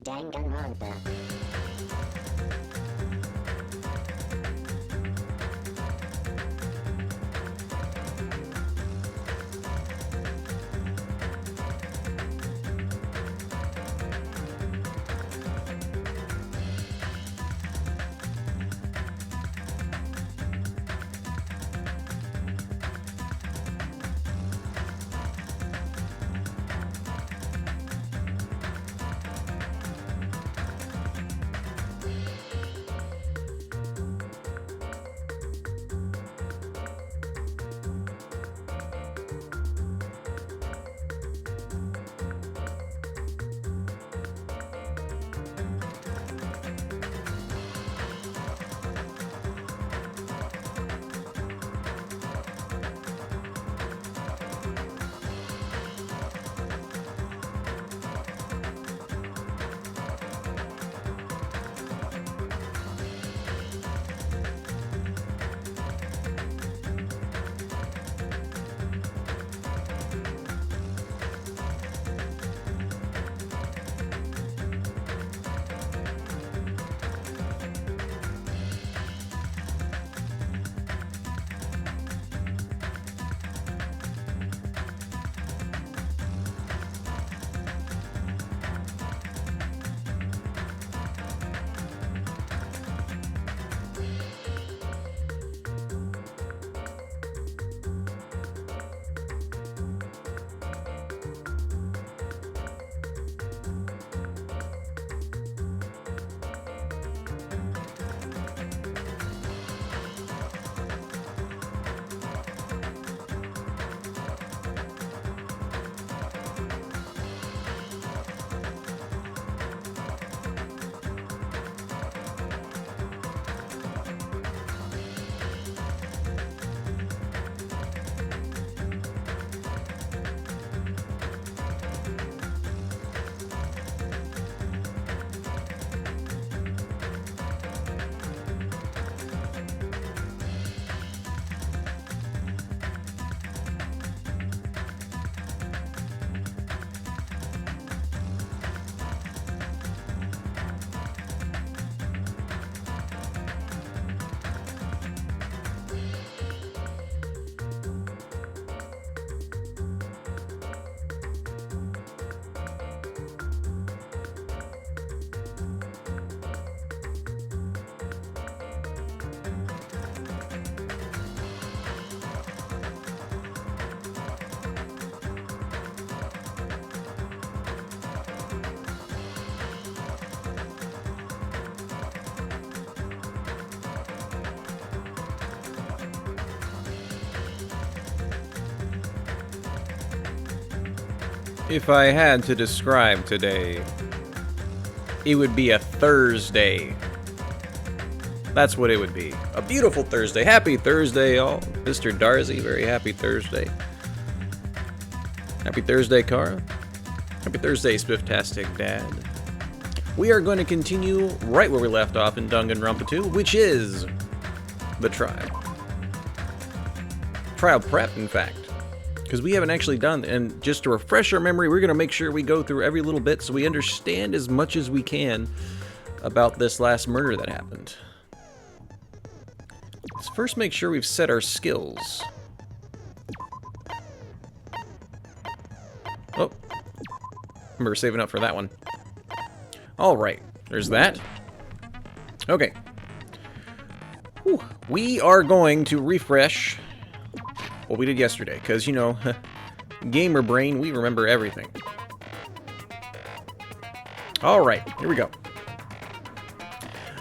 Danganronpa. If I had to describe today, it would be a Thursday. That's what it would be. A beautiful Thursday. Happy Thursday, all. Mr. Darcy, very happy Thursday. Happy Thursday, Cara. Happy Thursday, Spifftastic Dad. We are going to continue right where we left off in Danganronpa 2, which is the trial. Trial prep, in fact. Because we haven't actually done, and just to refresh our memory, we're going to make sure we go through every little bit so we understand as much as we can about this last murder that happened. Let's first make sure we've set our skills. Oh, remember saving up for that one. Alright, there's that. Okay. Whew. We are going to refresh what we did yesterday, because, you know, gamer brain, we remember everything. Alright, here we go.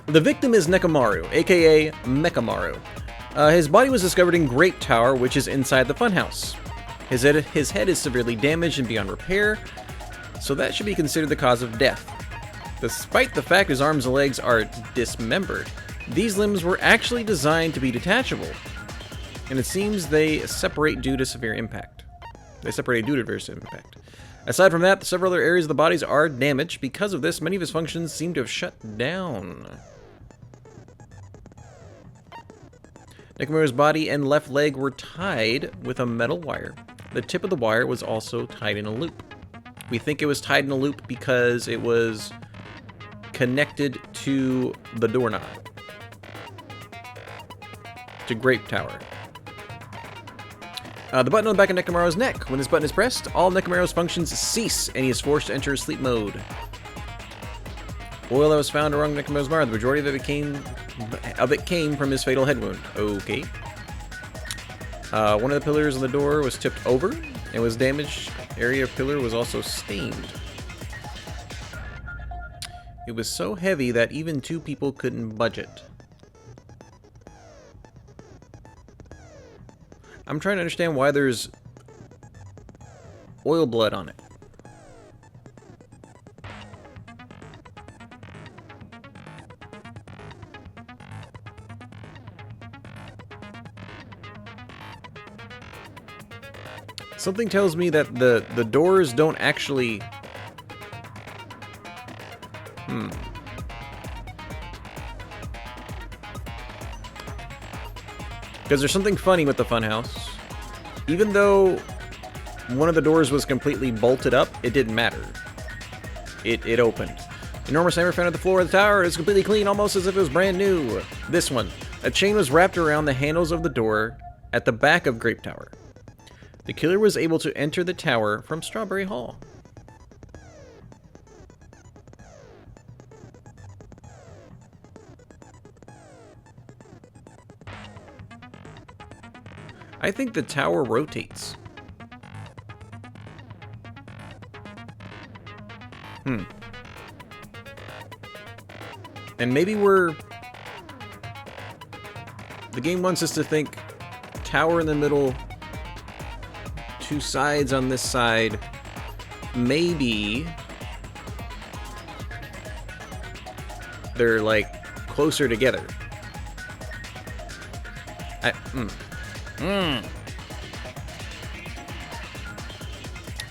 The victim is Nekomaru, aka Mekamaru. His body was discovered in Great Tower, which is inside the funhouse. His head is severely damaged and beyond repair, so that should be considered the cause of death. Despite the fact his arms and legs are dismembered, these limbs were actually designed to be detachable, and it seems they separate due to severe impact. Aside from that, several other areas of the bodies are damaged. Because of this, many of his functions seem to have shut down. Nekomaru's body and left leg were tied with a metal wire. The tip of the wire was also tied in a loop. We think it was tied in a loop because it was connected to the doorknob. To Grape Tower. The button on the back of Nekomaru's neck. When this button is pressed, all Nekomaru's functions cease, and he is forced to enter sleep mode. Oil that was found around Nekomaru's arm. The majority of it came from his fatal head wound. Okay. One of the pillars on the door was tipped over and was damaged. Area of pillar was also stained. It was so heavy that even 2 people couldn't budge it. I'm trying to understand why there's oil blood on it. Something tells me that the doors don't actually... Because there's something funny with the funhouse. Even though one of the doors was completely bolted up, it didn't matter. It opened. Enormous hammer found at the floor of the tower is completely clean, almost as if it was brand new. This one. A chain was wrapped around the handles of the door at the back of Grape Tower. The killer was able to enter the tower from Strawberry Hall. I think the tower rotates. And maybe the game wants us to think tower in the middle, 2 sides on this side, maybe they're like closer together.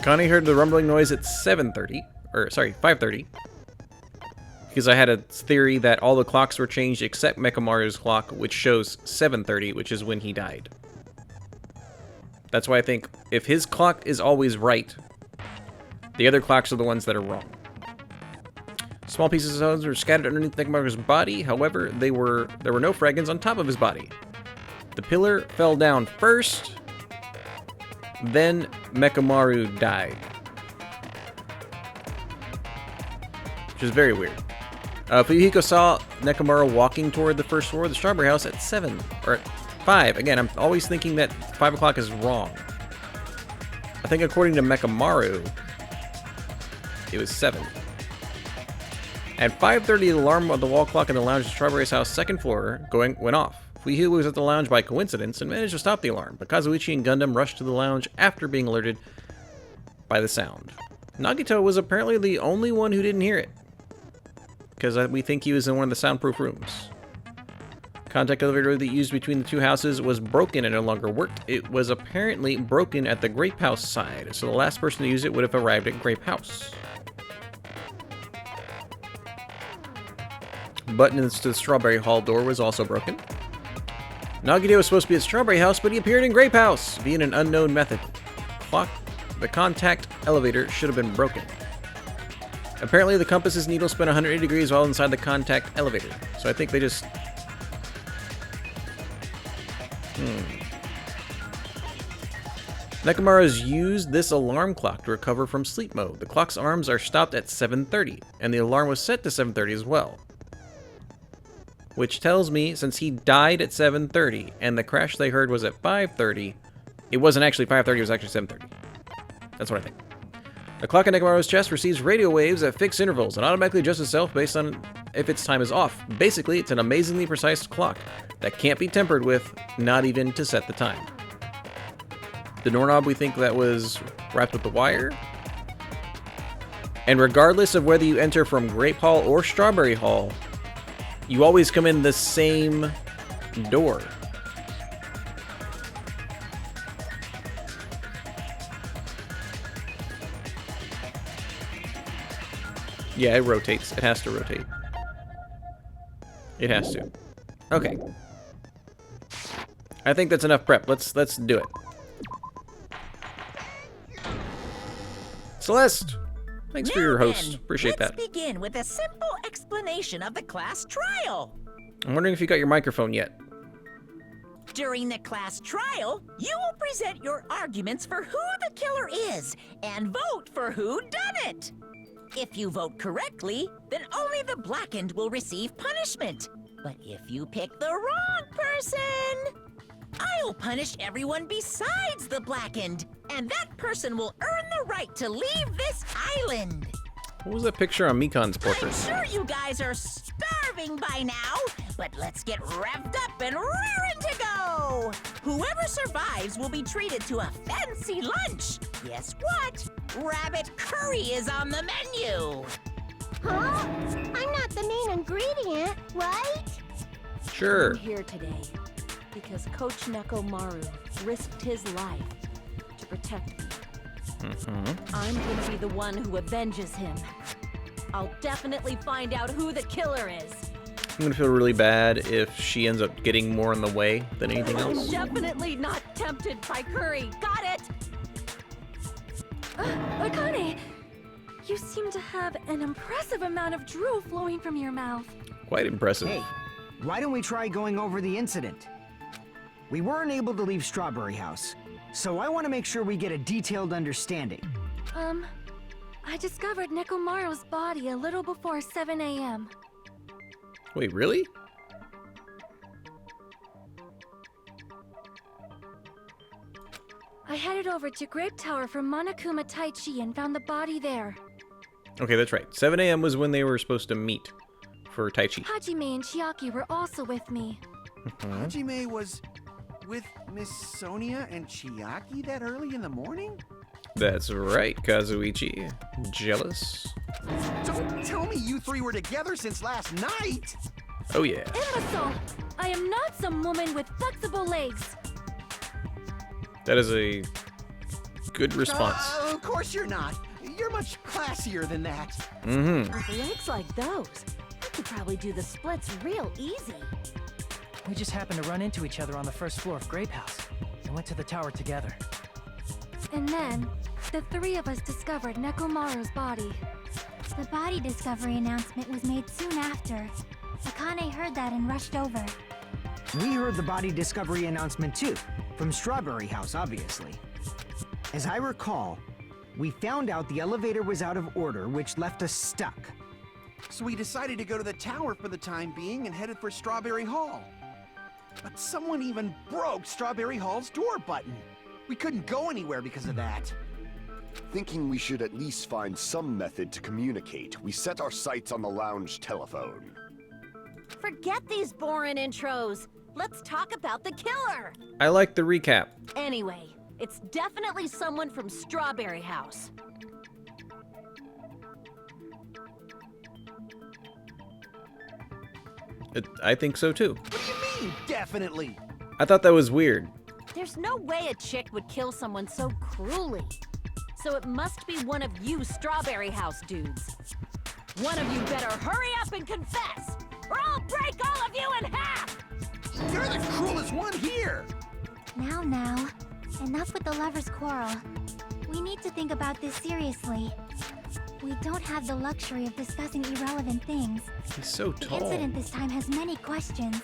Connie heard the rumbling noise at 7:30, or sorry, 5:30. Because I had a theory that all the clocks were changed except Mechamaru's clock, which shows 7:30, which is when he died. That's why I think if his clock is always right, the other clocks are the ones that are wrong. Small pieces of stones were scattered underneath Mechamaru's body, however, there were no fragments on top of his body. The pillar fell down first, then Mechamaru died. Which is very weird. Fuyuhiko saw Nekomaru walking toward the first floor of the Strawberry House at 7, or at 5. Again, I'm always thinking that 5 o'clock is wrong. I think according to Mechamaru, it was 7. At 5:30, the alarm of the wall clock in the lounge of Strawberry's house, second floor, went off. Fuyuhiko was at the lounge by coincidence and managed to stop the alarm, but Kazuichi and Gundam rushed to the lounge after being alerted by the sound. Nagito was apparently the only one who didn't hear it, because we think he was in one of the soundproof rooms. Contact elevator that used between the 2 houses was broken and no longer worked. It was apparently broken at the Grape House side, so the last person to use it would have arrived at Grape House. Button to the Strawberry Hall door was also broken. Nagito was supposed to be at Strawberry House, but he appeared in Grape House via an unknown method. The contact elevator should have been broken. Apparently, the compass's needle spun 180 degrees while inside the contact elevator. So I think they just... Nekomaru's used this alarm clock to recover from sleep mode. The clock's arms are stopped at 7:30, and the alarm was set to 7:30 as well. Which tells me, since he died at 7:30, and the crash they heard was at 5:30, it wasn't actually 5:30, it was actually 7:30. That's what I think. The clock in Nekomaru's chest receives radio waves at fixed intervals and automatically adjusts itself based on if its time is off. Basically, it's an amazingly precise clock that can't be tempered with, not even to set the time. The doorknob, we think that was wrapped with the wire. And regardless of whether you enter from Grape Hall or Strawberry Hall, you always come in the same door. Yeah, it rotates. It has to rotate. It has to. Okay. I think that's enough prep. Let's do it. Celeste! Thanks for your host. Appreciate that. Let's begin with a simple explanation of the class trial. I'm wondering if you got your microphone yet. During the class trial, you will present your arguments for who the killer is and vote for who done it. If you vote correctly, then only the blackened will receive punishment. But if you pick the wrong person, I'll punish everyone besides the blackened, and that person will earn the right to leave this island. What was that picture on Mikan's portrait? I'm sure you guys are starving by now, but let's get revved up and raring to go. Whoever survives will be treated to a fancy lunch. Guess what? Rabbit curry is on the menu. Huh? I'm not the main ingredient, right? Sure. I'm here today because Coach Nekomaru risked his life to protect me. I'm gonna be the one who avenges him. I'll definitely find out who the killer is. I'm gonna feel really bad if she ends up getting more in the way than anything I'm else. definitely not tempted by curry. Got it? Akane, you seem to have an impressive amount of drool flowing from your mouth. Quite impressive. Hey, why don't we try going over the incident? We weren't able to leave Strawberry House, so I want to make sure we get a detailed understanding. I discovered Nekomaru's body a little before 7 a.m. Wait, really? I headed over to Grape Tower from Monokuma Taichi and found the body there. Okay, that's right. 7 a.m. was when they were supposed to meet for Taichi. Hajime and Chiaki were also with me. Hajime was with Miss Sonia and Chiaki that early in the morning? That's right, Kazuichi. Jealous? Don't tell me you three were together since last night! Oh yeah. Imbecile! I am not some woman with flexible legs. That is a good response. Of course you're not. You're much classier than that. With legs like those, I could probably do the splits real easy. We just happened to run into each other on the first floor of Grape House and went to the tower together. And then, the three of us discovered Nekomaru's body. The body discovery announcement was made soon after. Akane heard that and rushed over. We heard the body discovery announcement too, from Strawberry House, obviously. As I recall, we found out the elevator was out of order, which left us stuck. So we decided to go to the tower for the time being and headed for Strawberry Hall. But someone even broke Strawberry Hall's door button. We couldn't go anywhere because of that. Thinking we should at least find some method to communicate, we set our sights on the lounge telephone. Forget these boring intros. Let's talk about the killer. I like the recap. Anyway, it's definitely someone from Strawberry House. I think so too. What do you mean, definitely? I thought that was weird. There's no way a chick would kill someone so cruelly. So it must be one of you Strawberry House dudes. One of you better hurry up and confess, or I'll break all of you in half! You're the cruelest one here! Now, enough with the lovers' quarrel. We need to think about this seriously. We don't have the luxury of discussing irrelevant things. He's so The tall. incident this time has many questions.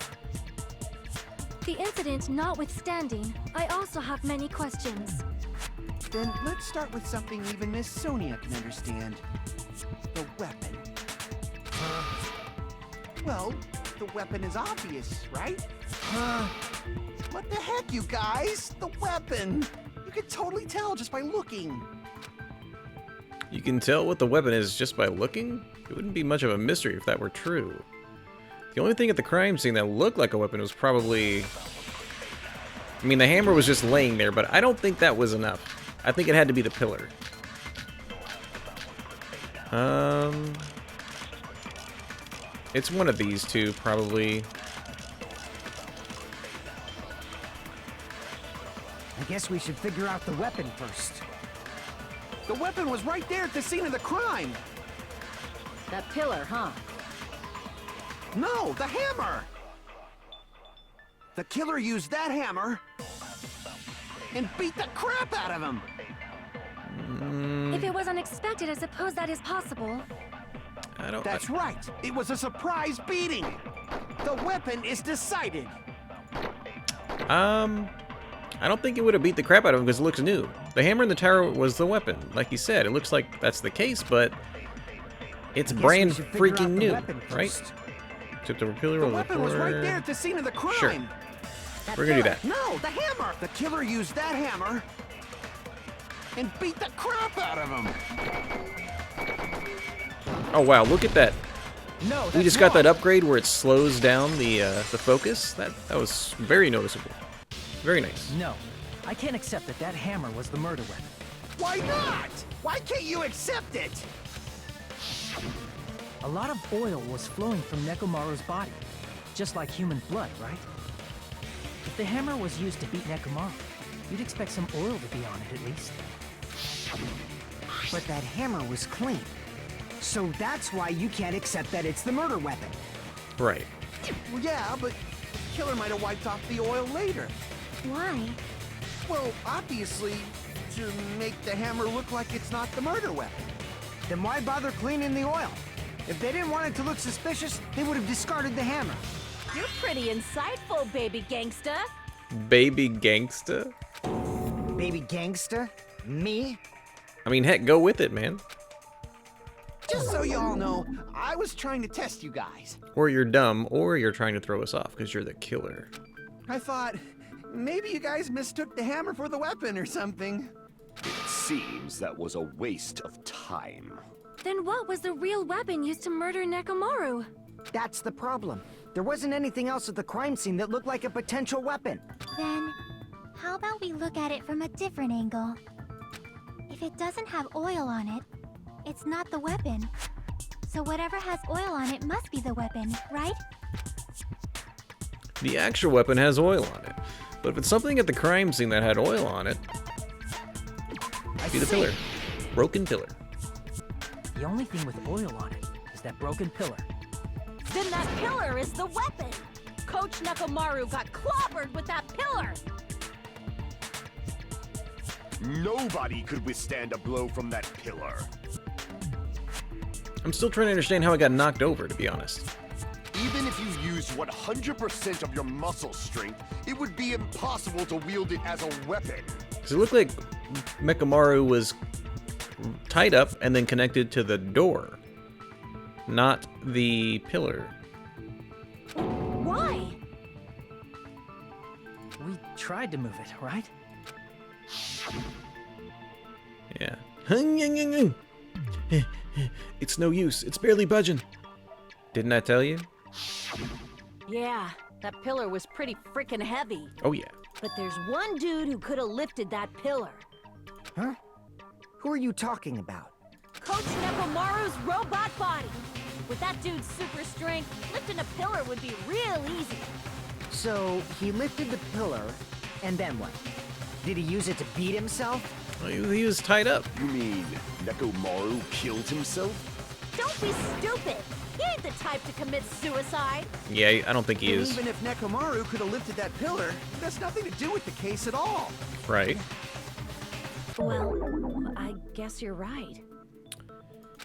The incident notwithstanding, I also have many questions. Then let's start with something even Miss Sonia can understand. The weapon. Well, the weapon is obvious, right? What the heck, you guys? The weapon! You can totally tell just by looking. You can tell what the weapon is just by looking? It wouldn't be much of a mystery if that were true. The only thing at the crime scene that looked like a weapon was probably... I mean, the hammer was just laying there, but I don't think that was enough. I think it had to be the pillar. It's one of these two, probably. I guess we should figure out the weapon first. The weapon was right there at the scene of the crime! That pillar, huh? No, the hammer! The killer used that hammer and beat the crap out of him! If it was unexpected, I suppose that is possible. I don't... That's right. It was a surprise beating. The weapon is decided. I don't think it would have beat the crap out of him because it looks new. The hammer in the tower was the weapon. Like you said, it looks like that's the case, but it's Guess brand we should figure out freaking the new, weapon right? first. Tip the pillar The over the weapon was right floor. there at the scene of the crime. Sure. We're gonna do that. No, the hammer. The killer used that hammer and beat the crap out of him. Oh wow, look at that. No, We that's just got wrong. that upgrade where it slows down the focus. That was very noticeable. Very nice. No, I can't accept that that hammer was the murder weapon. Why not? Why can't you accept it? A lot of oil was flowing from Nekomaru's body, just like human blood, right? If the hammer was used to beat Nekomaru, you'd expect some oil to be on it at least. But that hammer was clean. So that's why you can't accept that it's the murder weapon. Right. Well, yeah, but the killer might have wiped off the oil later. Why? Well, obviously, to make the hammer look like it's not the murder weapon. Then why bother cleaning the oil? If they didn't want it to look suspicious, they would have discarded the hammer. You're pretty insightful, baby gangsta. Baby gangsta? Baby gangsta? Me? I mean, heck, go with it, man. Just so you all know, I was trying to test you guys. Or you're dumb, or you're trying to throw us off because you're the killer. I thought maybe you guys mistook the hammer for the weapon or something. It seems that was a waste of time. Then what was the real weapon used to murder Nekomaru? That's the problem. There wasn't anything else at the crime scene that looked like a potential weapon. Then, how about we look at it from a different angle? If it doesn't have oil on it, it's not the weapon. So whatever has oil on it must be the weapon, right? The actual weapon has oil on it. But if it's something at the crime scene that had oil on it, it'd be the pillar. Broken pillar. The only thing with oil on it is that broken pillar. Then that pillar is the weapon. Coach Nekomaru got clobbered with that pillar. Nobody could withstand a blow from that pillar. I'm still trying to understand how I got knocked over, to be honest. Even if you used 100% of your muscle strength, it would be impossible to wield it as a weapon. Because it looked like Mekamaru was tied up and then connected to the door, not the pillar. Why? We tried to move it, right? Yeah. It's no use. It's barely budging. Didn't I tell you? Yeah, that pillar was pretty freaking heavy. Oh, yeah. But there's one dude who could have lifted that pillar. Huh? Who are you talking about? Coach Nekomaru's robot body. With that dude's super strength, lifting a pillar would be real easy. So, he lifted the pillar, and then what? Did he use it to beat himself? Well, he was tied up. You mean Nekomaru killed himself? Don't be stupid. He ain't the type to commit suicide. Yeah, I don't think he And is. even if Nekomaru could have lifted that pillar, it has nothing to do with the case at all. Right. Well, I guess you're right.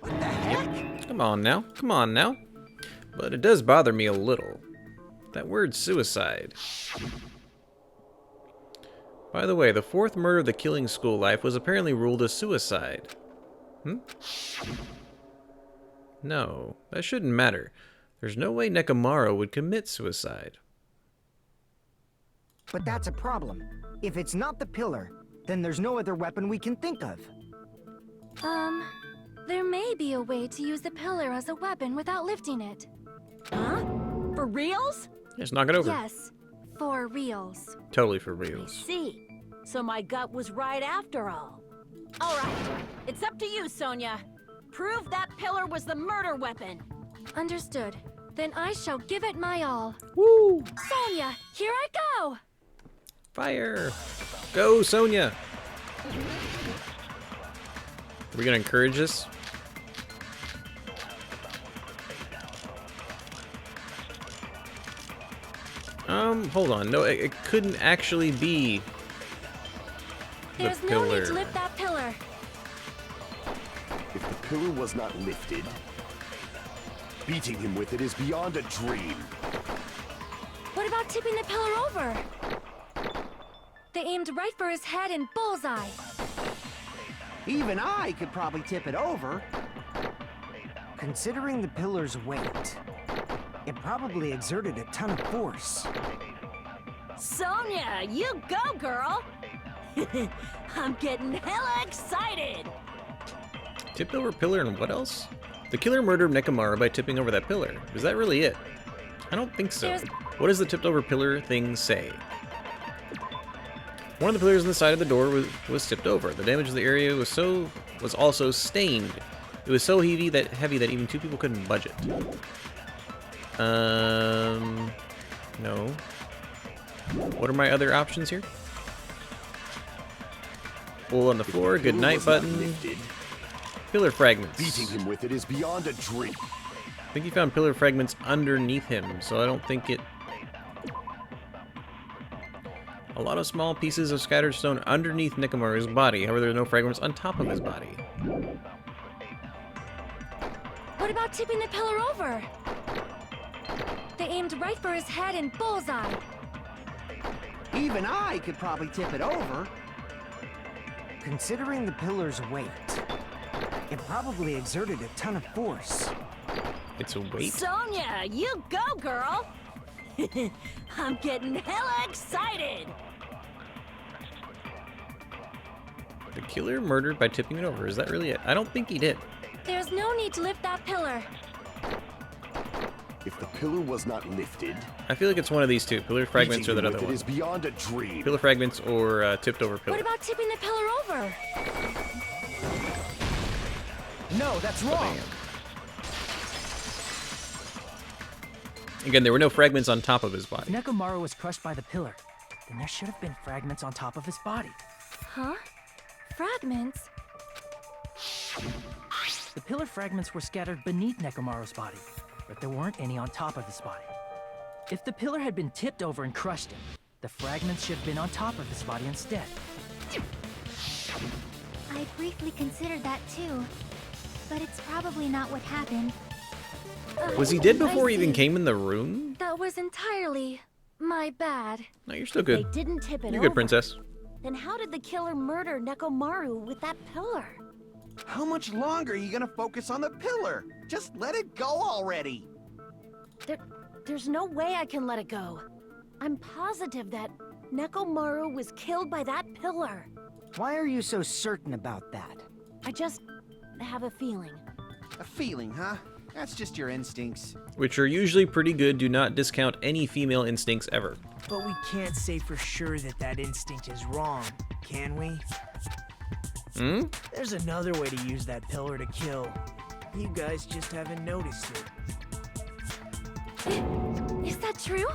What the heck? Come on now. Come on now. But it does bother me a little. That word suicide. By the way, the fourth murder of the Killing School life was apparently ruled a suicide. No, that shouldn't matter. There's no way Nekomaru would commit suicide. But that's a problem. If it's not the pillar, then there's no other weapon we can think of. There may be a way to use the pillar as a weapon without lifting it. Huh? For reals? Just knock it over. Yes, for reals. Totally for I reals. see. So my gut was right after all. All right, it's up to you, Sonia. Prove that pillar was the murder weapon. Understood. Then I shall give it my all. Woo! Sonia, here I go! Fire! Go, Sonia! Are we gonna encourage this? Hold on. No, it couldn't actually be the There's no pillar. need to lift that pillar. pillar was not lifted, beating him with it is beyond a dream. What about tipping the pillar over? They aimed right for his head and bullseye. Even I could probably tip it over. Considering the pillar's weight, it probably exerted a ton of force. Sonia, you go, girl! I'm getting hella excited! Tipped over pillar and what else? The killer murdered Nekomaru by tipping over that pillar. Is that really it? I don't think so. What does the tipped over pillar thing say? One of the pillars on the side of the door was tipped over. The damage of the area was also stained. It was so heavy that even two people couldn't budge it. No. What are my other options here? Hole on the floor, good night button. Pillar fragments. Beating him with it is beyond a dream. I think he found pillar fragments underneath him, so I don't think it... A lot of small pieces of scattered stone underneath Nekomaru's body. However, there are no fragments on top of his body. What about tipping the pillar over? They aimed right for his head and bullseye. Even I could probably tip it over. Considering the pillar's weight, it probably exerted a ton of force. It's a weight? Sonia, you go, girl! I'm getting hella excited! The killer murdered by tipping it over. Is that really it? I don't think he did. There's no need to lift that pillar. If the pillar was not lifted, I feel like it's one of these two. Pillar fragments or that other it one. is beyond a dream. Pillar fragments or tipped over pillar. What about tipping the pillar over? No, that's wrong. Again, there were no fragments on top of his If body. Nekomaru was crushed by the pillar, then there should have been fragments on top of his body. Huh? Fragments? The pillar fragments were scattered beneath Nekomaru's body, but there weren't any on top of his body. If the pillar had been tipped over and crushed him, the fragments should have been on top of his body instead. I briefly considered that too, but it's probably not what happened. Was he dead before he I even see. came in the room? That was entirely my bad. No, you're still They good. didn't tip it You're over. good, princess. Then how did the killer murder Nekomaru with that pillar? How much longer are you gonna focus on the pillar? Just let it go already. There's no way I can let it go. I'm positive that Nekomaru was killed by that pillar. Why are you so certain about that? I just have a feeling. A feeling, huh? That's just your instincts. Which are usually pretty good. Do not discount any female instincts ever. But we can't say for sure that that instinct is wrong, can we? Hmm? There's another way to use that pillar to kill. You guys just haven't noticed it. Is that true?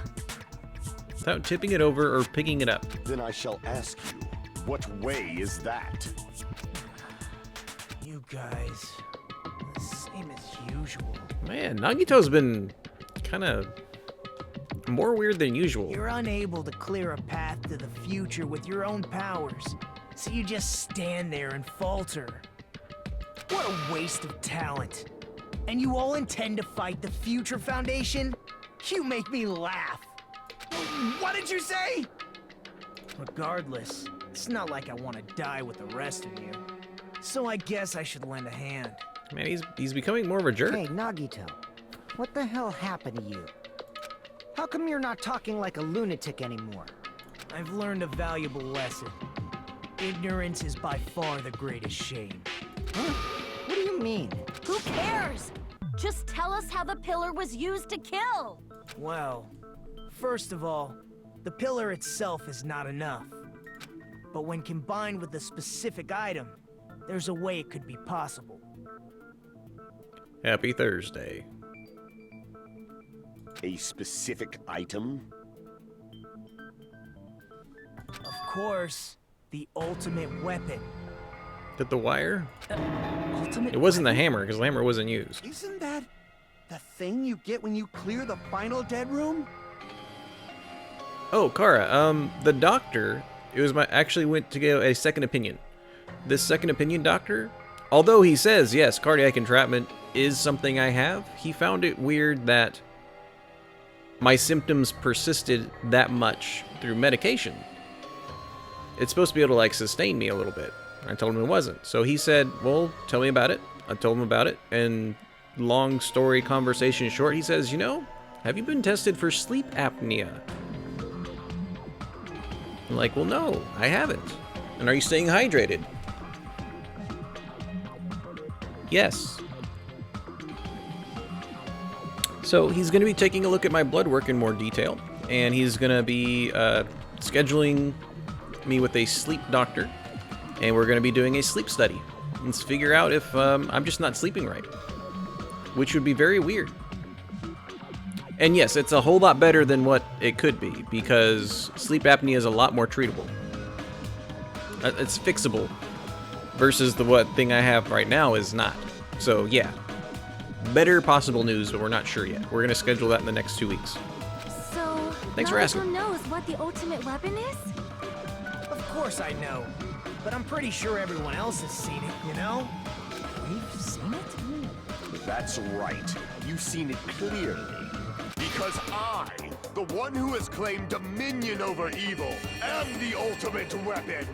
Without tipping it over or picking it up. Then I shall ask you, what way is that? You guys, the same as usual. Man, Nagito's been kind of more weird than usual. You're unable to clear a path to the future with your own powers, so you just stand there and falter. What a waste of talent. And you all intend to fight the Future Foundation? You make me laugh. What did you say? Regardless, it's not like I want to die with the rest of you. So I guess I should lend a hand. Man, he's becoming more of a jerk. Hey, Nagito, what the hell happened to you? How come you're not talking like a lunatic anymore? I've learned a valuable lesson. Ignorance is by far the greatest shame. Huh? What do you mean? Who cares? Just tell us how the pillar was used to kill. Well, first of all, the pillar itself is not enough. But when combined with a specific item, there's a way it could be possible. Happy Thursday. A specific item? Of course, the ultimate weapon. Did the wire? Ultimate It wasn't the weapon? hammer, because the hammer wasn't used. Isn't that the thing you get when you clear the final dead room? Oh, Kara, the doctor, actually went to get a second opinion. This second opinion doctor although he says, yes, cardiac entrapment is something I have, he found it weird that my symptoms persisted that much through medication. It's supposed to be able to, like, sustain me a little bit. I told him it wasn't. So he said, well, tell me about it. I told him about it, and long story conversation short, he says, you know, have you been tested for sleep apnea? I'm like, well, no, I haven't. And are you staying hydrated? Yes. So he's going to be taking a look at my blood work in more detail, and he's going to be scheduling me with a sleep doctor, and we're going to be doing a sleep study. Let's figure out if I'm just not sleeping right, which would be very weird. And yes, it's a whole lot better than what it could be, because sleep apnea is a lot more treatable. It's fixable, versus the what thing I have right now is not. So yeah, better possible news, but we're not sure yet. We're going to schedule that in the next 2 weeks. So, Thanks for asking. Naruto knows what the ultimate weapon is? Of course I know. But I'm pretty sure everyone else has seen it, you know? We've seen it? That's right. You've seen it clearly. Because I, the one who has claimed dominion over evil, am the ultimate weapon.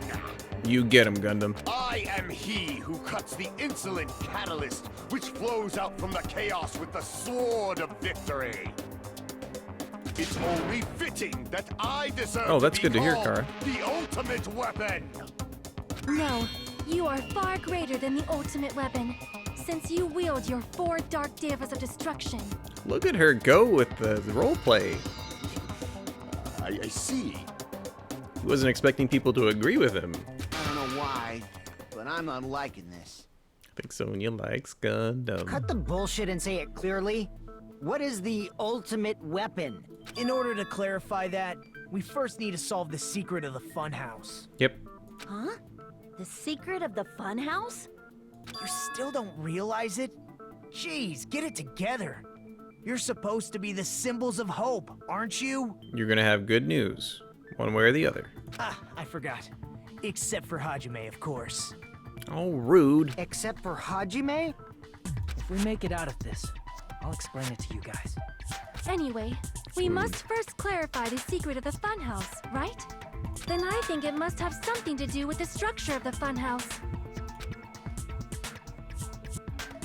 You get him, Gundam. I am he who cuts the insolent catalyst which flows out from the chaos with the sword of victory. It's only fitting that I deserve Oh, that's to be good to hear, called Kara. the ultimate weapon. No, you are far greater than the ultimate weapon, since you wield your 4 dark devas of destruction. Look at her go with the role play. I see. He wasn't expecting people to agree with him. I don't know why, but I'm not liking this. I think Sonya likes Gundam. Cut the bullshit and say it clearly. What is the ultimate weapon? In order to clarify that, we first need to solve the secret of the funhouse. Yep. Huh? The secret of the funhouse? You still don't realize it? Jeez, get it together. You're supposed to be the symbols of hope, aren't you? You're gonna have good news, one way or the other. Ah, I forgot. Except for Hajime, of course. Oh, rude. Except for Hajime? If we make it out of this, I'll explain it to you guys. Anyway, we must first clarify the secret of the funhouse, right? Then I think it must have something to do with the structure of the funhouse.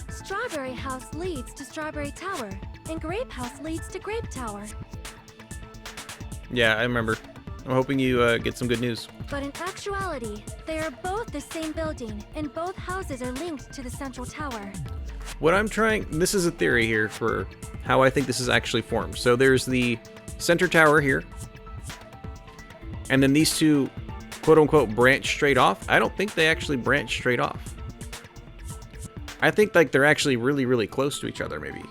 Strawberry House leads to Strawberry Tower, and Grape House leads to Grape Tower. Yeah, I remember. I'm hoping you get some good news. But in actuality, they are both the same building, and both houses are linked to the central tower. What I'm trying, this is a theory here for how I think this is actually formed. So there's the center tower here, and then these two quote-unquote branch straight off. I don't think they actually branch straight off. I think like they're actually really, really close to each other, maybe.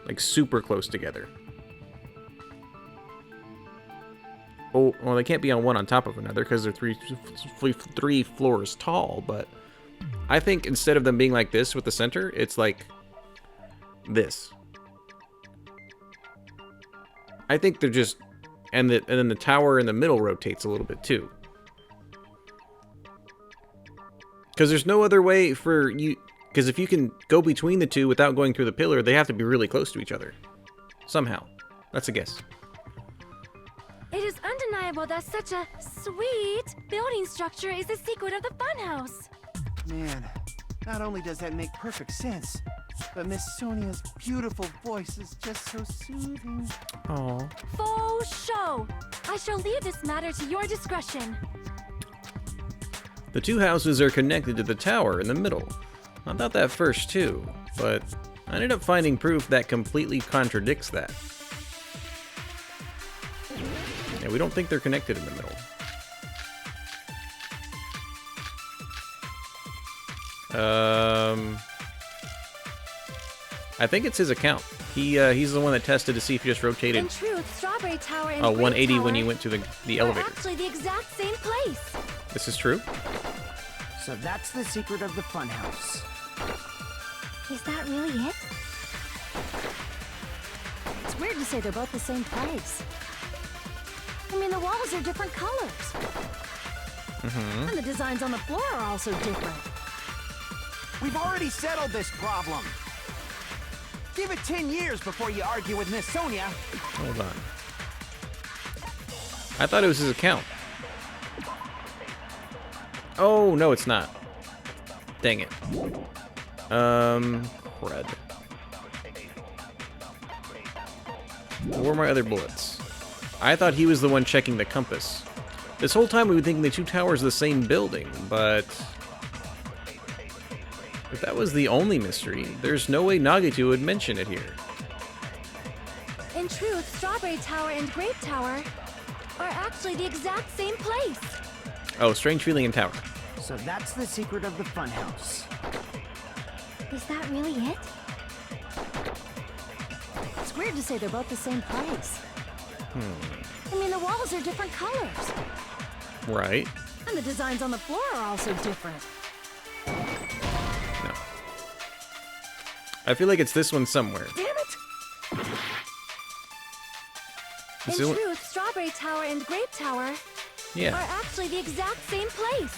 Like super close together. Oh, well, they can't be on one on top of another because they're three floors tall, but I think instead of them being like this with the center, it's like this. I think they're just, and then the tower in the middle rotates a little bit too. Because there's no other way for you, because if you can go between the two without going through the pillar, they have to be really close to each other. Somehow. That's a guess. It is undeniable that such a sweet building structure is the secret of the funhouse. Man, not only does that make perfect sense, but Miss Sonia's beautiful voice is just so soothing. Aww. Faux show! I shall leave this matter to your discretion. The two houses are connected to the tower in the middle. I thought that first too, but I ended up finding proof that completely contradicts that. Yeah, we don't think they're connected in the middle. I think it's his account. He's the one that tested to see if you just rotated. In truth, Strawberry Tower and 180 Grape when you Tower went to the are elevator. actually the exact same place. This is true. So that's the secret of the funhouse. Is that really it? It's weird to say they're both the same place. I mean, the walls are different colors. And the designs on the floor are also different. We've already settled this problem. Give it 10 years before you argue with Miss Sonia. Hold on. I thought it was his account. Oh, no, it's not. Dang it. Crud. Where are my other bullets? I thought he was the one checking the compass. This whole time we've been thinking the two towers are the same building, but if that was the only mystery, there's no way Nagito would mention it here. In truth, Strawberry Tower and Grape Tower are actually the exact same place. Oh, strange feeling in tower. So that's the secret of the funhouse. Is that really it? It's weird to say they're both the same place. I mean, the walls are different colors. Right. And the designs on the floor are also different. No. I feel like it's this one somewhere. Damn it! In Is it- truth, Strawberry Tower and Grape Tower Yeah. are actually the exact same place.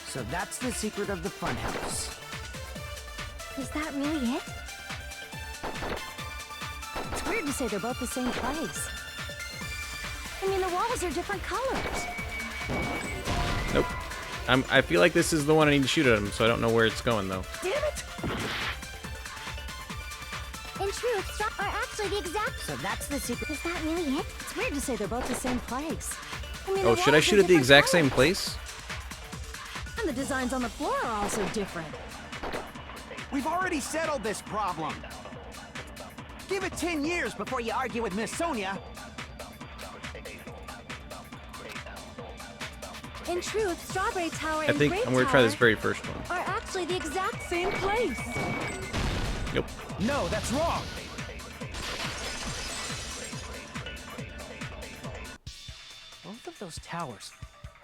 So that's the secret of the funhouse. Is that really it? It's weird to say they're both the same place. I mean, the walls are different colors. Nope. I feel like this is the one I need to shoot at him, so I don't know where it's going though. Damn it! In truth, are actually the exact. So that's the secret. Is that really it? It's weird to say they're both the same place. I mean, Oh, the should I walls shoot are at the different exact same colors. place? And the designs on the floor are also different. We've already settled this problem. Give it 10 years before you argue with Miss Sonia. In truth, Strawberry Tower I and think Grape I'm gonna try this Tower very first one. are actually the exact same place. Nope. No, that's wrong. Both of those towers,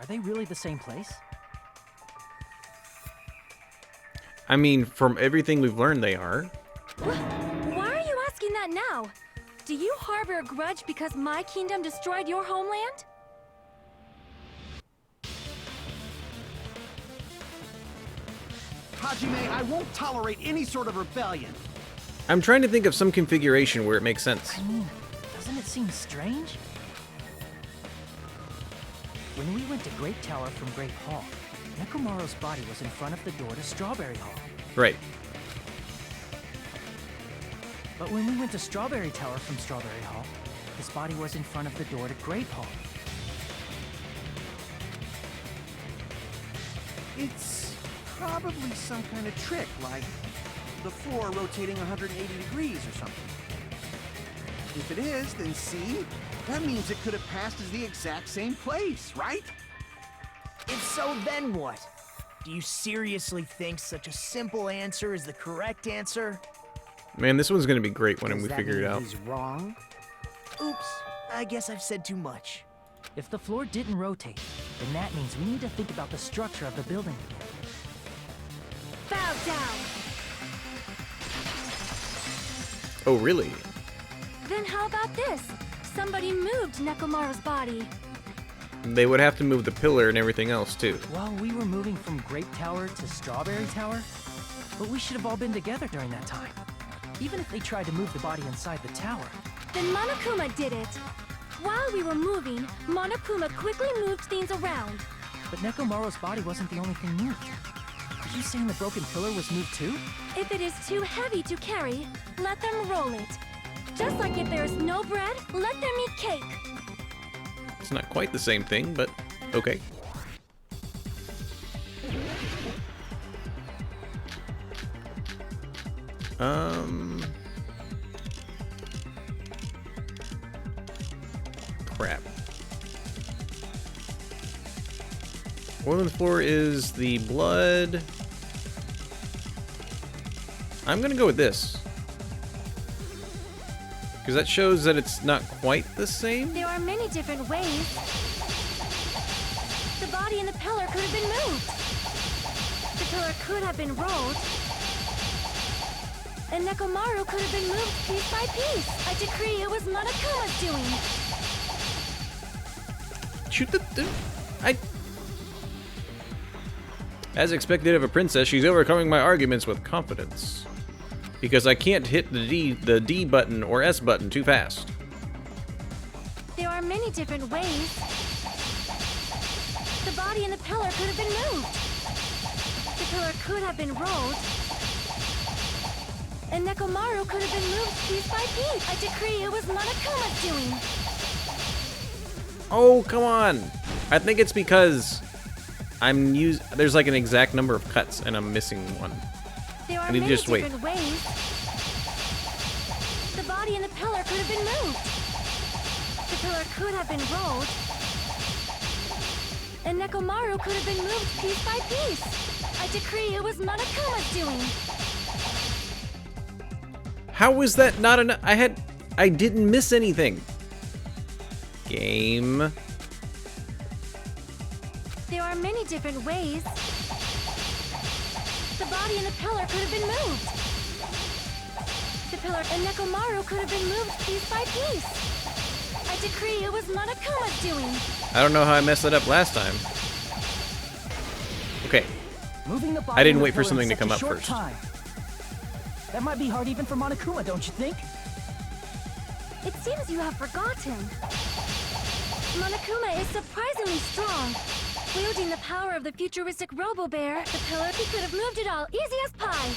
are they really the same place? I mean, from everything we've learned, they are. Why are you asking that now? Do you harbor a grudge because my kingdom destroyed your homeland? Hajime, I won't tolerate any sort of rebellion. I'm trying to think of some configuration where it makes sense. I mean, doesn't it seem strange? When we went to Grape Tower from Grape Hall, Nekomaru's body was in front of the door to Strawberry Hall. Right. But when we went to Strawberry Tower from Strawberry Hall, his body was in front of the door to Grape Hall. It's probably some kind of trick, like the floor rotating 180 degrees or something. If it is, then see? That means it could have passed as the exact same place, right? If so, then what? Do you seriously think such a simple answer is the correct answer? Man, this one's gonna be great when Does we that figure it mean out. He's wrong. Oops, I guess I've said too much. If the floor didn't rotate, then that means we need to think about the structure of the building again. Bow down. Oh, really? Then how about this? Somebody moved Nekomaru's body. They would have to move the pillar and everything else, too. Well, we were moving from Grape Tower to Strawberry Tower, but we should have all been together during that time. Even if they tried to move the body inside the tower. Then Monokuma did it. While we were moving, Monokuma quickly moved things around. But Nekomaru's body wasn't the only thing moved. Are you saying the broken pillar was moved too? If it is too heavy to carry, let them roll it. Just like if there is no bread, let them eat cake. It's not quite the same thing, but okay. Crap. Oil on the floor is the blood. I'm gonna go with this. Because that shows that it's not quite the same. There are many different ways. The body in the pillar could have been moved. The pillar could have been rolled. And Nekomaru could have been moved piece by piece. I decree it was Monokuma's doing. shoot the... As expected of a princess, she's overcoming my arguments with confidence. Because I can't hit the D button or S button too fast. There are many different ways. The body and the pillar could have been moved. The pillar could have been rolled. And Nekomaru could have been moved piece by piece. I decree it was Monokuma's doing. Oh, come on. I think it's because there's like an exact number of cuts and I'm missing one. There are I need many to just wait. different ways. The body and the pillar could have been moved. The pillar could have been rolled. And Nekomaru could have been moved piece by piece. I decree it was Monokuma's doing. How was that not enough? I didn't miss anything. Game. There are many different ways. The body and the pillar could have been moved. The pillar and Nekomaru could have been moved piece by piece. I decree it was Monokuma's doing. I don't know how I messed that up last time. Okay. Moving the body I didn't and the wait for pillar in something to such come a up short first. time. That might be hard even for Monokuma, don't you think? It seems you have forgotten. Monokuma is surprisingly strong. Wielding the power of the futuristic Robo-Bear, the pillar, he could have moved it all easy as pie.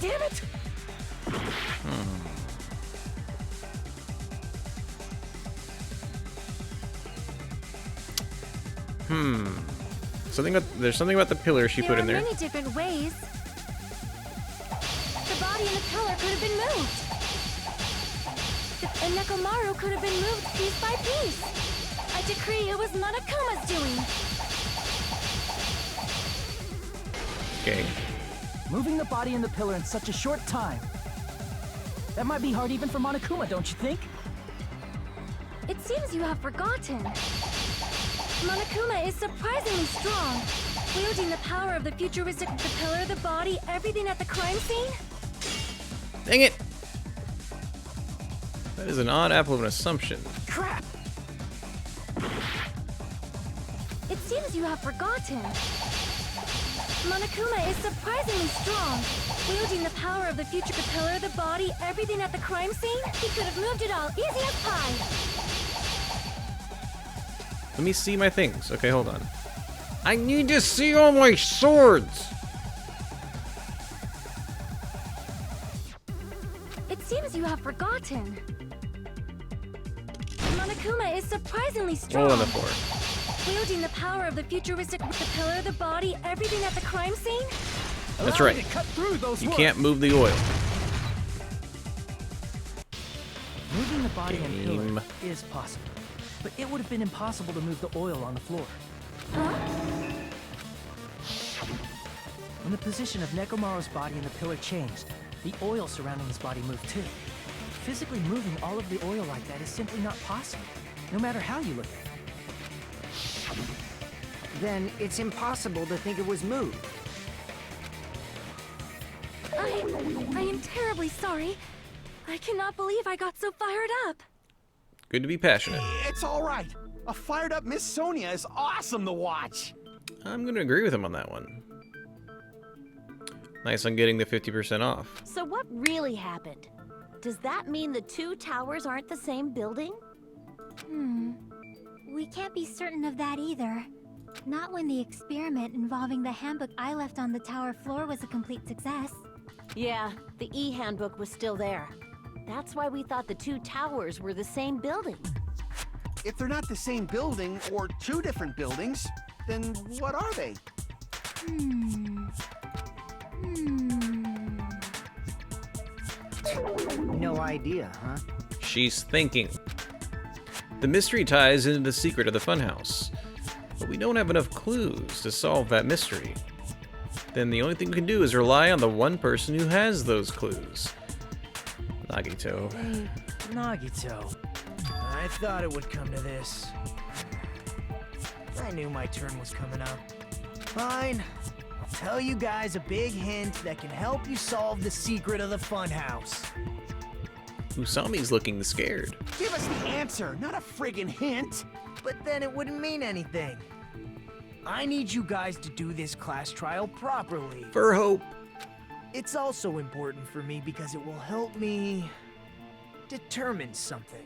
Damn it! There's something about the pillar she put in there. There are many different ways. The body and the pillar could have been moved. And Nekomaru could have been moved piece by piece. I decree it was Monokuma's doing. Okay. Moving the body and the pillar in such a short time. That might be hard even for Monokuma, don't you think? It seems you have forgotten. Monokuma is surprisingly strong. Wielding the power of the futuristic, the pillar, the body, everything at the crime scene. Dang it! That is an odd apple of an assumption. Crap! It seems you have forgotten. Monokuma is surprisingly strong. Wielding the power of the future, the pillar, the body, everything at the crime scene. He could have moved it all easy as pie. Let me see my things. Okay, hold on. I need to see all my swords! It seems you have forgotten. Monokuma is surprisingly strong. Roll on the floor. Wielding the power of the futuristic, the pillar, the body, everything at the crime scene. That's Allow me right. to cut through those You words. can't move the oil. Moving the body and pillar Game. is possible, but it would have been impossible to move the oil on the floor. When the position of Nekomaru's body and the pillar changed, the oil surrounding his body moved too. Physically moving all of the oil like that is simply not possible, no matter how you look at it. Then it's impossible to think it was moved. I am terribly sorry. I cannot believe I got so fired up. Good to be passionate. It's all right. A fired up Miss Sonia is awesome to watch. I'm gonna agree with him on that one. Nice on getting the 50% off. So what really happened? Does that mean the two towers aren't the same building? We can't be certain of that either. Not when the experiment involving the handbook I left on the tower floor was a complete success. Yeah, the e-handbook was still there. That's why we thought the two towers were the same building. If they're not the same building or two different buildings, then what are they? No idea, huh? She's thinking. The mystery ties into the secret of the funhouse, but we don't have enough clues to solve that mystery. Then the only thing we can do is rely on the one person who has those clues. Nagito. Nagito. I thought it would come to this. I knew my turn was coming up. Fine. I'll tell you guys a big hint that can help you solve the secret of the funhouse. Usami's looking scared. Give us the answer, not a friggin' hint. But then it wouldn't mean anything. I need you guys to do this class trial properly. For hope. It's also important for me because it will help me determine something.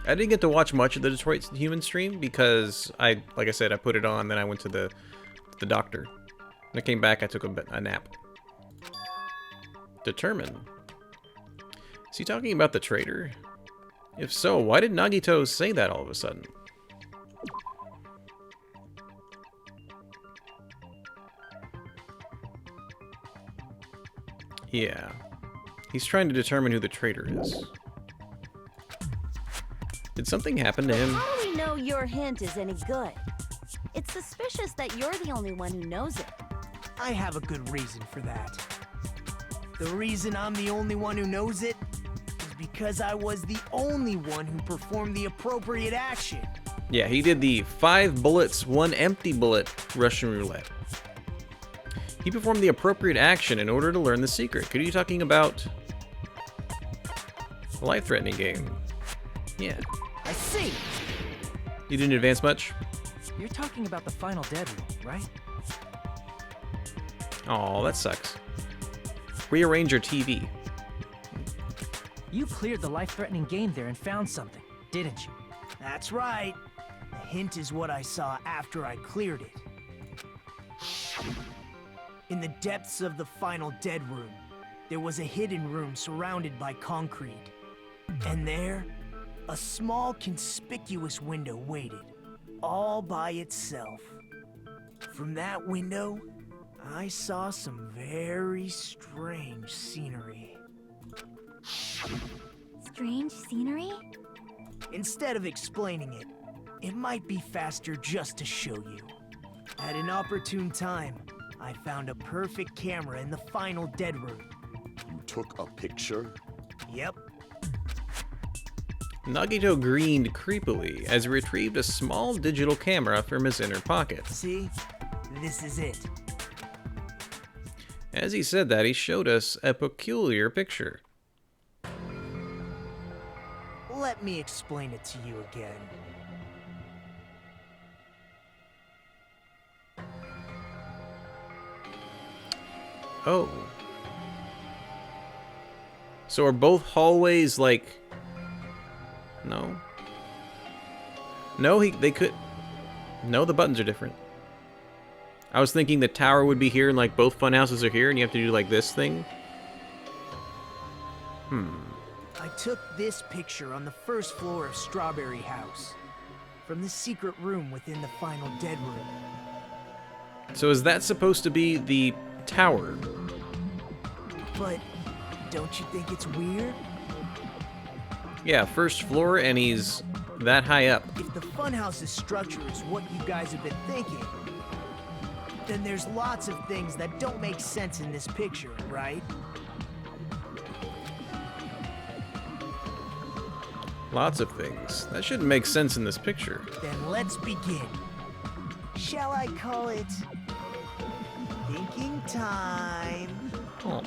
I didn't get to watch much of the Detroit Human stream because like I said, I put it on, then I went to the doctor. When I came back, I took a nap. Determine. Is he talking about the traitor? If so, why did Nagito say that all of a sudden? Yeah. He's trying to determine who the traitor is. Did something happen to him? How do we know your hint is any good? It's suspicious that you're the only one who knows it. I have a good reason for that. The reason I'm the only one who knows it is because I was the only one who performed the appropriate action. Yeah, he did the 5 bullets, 1 empty bullet Russian roulette. He performed the appropriate action in order to learn the secret. Could you be talking about a life-threatening game? Yeah. I see. You didn't advance much? You're talking about the final dead room, right? Oh, that sucks. Rearrange your TV. You cleared the life-threatening game there and found something, didn't you? That's right. The hint is what I saw after I cleared it. In the depths of the final dead room, there was a hidden room surrounded by concrete. And there, a small conspicuous window waited, all by itself. From that window, I saw some very strange scenery. Strange scenery? Instead of explaining it, it might be faster just to show you. At an opportune time, I found a perfect camera in the final dead room. You took a picture? Yep. Nagito grinned creepily as he retrieved a small digital camera from his inner pocket. See? This is it. As he said that, he showed us a peculiar picture. Let me explain it to you again. Oh. So are both hallways like... No. No, they could... No, the buttons are different. I was thinking the tower would be here and like both fun houses are here and you have to do like this thing. I took this picture on the first floor of Strawberry House, from the secret room within the final dead room. So is that supposed to be the tower? But don't you think it's weird? Yeah, first floor and he's that high up. If the funhouse's structure is what you guys have been thinking, then there's lots of things that don't make sense in this picture, right? Lots of things. That shouldn't make sense in this picture. Then let's begin. Shall I call it thinking time? Oh.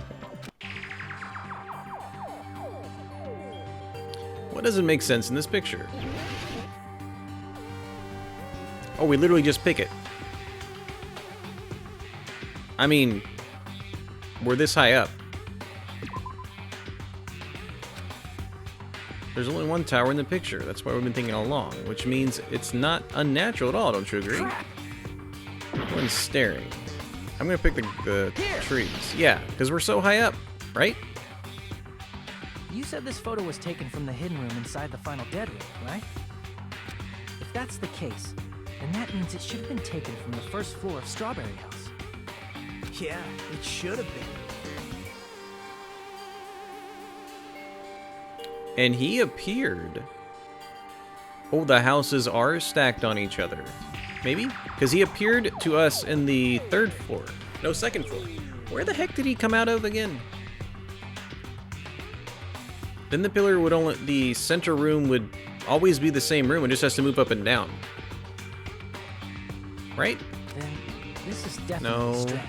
What doesn't make sense in this picture? Oh, we literally just pick it. I mean, we're this high up. There's only one tower in the picture. That's why we've been thinking all along, which means it's not unnatural at all, don't you agree? Everyone's staring. I'm gonna pick the trees. Yeah, because we're so high up, right? You said this photo was taken from the hidden room inside the final dead room, right? If that's the case, then that means it should have been taken from the first floor of Strawberry House. Yeah, it should have been. And he appeared. Oh, the houses are stacked on each other. Maybe? Because he appeared to us in the third floor. No, second floor. Where the heck did he come out of again? Then the pillar would only... The center room would always be the same room. It just has to move up and down. Right? Then this is definitely No. strange.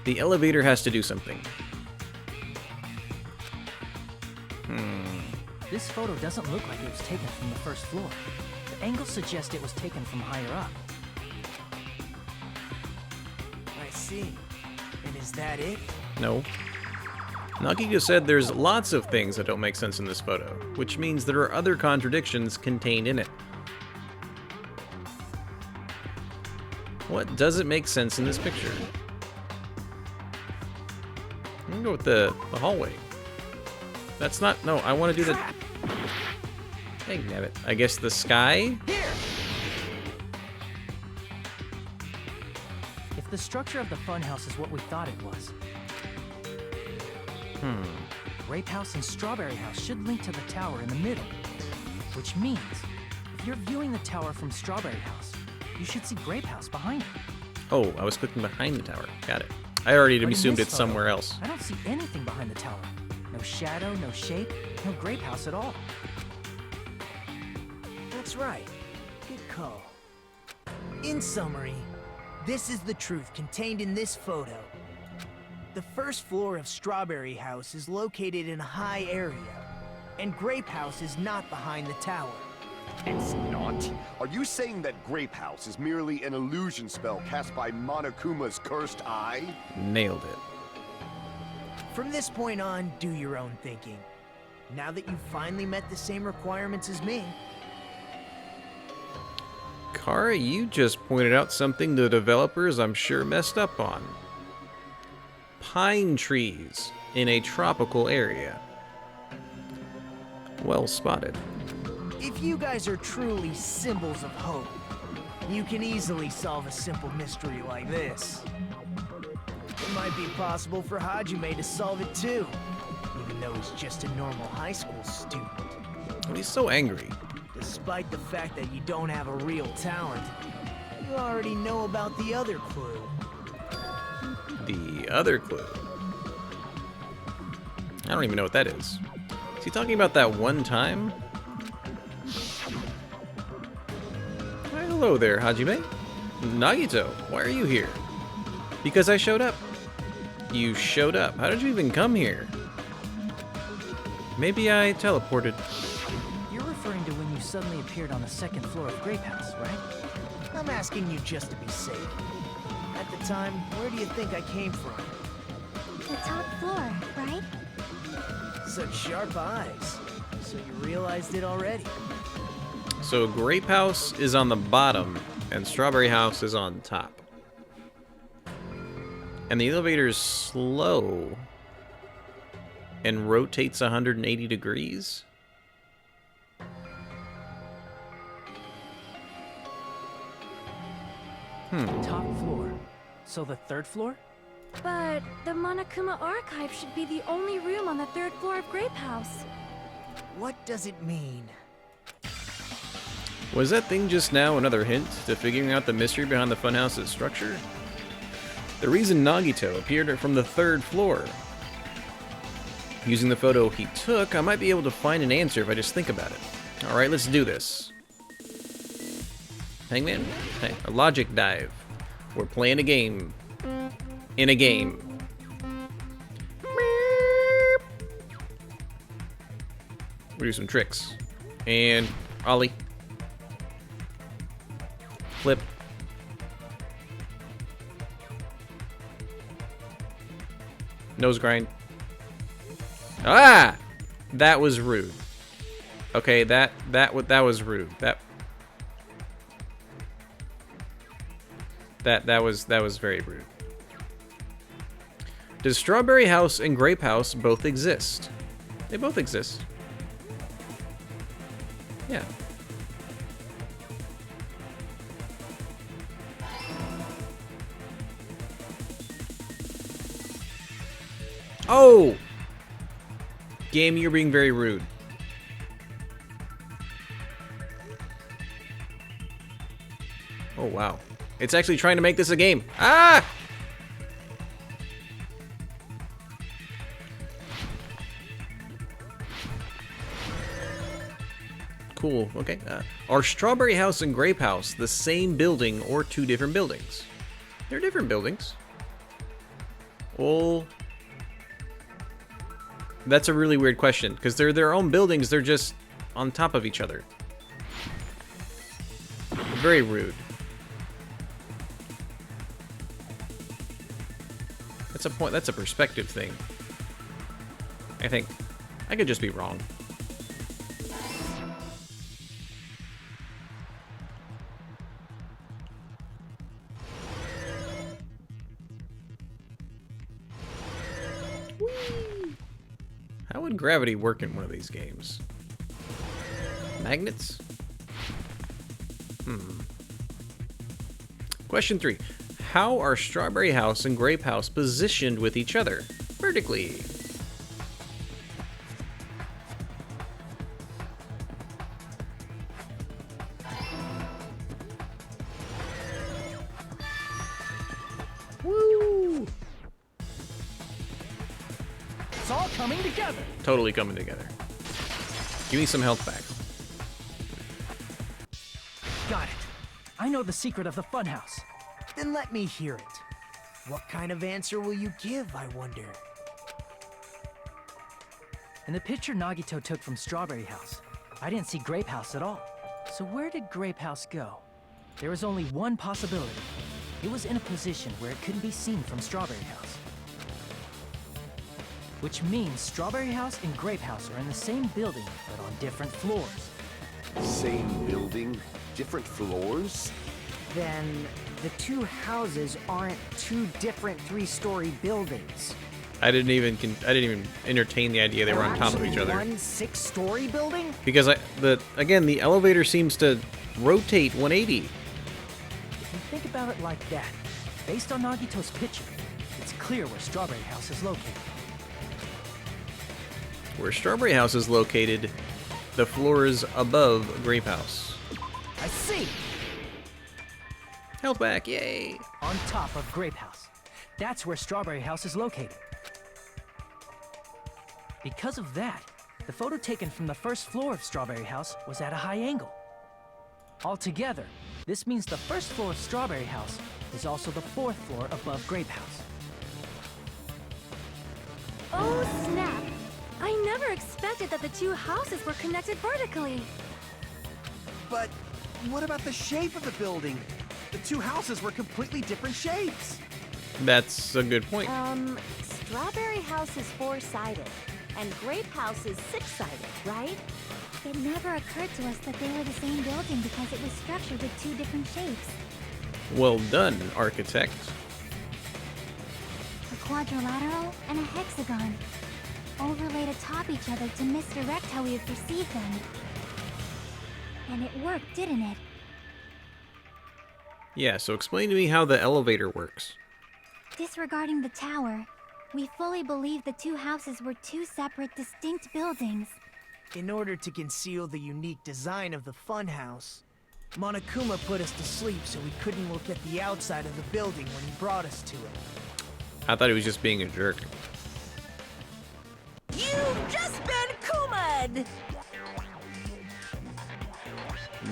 The elevator has to do something. This photo doesn't look like it was taken from the first floor. The angles suggest it was taken from higher up. I see. And is that it? No. Nagito said there's lots of things that don't make sense in this photo, which means there are other contradictions contained in it. What doesn't make sense in this picture? I'm gonna go with the hallway. That's not... No, I want to do the... Hey, damn it. I guess the sky? If the structure of the funhouse is what we thought it was, Grape House and Strawberry House should link to the tower in the middle. Which means, if you're viewing the tower from Strawberry House, you should see Grape House behind it. Oh, I was clicking behind the tower. Got it. I already But in assumed this it's photo, somewhere else. I don't see anything behind the tower. No shadow, no shape, no Grape House at all. That's right. Good call. In summary, this is the truth contained in this photo. The first floor of Strawberry House is located in a high area, and Grape House is not behind the tower. It's not? Are you saying that Grape House is merely an illusion spell cast by Monokuma's cursed eye? Nailed it. From this point on, do your own thinking. Now that you've finally met the same requirements as me, Kara, you just pointed out something the developers I'm sure messed up on. Pine trees in a tropical area. Well spotted. if you guys are truly symbols of hope, you can easily solve a simple mystery like this. It might be possible for Hajime to solve it too, even though he's just a normal high school student. Oh, he's so angry. Despite the fact that you don't have a real talent, you already know about the other clue. The other clue. I don't even know what that is. Is he talking about that one time? Why, hello there, Hajime. Nagito, why are you here? Because I showed up. You showed up. How did you even come here? Maybe I teleported. You're referring to when you suddenly appeared on the second floor of Grape House, right? I'm asking you just to be safe. At the time, where do you think I came from? The top floor, right? Such sharp eyes. So you realized it already. So Grape House is on the bottom, and Strawberry House is on top. And the elevator's slow and rotates 180 degrees? Top floor. So the third floor? But the Monokuma Archive should be the only room on the third floor of Grape House. What does it mean? Was that thing just now another hint to figuring out the mystery behind the funhouse's structure? The reason Nagito appeared from the third floor. Using the photo he took, I might be able to find an answer if I just think about it. Alright, let's do this. Hangman? Hey, a logic dive. We're playing a game. In a game. We'll do some tricks. And ollie. Flip. Nose grind. Ah! That was rude. Okay, that was rude. That was very rude. Does Strawberry House and Grape House both exist? They both exist. Yeah. Oh! Game, you're being very rude. Oh, wow. It's actually trying to make this a game. Ah! Cool. Okay. Are Strawberry House and Grape House the same building or two different buildings? They're different buildings. Well, That's a really weird question, because they're their own buildings, they're just on top of each other. Very rude. That's a point, that's a perspective thing. I think. I could just be wrong. How would gravity work in one of these games? Magnets? Question 3. How are Strawberry House and Grape House positioned with each other? Vertically. Woo! It's all coming together. Totally coming together. Give me some health back. Got it. I know the secret of the funhouse. Then let me hear it. What kind of answer will you give, I wonder? In the picture Nagito took from Strawberry House, I didn't see Grape House at all. So where did Grape House go? There was only one possibility. It was in a position where it couldn't be seen from Strawberry House. Which means Strawberry House and Grape House are in the same building, but on different floors. Same building, different floors? Then the two houses aren't two different three-story buildings. I didn't even entertain the idea they were on top of each other. One 6-story building? Because again, the elevator seems to rotate 180. If you think about it like that, based on Nagito's picture, it's clear where Strawberry House is located. Where Strawberry House is located, the floor is above Grape House. I see! Health back, yay! On top of Grape House. That's where Strawberry House is located. Because of that, the photo taken from the first floor of Strawberry House was at a high angle. Altogether, this means the first floor of Strawberry House is also the 4th floor above Grape House. Oh, snap! I never expected that the two houses were connected vertically. But what about the shape of the building? The two houses were completely different shapes. That's a good point. Strawberry House is 4-sided, and Grape House is 6-sided, right? It never occurred to us that they were the same building because it was structured with two different shapes. Well done, architect. A quadrilateral and a hexagon, overlaid atop each other to misdirect how we would perceive them. And it worked, didn't it? Yeah, so explain to me how the elevator works. Disregarding the tower, we fully believe the two houses were two separate, distinct buildings. In order to conceal the unique design of the funhouse, Monokuma put us to sleep so we couldn't look at the outside of the building when he brought us to it. I thought he was just being a jerk. You've just been Kuma'd!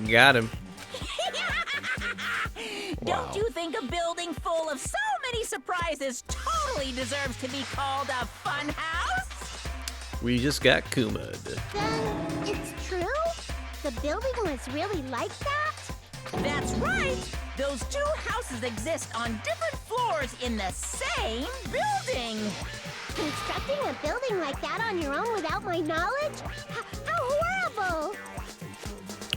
Got him. Don't you think a building full of so many surprises totally deserves to be called a fun house? We just got Kuma'd. Then it's true? The building was really like that? That's right! Those two houses exist on different floors in the same building! Constructing a building like that on your own without my knowledge? How horrible!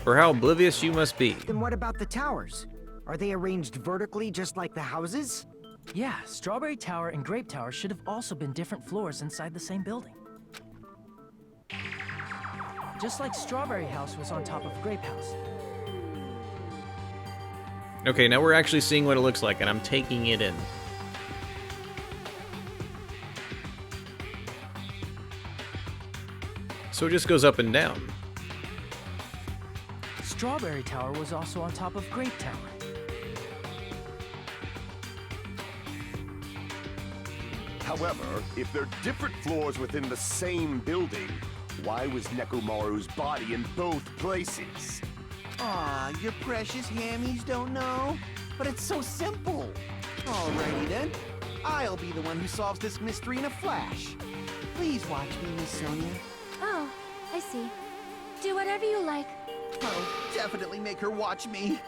Or how oblivious you must be. Then what about the towers? Are they arranged vertically just like the houses? Yeah, Strawberry Tower and Grape Tower should have also been different floors inside the same building. Just like Strawberry House was on top of Grape House. Okay, now we're actually seeing what it looks like, and I'm taking it in. So it just goes up and down. Strawberry Tower was also on top of Grape Tower. However, if they're different floors within the same building, why was Nekomaru's body in both places? Aw, your precious hammies don't know? But it's so simple. Alrighty then. I'll be the one who solves this mystery in a flash. Please watch me, Miss Sonia. Oh, I see. Do whatever you like. Oh, definitely make her watch me.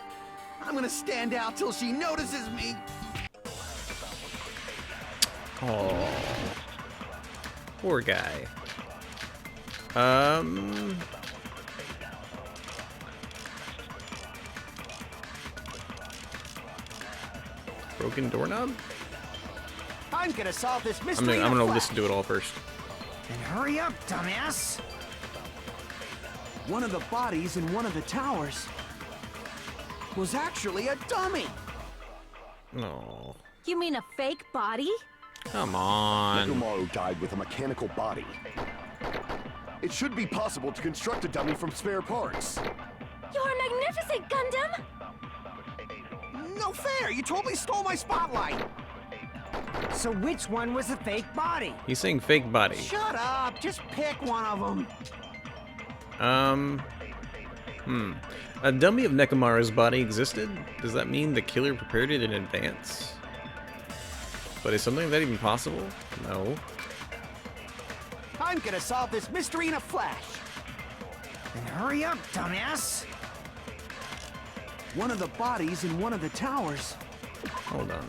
I'm gonna stand out till she notices me. Oh, poor guy. Broken doorknob? I'm gonna solve this I'm mystery. gonna listen to it all first. And hurry up, dumbass! One of the bodies in one of the towers was actually a dummy. No, You mean a fake body? come on. Nekomaru died with a mechanical body. It should be possible to construct a dummy from spare parts. You're magnificent, Gundam! No fair! You totally stole my spotlight! So which one was the fake body? He's saying fake body. Shut up! Just pick one of them. A dummy of Nekomaru's body existed? Does that mean the killer prepared it in advance? But is something like that even possible? No. I'm gonna solve this mystery in a flash. And hurry up, dumbass! One of the bodies in one of the towers. Hold on.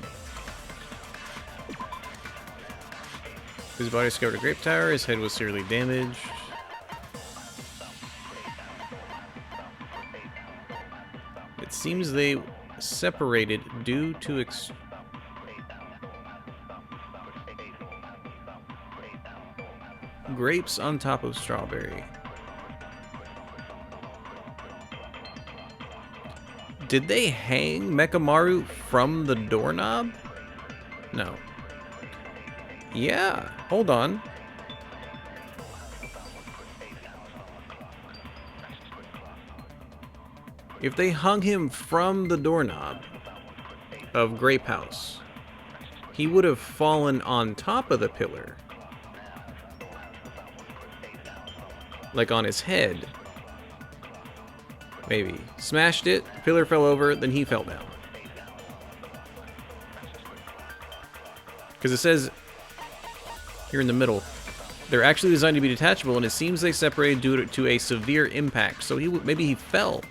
His body discovered a grape tower, his head was severely damaged. It seems they separated due to grapes on top of strawberry. Did they hang Mechamaru from the doorknob? No. Yeah, hold on. If they hung him from the doorknob of Grape House, he would have fallen on top of the pillar. Like on his head. Maybe. Smashed it, pillar fell over, then he fell down. Because it says here in the middle, they're actually designed to be detachable, and it seems they separated due to a severe impact. So maybe he fell.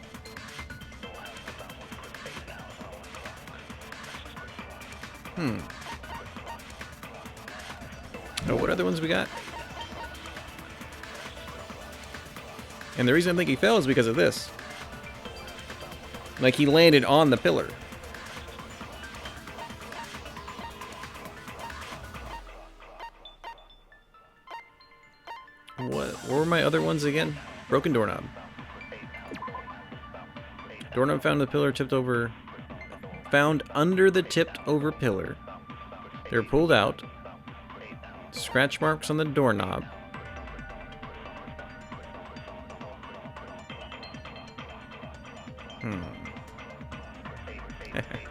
Oh, what other ones we got? And the reason I think he fell is because of this. Like, he landed on the pillar. What were my other ones again? Broken doorknob. Doorknob found the pillar tipped over. Found under the tipped over pillar. They were pulled out. Scratch marks on the doorknob.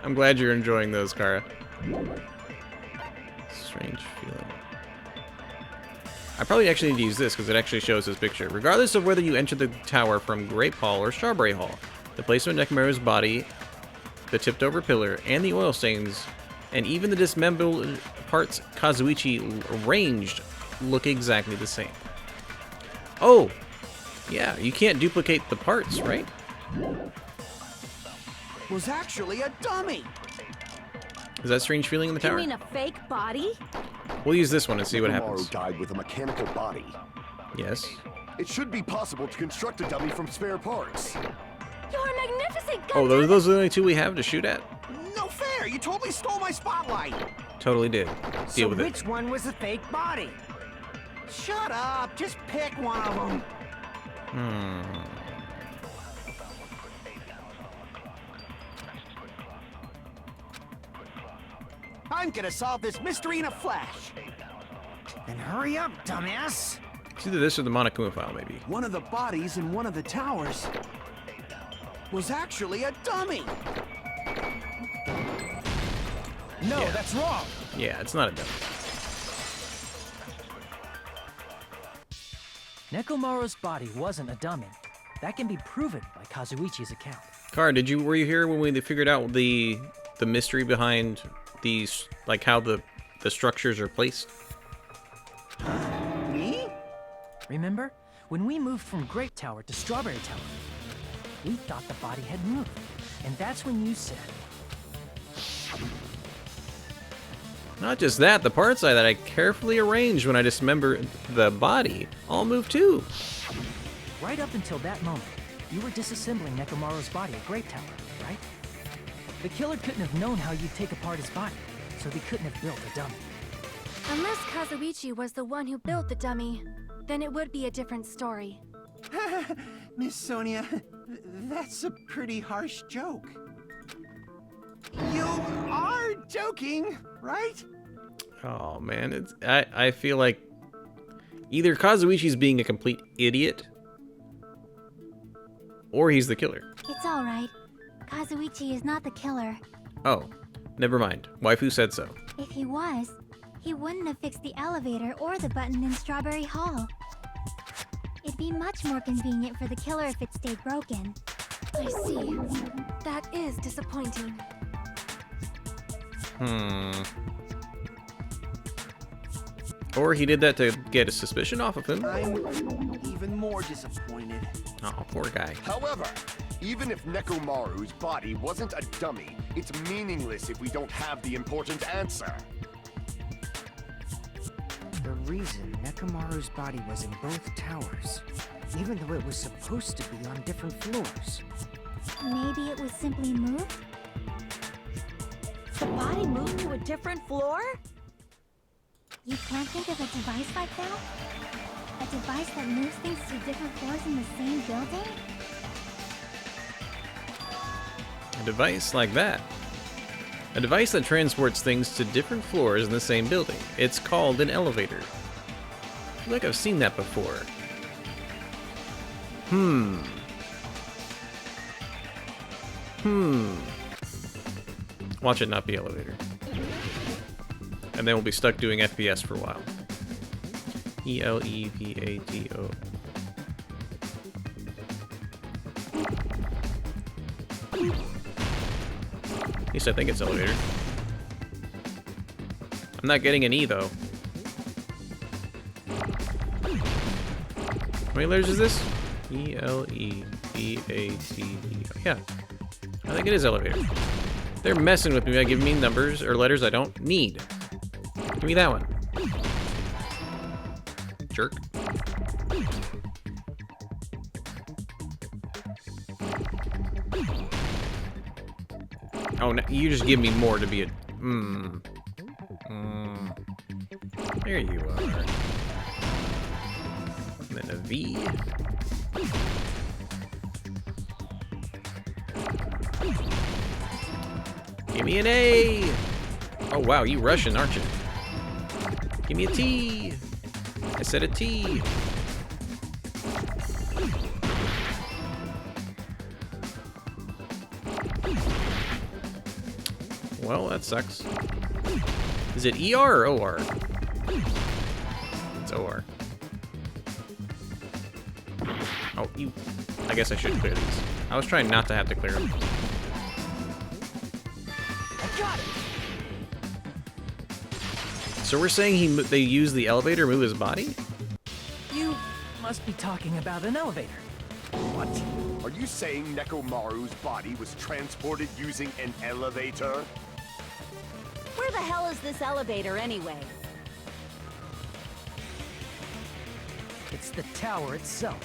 I'm glad you're enjoying those, Kara. Strange feeling. I probably actually need to use this because it actually shows this picture. Regardless of whether you enter the tower from Grape Hall or Strawberry Hall, the placement of Nekomaru's body, the tipped over pillar, and the oil stains, and even the dismembered parts Kazuichi arranged look exactly the same. Oh! Yeah, you can't duplicate the parts, right? Was actually a dummy. Is that strange feeling in the You tower? mean a fake body? We'll use this one and see what happens. Nekomaru died with a mechanical body. Yes. It should be possible to construct a dummy from spare parts. You're magnificent, Gundam! Oh, those are the only two we have to shoot at? No fair! You totally stole my spotlight. Totally did. Deal with it. Which one was the fake body? Shut up! Just pick one of them. I'm gonna solve this mystery in a flash. And hurry up, dumbass! It's either this or the Monokuma file, maybe. One of the bodies in one of the towers was actually a dummy. No, Yeah. that's wrong. Yeah, it's not a dummy. Nekomaru's body wasn't a dummy. That can be proven by Kazuichi's account. Kara, were you here when we figured out the mystery behind these, like how the structures are placed? Remember? When we moved from Grape Tower to Strawberry Tower, we thought the body had moved. And that's when you said, Not just that, the parts that I carefully arranged when I dismembered the body all moved too. right up until that moment, you were disassembling Nekomaru's body at Grape Tower, right? The killer couldn't have known how you'd take apart his body, so they couldn't have built a dummy. Unless Kazuichi was the one who built the dummy, then it would be a different story. Miss Sonia, that's a pretty harsh joke. You are joking, right? Oh man, I feel like either Kazuichi's being a complete idiot, or he's the killer. It's alright. Kazuichi is not the killer. Oh, never mind. Waifu said so. If he was, he wouldn't have fixed the elevator or the button in Strawberry Hall. It'd be much more convenient for the killer if it stayed broken. I see. That is disappointing. Or he did that to get a suspicion off of him. I'm even more disappointed. Oh, poor guy. However, even if Nekomaru's body wasn't a dummy, it's meaningless if we don't have the important answer. The reason Nekomaru's body was in both towers, even though it was supposed to be on different floors. Maybe it was simply moved? The body moved to a different floor? You can't think of a device like that? A device that moves things to different floors in the same building? A device like that. A device that transports things to different floors in the same building. It's called an elevator. I feel like I've seen that before. Watch it not be elevator. And then we'll be stuck doing FPS for a while. E-L-E-V-A-T-O. At least I think it's elevator. I'm not getting an E though. How many letters is this? E-L-E-V-A-T-E-O. Yeah. I think it is elevator. They're messing with me by giving me numbers or letters I don't need. Give me that one. Jerk. Oh, no, you just give me more to be a... There you are. And then a V. Give me an A! Oh wow, you Russian, aren't you? Give me a T! I said a T! Well, that sucks. Is it ER or OR? It's OR. Oh, you... I guess I should clear these. I was trying not to have to clear them. Got it! So we're saying they use the elevator to move his body? You must be talking about an elevator. What? Are you saying Nekomaru's body was transported using an elevator? Where the hell is this elevator anyway? It's the tower itself.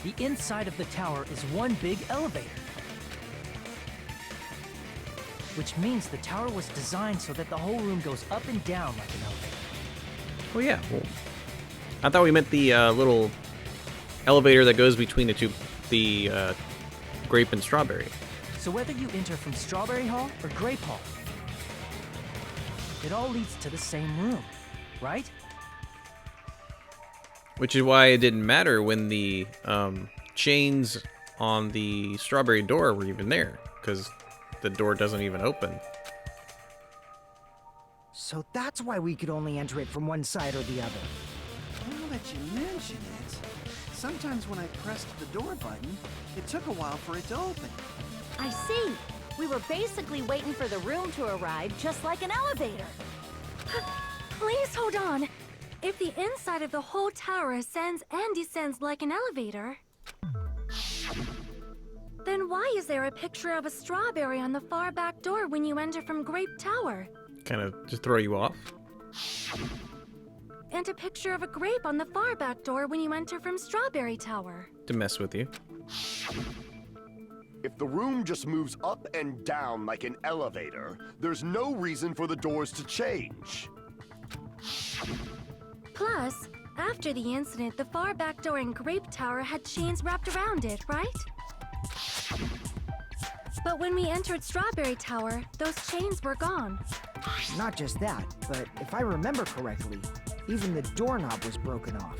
The inside of the tower is one big elevator. Which means the tower was designed so that the whole room goes up and down like an elevator. Oh yeah, well, I thought we meant the little elevator that goes between the grape and strawberry. So whether you enter from Strawberry Hall or Grape Hall, it all leads to the same room, right? Which is why it didn't matter when the chains on the strawberry door were even there, because the door doesn't even open. So that's why we could only enter it from one side or the other. Now that you mention it, sometimes when I pressed the door button, it took a while for it to open. I see. We were basically waiting for the room to arrive, just like an elevator. Please hold on. If the inside of the whole tower ascends and descends like an elevator, then why is there a picture of a strawberry on the far back door when you enter from Grape Tower? Kind of just throw you off. And a picture of a grape on the far back door when you enter from Strawberry Tower? To mess with you. If the room just moves up and down like an elevator, there's no reason for the doors to change. Plus, after the incident, the far back door in Grape Tower had chains wrapped around it, right? But when we entered Strawberry Tower, those chains were gone. Not just that, but if I remember correctly, even the doorknob was broken off.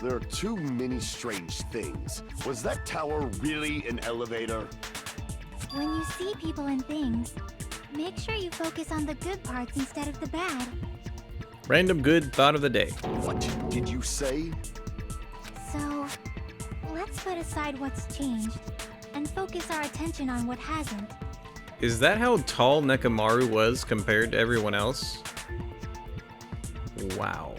There are too many strange things. Was that tower really an elevator? When you see people and things, make sure you focus on the good parts instead of the bad. Random good thought of the day. What did you say? So, let's put aside what's changed and focus our attention on what hasn't. Is that how tall Nekomaru was compared to everyone else? Wow.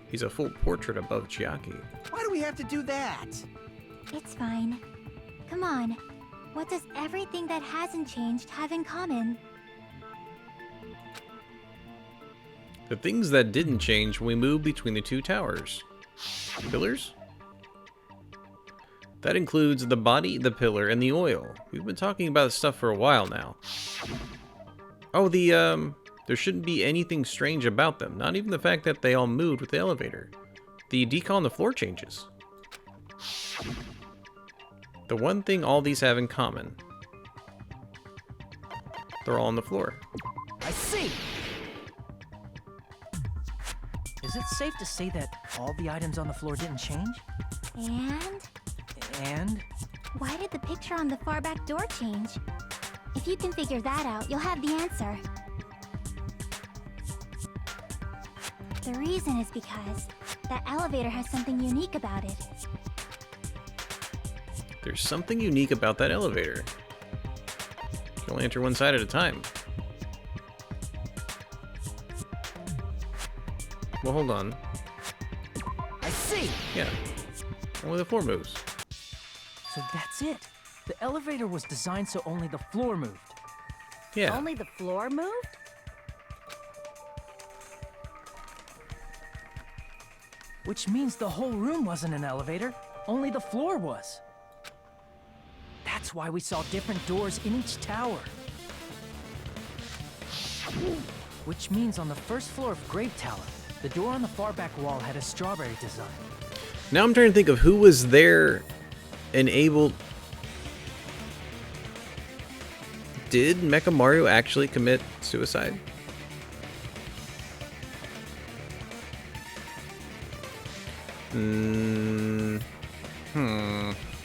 He's a full portrait above Chiaki. Why do we have to do that? It's fine. Come on. What does everything that hasn't changed have in common? The things that didn't change when we moved between the two towers. Pillars? That includes the body, the pillar, and the oil. We've been talking about this stuff for a while now. Oh, there shouldn't be anything strange about them. Not even the fact that they all moved with the elevator. The decal on the floor changes. The one thing all these have in common. They're all on the floor. I see! Is it safe to say that all the items on the floor didn't change? And? Why did the picture on the far back door change? If you can figure that out, you'll have the answer. The reason is because that elevator has something unique about it. There's something unique about that elevator. You can only enter one side at a time. Well, hold on. I see! Yeah. Only the floor moves. So that's it. The elevator was designed so only the floor moved. Yeah. Only the floor moved? Which means the whole room wasn't an elevator, only the floor was. That's why we saw different doors in each tower. Which means on the first floor of Grape Tower, the door on the far back wall had a strawberry design. Now I'm trying to think of who was there and able... Did Mechamaru actually commit suicide?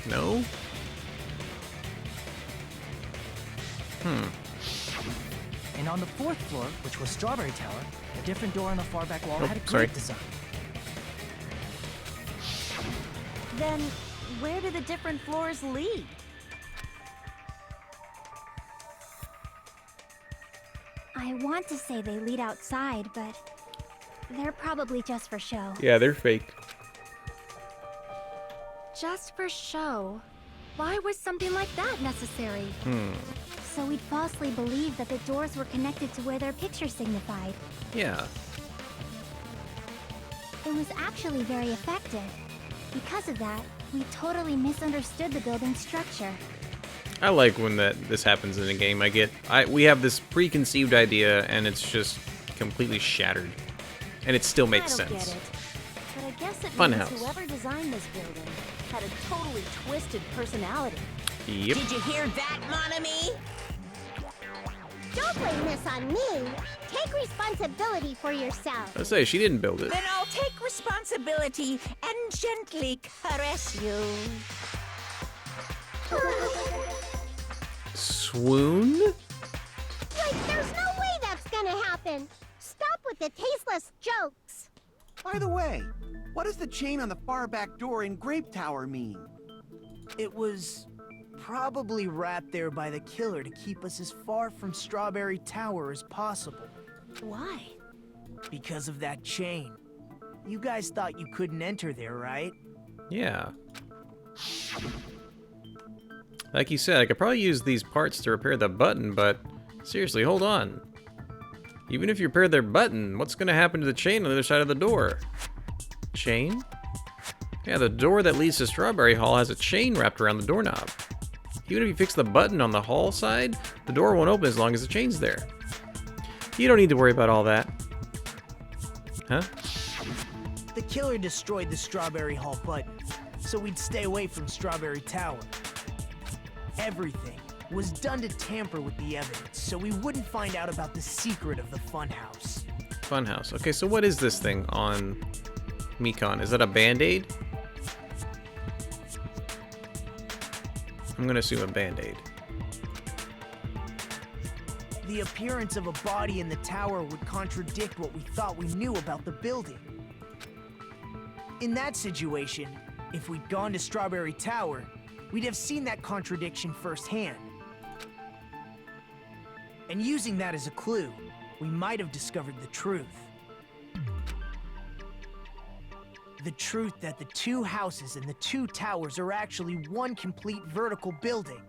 No? And on the fourth floor, which was Strawberry Tower, a different door on the far back wall had a sorry. grape design. Then, where do the different floors lead? I want to say they lead outside, but they're probably just for show. Yeah, they're fake. Just for show? Why was something like that necessary? So we'd falsely believe that the doors were connected to where their picture signified. Yeah. It was actually very effective. Because of that, we totally misunderstood the building's structure. I like when this happens in a game. We have this preconceived idea and it's just completely shattered. And it still makes I don't sense. get it. But I guess it Funhouse. means whoever designed this building had a totally twisted personality. Yep. Did you hear that, mon ami? Don't blame this on me. Take responsibility for yourself. I say she didn't build it. Then I'll take responsibility and gently caress you. Swoon? Like, there's no way that's gonna happen. Stop with the tasteless jokes. By the way, what does the chain on the far back door in Grape Tower mean? It was probably wrapped there by the killer to keep us as far from Strawberry Tower as possible. Why? Because of that chain. You guys thought you couldn't enter there, right? Yeah. Like you said, I could probably use these parts to repair the button, but seriously, hold on. Even if you repair their button, what's going to happen to the chain on the other side of the door? Chain? Yeah, the door that leads to Strawberry Hall has a chain wrapped around the doorknob. Even if you fix the button on the hall side, the door won't open as long as the chain's there. You don't need to worry about all that. Huh? The killer destroyed the Strawberry Hall button, so we'd stay away from Strawberry Tower. Everything was done to tamper with the evidence, so we wouldn't find out about the secret of the funhouse. Funhouse. Okay, so what is this thing on Mekon? Is that a band-aid? I'm gonna assume a band-aid. The appearance of a body in the tower would contradict what we thought we knew about the building. In that situation, if we'd gone to Strawberry Tower, we'd have seen that contradiction firsthand. And using that as a clue, we might have discovered the truth. The truth that the two houses and the two towers are actually one complete vertical building.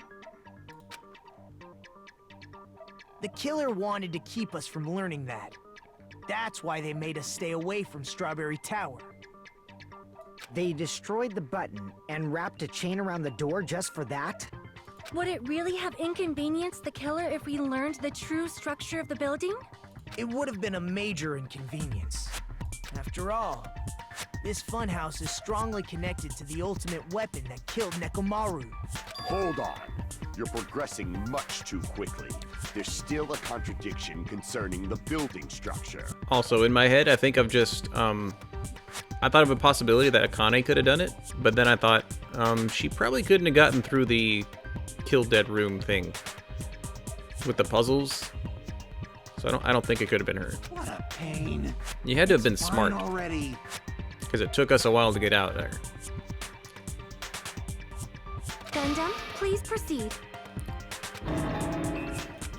The killer wanted to keep us from learning that. That's why they made us stay away from Strawberry Tower. They destroyed the button and wrapped a chain around the door just for that? Would it really have inconvenienced the killer if we learned the true structure of the building? It would have been a major inconvenience. After all, this funhouse is strongly connected to the ultimate weapon that killed Nekomaru. Hold on. You're progressing much too quickly. There's still a contradiction concerning the building structure. Also, in my head, I think of just, I thought of a possibility that Akane could have done it, but then I thought, she probably couldn't have gotten through the Kill Dead Room thing with the puzzles. So I don't think it could have been her. What a pain. You had to have been Fine smart, already. because it took us a while to get out there. Gundam, please proceed.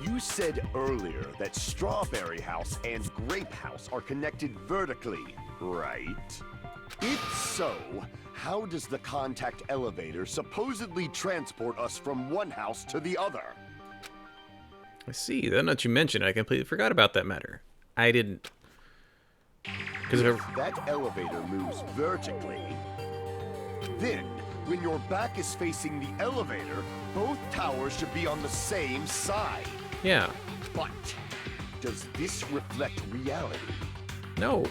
You said earlier that Strawberry House and Grape House are connected vertically, right? If so, how does the contact elevator supposedly transport us from one house to the other? I see. Now that you mentioned it, I completely forgot about that matter. I didn't. Because If that elevator moves vertically, then when your back is facing the elevator, both towers should be on the same side. yeah. But does this reflect reality? No.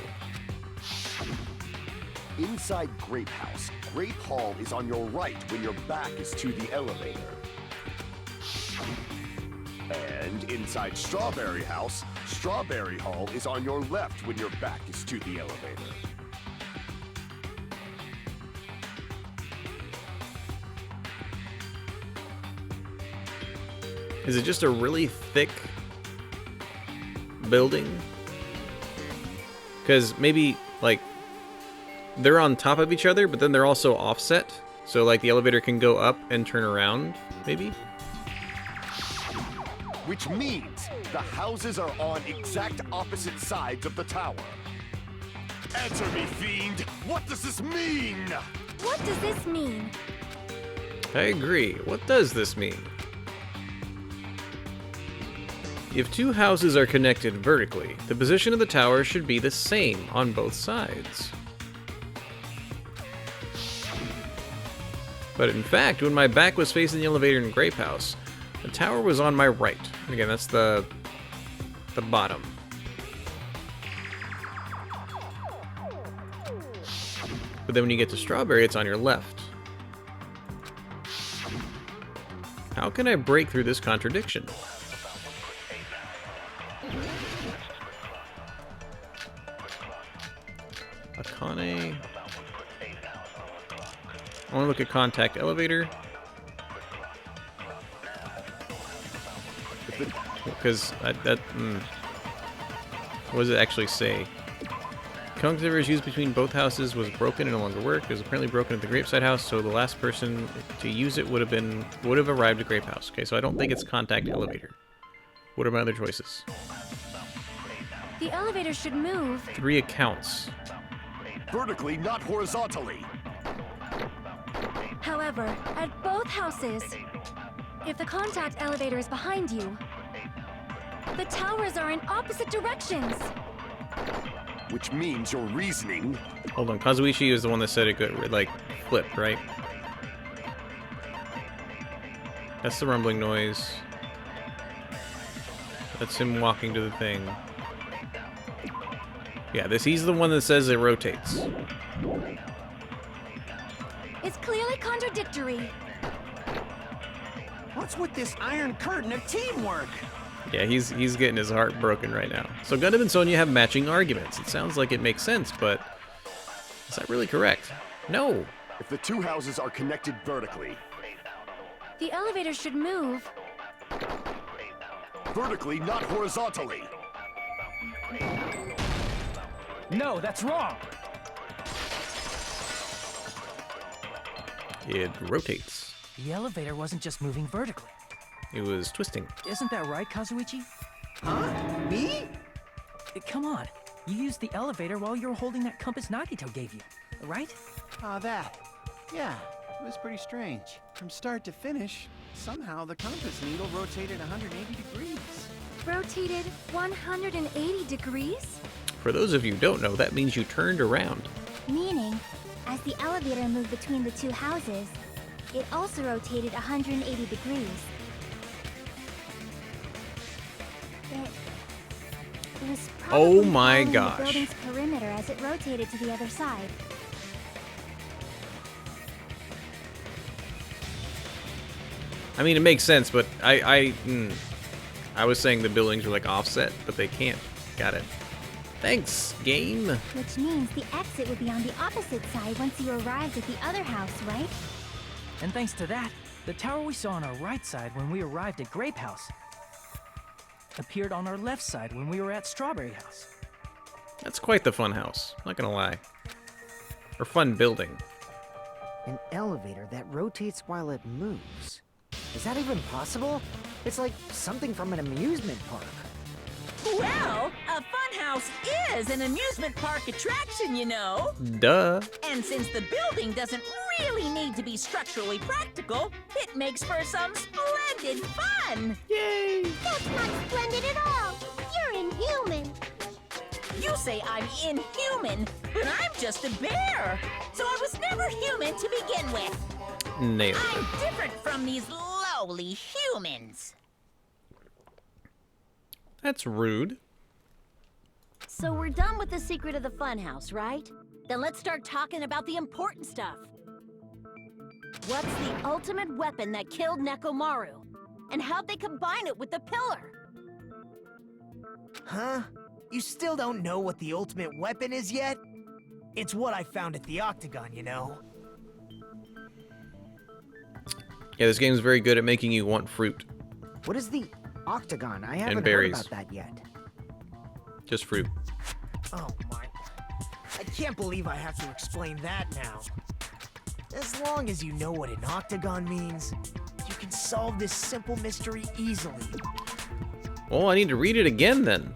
Inside Grape House, Grape Hall is on your right when your back is to the elevator. And inside Strawberry House, Strawberry Hall is on your left when your back is to the elevator. Is it just a really thick building? Because maybe, like, they're on top of each other, but then they're also offset. So, like, the elevator can go up and turn around, maybe? Which means the houses are on exact opposite sides of the tower. Answer me, fiend! What does this mean? What does this mean? I agree. What does this mean? If two houses are connected vertically, the position of the tower should be the same on both sides. But in fact, when my back was facing the elevator in Grape House, the tower was on my right. And again, that's the bottom. But then when you get to Strawberry, it's on your left. How can I break through this contradiction? Akane. I want to look at contact elevator. Because what does it actually say? Conductors used between both houses was broken and no longer work. It was apparently broken at the Grapeside house, so the last person to use it would have arrived at Grape House. Okay, so I don't think it's contact elevator. What are my other choices? The elevator should move. 3 accounts. Vertically, not horizontally. However, at both houses, if the contact elevator is behind you, the towers are in opposite directions. Which means your reasoning... Hold on, Kazuichi is the one that said it could, like, flip, right? That's the rumbling noise. That's him walking to the thing. Yeah, he's the one that says it rotates. It's clearly contradictory. What's with this iron curtain of teamwork? Yeah, he's getting his heart broken right now. So Gundam and Sonya have matching arguments. It sounds like it makes sense, but is that really correct? No. If the 2 houses are connected vertically... The elevator should move. Vertically, not horizontally. No, that's wrong. It rotates. The elevator wasn't just moving vertically. It was twisting. Isn't that right, Kazuichi? Huh? Me? Come on. You used the elevator while you were holding that compass Nagito gave you, right? That. Yeah, it was pretty strange. From start to finish, somehow the compass needle rotated 180 degrees. Rotated 180 degrees? For those of you who don't know, that means you turned around. Meaning, as the elevator moved between the 2 houses, it also rotated 180 degrees. It was Oh probably my following gosh. the building's perimeter as it rotated to the other side. I mean, it makes sense, but I was saying the buildings were like offset, but they can't. Got it. Thanks, game. Which means the exit would be on the opposite side once you arrived at the other house, right? And thanks to that, the tower we saw on our right side when we arrived at Grape House appeared on our left side when we were at Strawberry House. That's quite the fun house, not gonna lie. Or fun building. An elevator that rotates while it moves. Is that even possible? It's like something from an amusement park. Well, a funhouse is an amusement park attraction, you know. Duh. And since the building doesn't really need to be structurally practical, it makes for some splendid fun. Yay! That's not splendid at all. You're inhuman. You say I'm inhuman, but I'm just a bear. So I was never human to begin with. Nailed it. I'm different from these lowly humans. That's rude. So we're done with the secret of the funhouse, right? Then let's start talking about the important stuff. What's the ultimate weapon that killed Nekomaru? And how'd they combine it with the pillar? Huh? You still don't know what the ultimate weapon is yet? It's what I found at the Octagon, you know? Yeah, this game's very good at making you want fruit. What is the Octagon? I haven't heard berries. about that yet. Just fruit. Oh my. I can't believe I have to explain that now. As long as you know what an octagon means, you can solve this simple mystery easily. Well, I need to read it again then.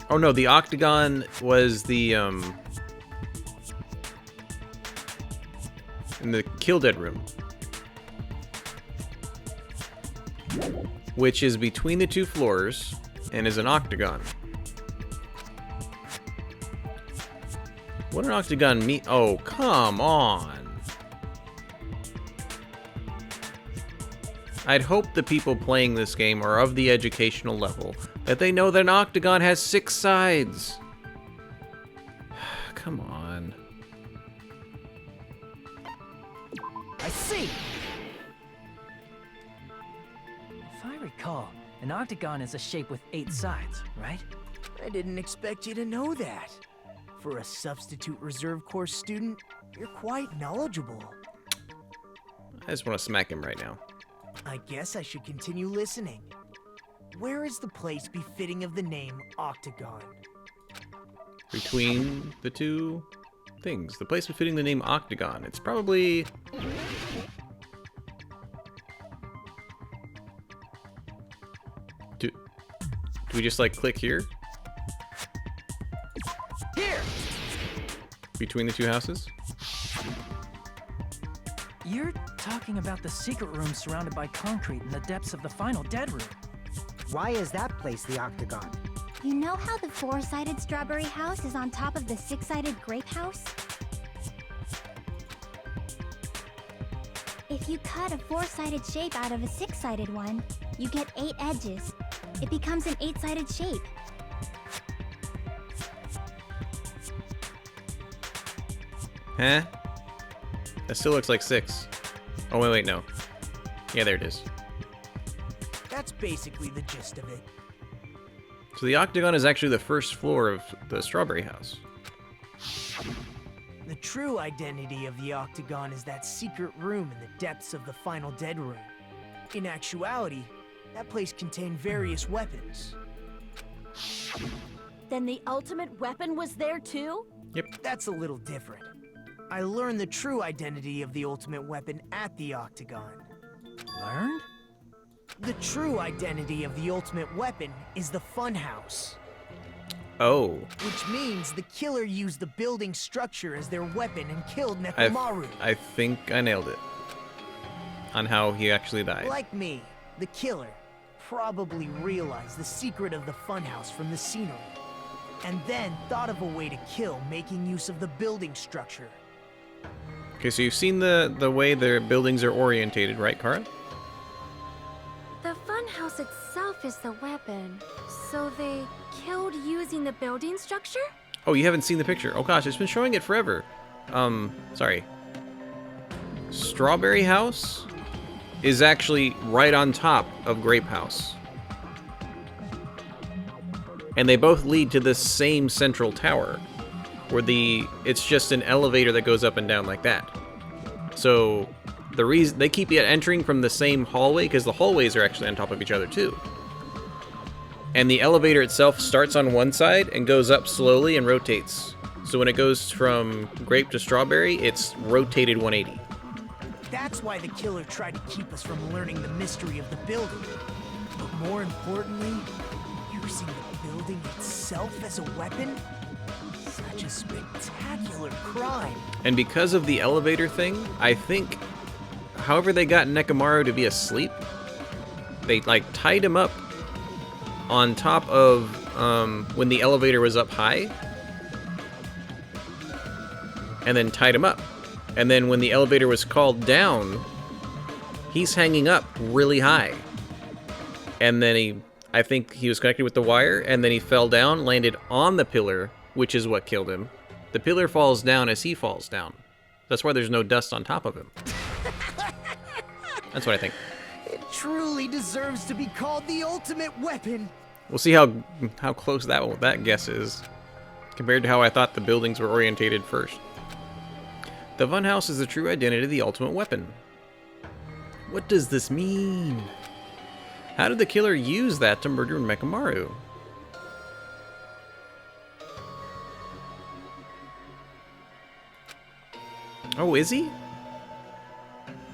Oh no, the octagon was the in the Kill Dead room, which is between the 2 floors and is an octagon. What an octagon mean? Oh, come on. I'd hope the people playing this game are of the educational level that they know that an octagon has 6 sides. Come on. I see! If I recall, an octagon is a shape with 8 sides, right? I didn't expect you to know that. For a substitute reserve course student, you're quite knowledgeable. I just want to smack him right now. I guess I should continue listening. Where is the place befitting of the name Octagon? between the two things. The place befitting the name Octagon. It's probably... Do we just, like, click here? Here! Between the two houses? You're talking about the secret room surrounded by concrete in the depths of the final dead room. Why is that place the Octagon? You know how the four-sided strawberry house is on top of the six-sided grape house? If you cut a four-sided shape out of a six-sided one, you get 8 edges. It becomes an 8-sided shape. Huh? That still looks like 6. Oh, wait, no. Yeah, there it is. That's basically the gist of it. So the Octagon is actually the first floor of the Strawberry House. The true identity of the Octagon is that secret room in the depths of the final dead room. In actuality, that place contained various weapons. Then the ultimate weapon was there too? That's a little different. I learned the true identity of the ultimate weapon at the Octagon. Learned? The true identity of the ultimate weapon is the funhouse. Oh. Which means the killer used the building structure as their weapon and killed Nekomaru. I think I nailed it. On how he actually died. Like me, the killer probably realized the secret of the funhouse from the scenery, and then thought of a way to kill making use of the building structure. Okay, so you've seen the way their buildings are orientated, right, Kara? The funhouse itself is the weapon, so they killed using the building structure? Oh, you haven't seen the picture. Oh gosh, it's been showing it forever. Sorry. Strawberry House is actually right on top of Grape House. And they both lead to this same central tower, where it's just an elevator that goes up and down like that. So the reason they keep entering from the same hallway, because the hallways are actually on top of each other too. And the elevator itself starts on one side and goes up slowly and rotates. So when it goes from grape to strawberry, it's rotated 180. That's why the killer tried to keep us from learning the mystery of the building. But more importantly, using the building itself as a weapon? Such a spectacular crime. And because of the elevator thing, I think, however they got Nekomaru to be asleep, they like tied him up on top of when the elevator was up high, and then tied him up. And then when the elevator was called down, he's hanging up really high. And then I think he was connected with the wire, and then he fell down, landed on the pillar, which is what killed him. The pillar falls down as he falls down. That's why there's no dust on top of him. That's what I think. It truly deserves to be called the ultimate weapon. We'll see how close that guess is, compared to how I thought the buildings were orientated first. The funhouse is the true identity of the ultimate weapon. What does this mean? How did the killer use that to murder Nekomaru? Oh, is he?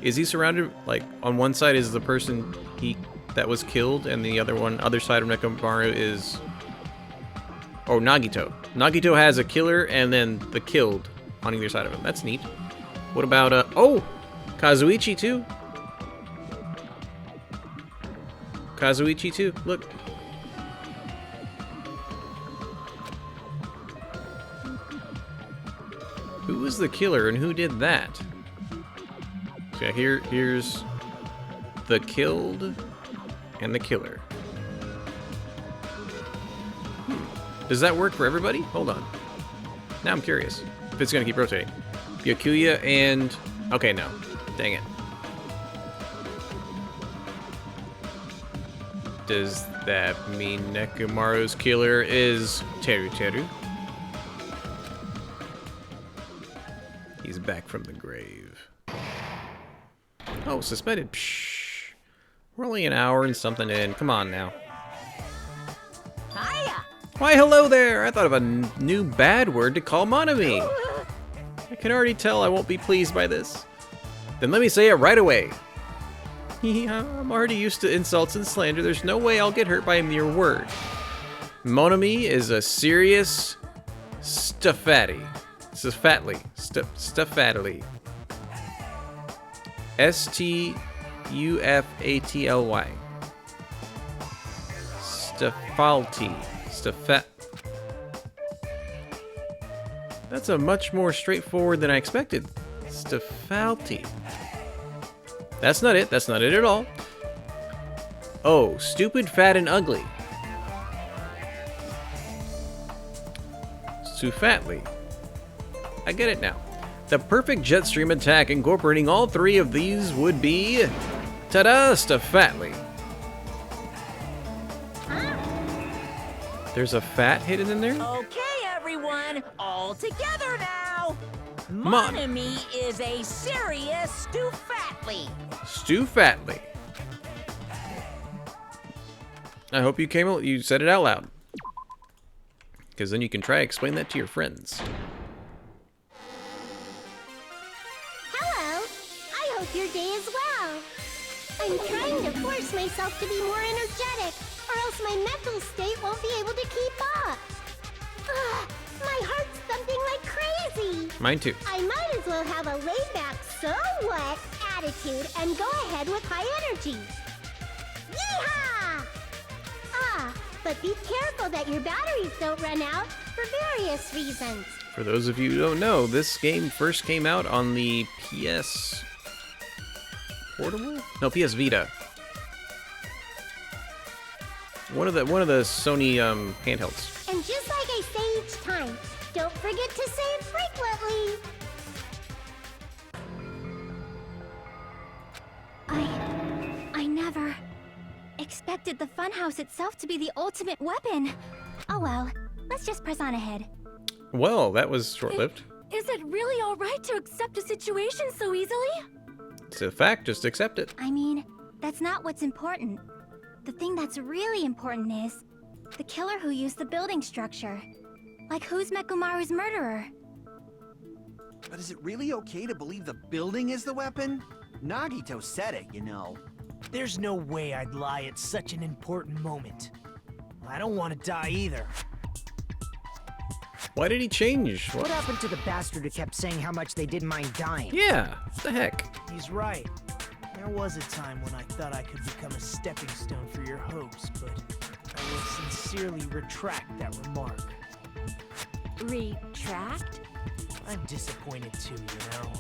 Is he surrounded, like, on one side is the person that was killed, and the other side of Nekomaru is... Oh, Nagito. Nagito has a killer, and then the killed on either side of him. That's neat. What about, oh! Kazuichi, too. Kazuichi, too. Look. Who was the killer, and who did that? So yeah, here's the killed and the killer. Does that work for everybody? Hold on. Now I'm curious if it's gonna keep rotating. Byakuya and... Okay, no. Dang it. Does that mean Nekomaru's killer is Teru Teru? He's back from the grave. Oh, suspended. Pshh. We're only an hour and something in. Come on now. Hiya! Why, hello there! I thought of a new bad word to call Monami. I can already tell I won't be pleased by this. Then let me say it right away. I'm already used to insults and slander. There's no way I'll get hurt by a mere word. Monami is a serious stuffatty. Stuffatly. Stuffatly. S-T-U-F-A-T-L-Y. Stuffalty. Stuffat. That's a much more straightforward than I expected. Stuffalty. That's not it. That's not it at all. Oh, stupid, fat, and ugly. Stufatly. I get it now. The perfect jet stream attack incorporating all three of these would be... Ta-da! Stufatly. There's a fat hidden in there? Okay, everyone, all together now. Mon- Monami is a serious Stufatly. Stufatly. I hope you said it out loud. Because then you can try to explain that to your friends. Hello. I hope your day is well. I'm trying to force myself to be more energetic, or else my mental state won't be able to keep up. Ugh, my heart's thumping like crazy. Mine too. I might as well have a laid-back, so what attitude and go ahead with high energy. Yeehaw! Ah, but be careful that your batteries don't run out for various reasons. For those of you who don't know, this game first came out on the PS Portable? No, PS Vita. One of the Sony handhelds. And just like I say each time, don't forget to save frequently. I never expected the funhouse itself to be the ultimate weapon. Oh well, let's just press on ahead. Well, that was short-lived. Is it really alright to accept a situation so easily? It's a fact, just accept it. I mean, that's not what's important. The thing that's really important is the killer who used the building structure. Like, who's Mekumaru's murderer? But is it really okay to believe the building is the weapon? Nagito said it, you know. There's no way I'd lie at such an important moment. I don't want to die either. Why did he change? What happened to the bastard who kept saying how much they didn't mind dying? Yeah, what the heck? He's right. There was a time when I thought I could become a stepping stone for your hopes, but I will sincerely retract that remark. Retract? I'm disappointed too, you know.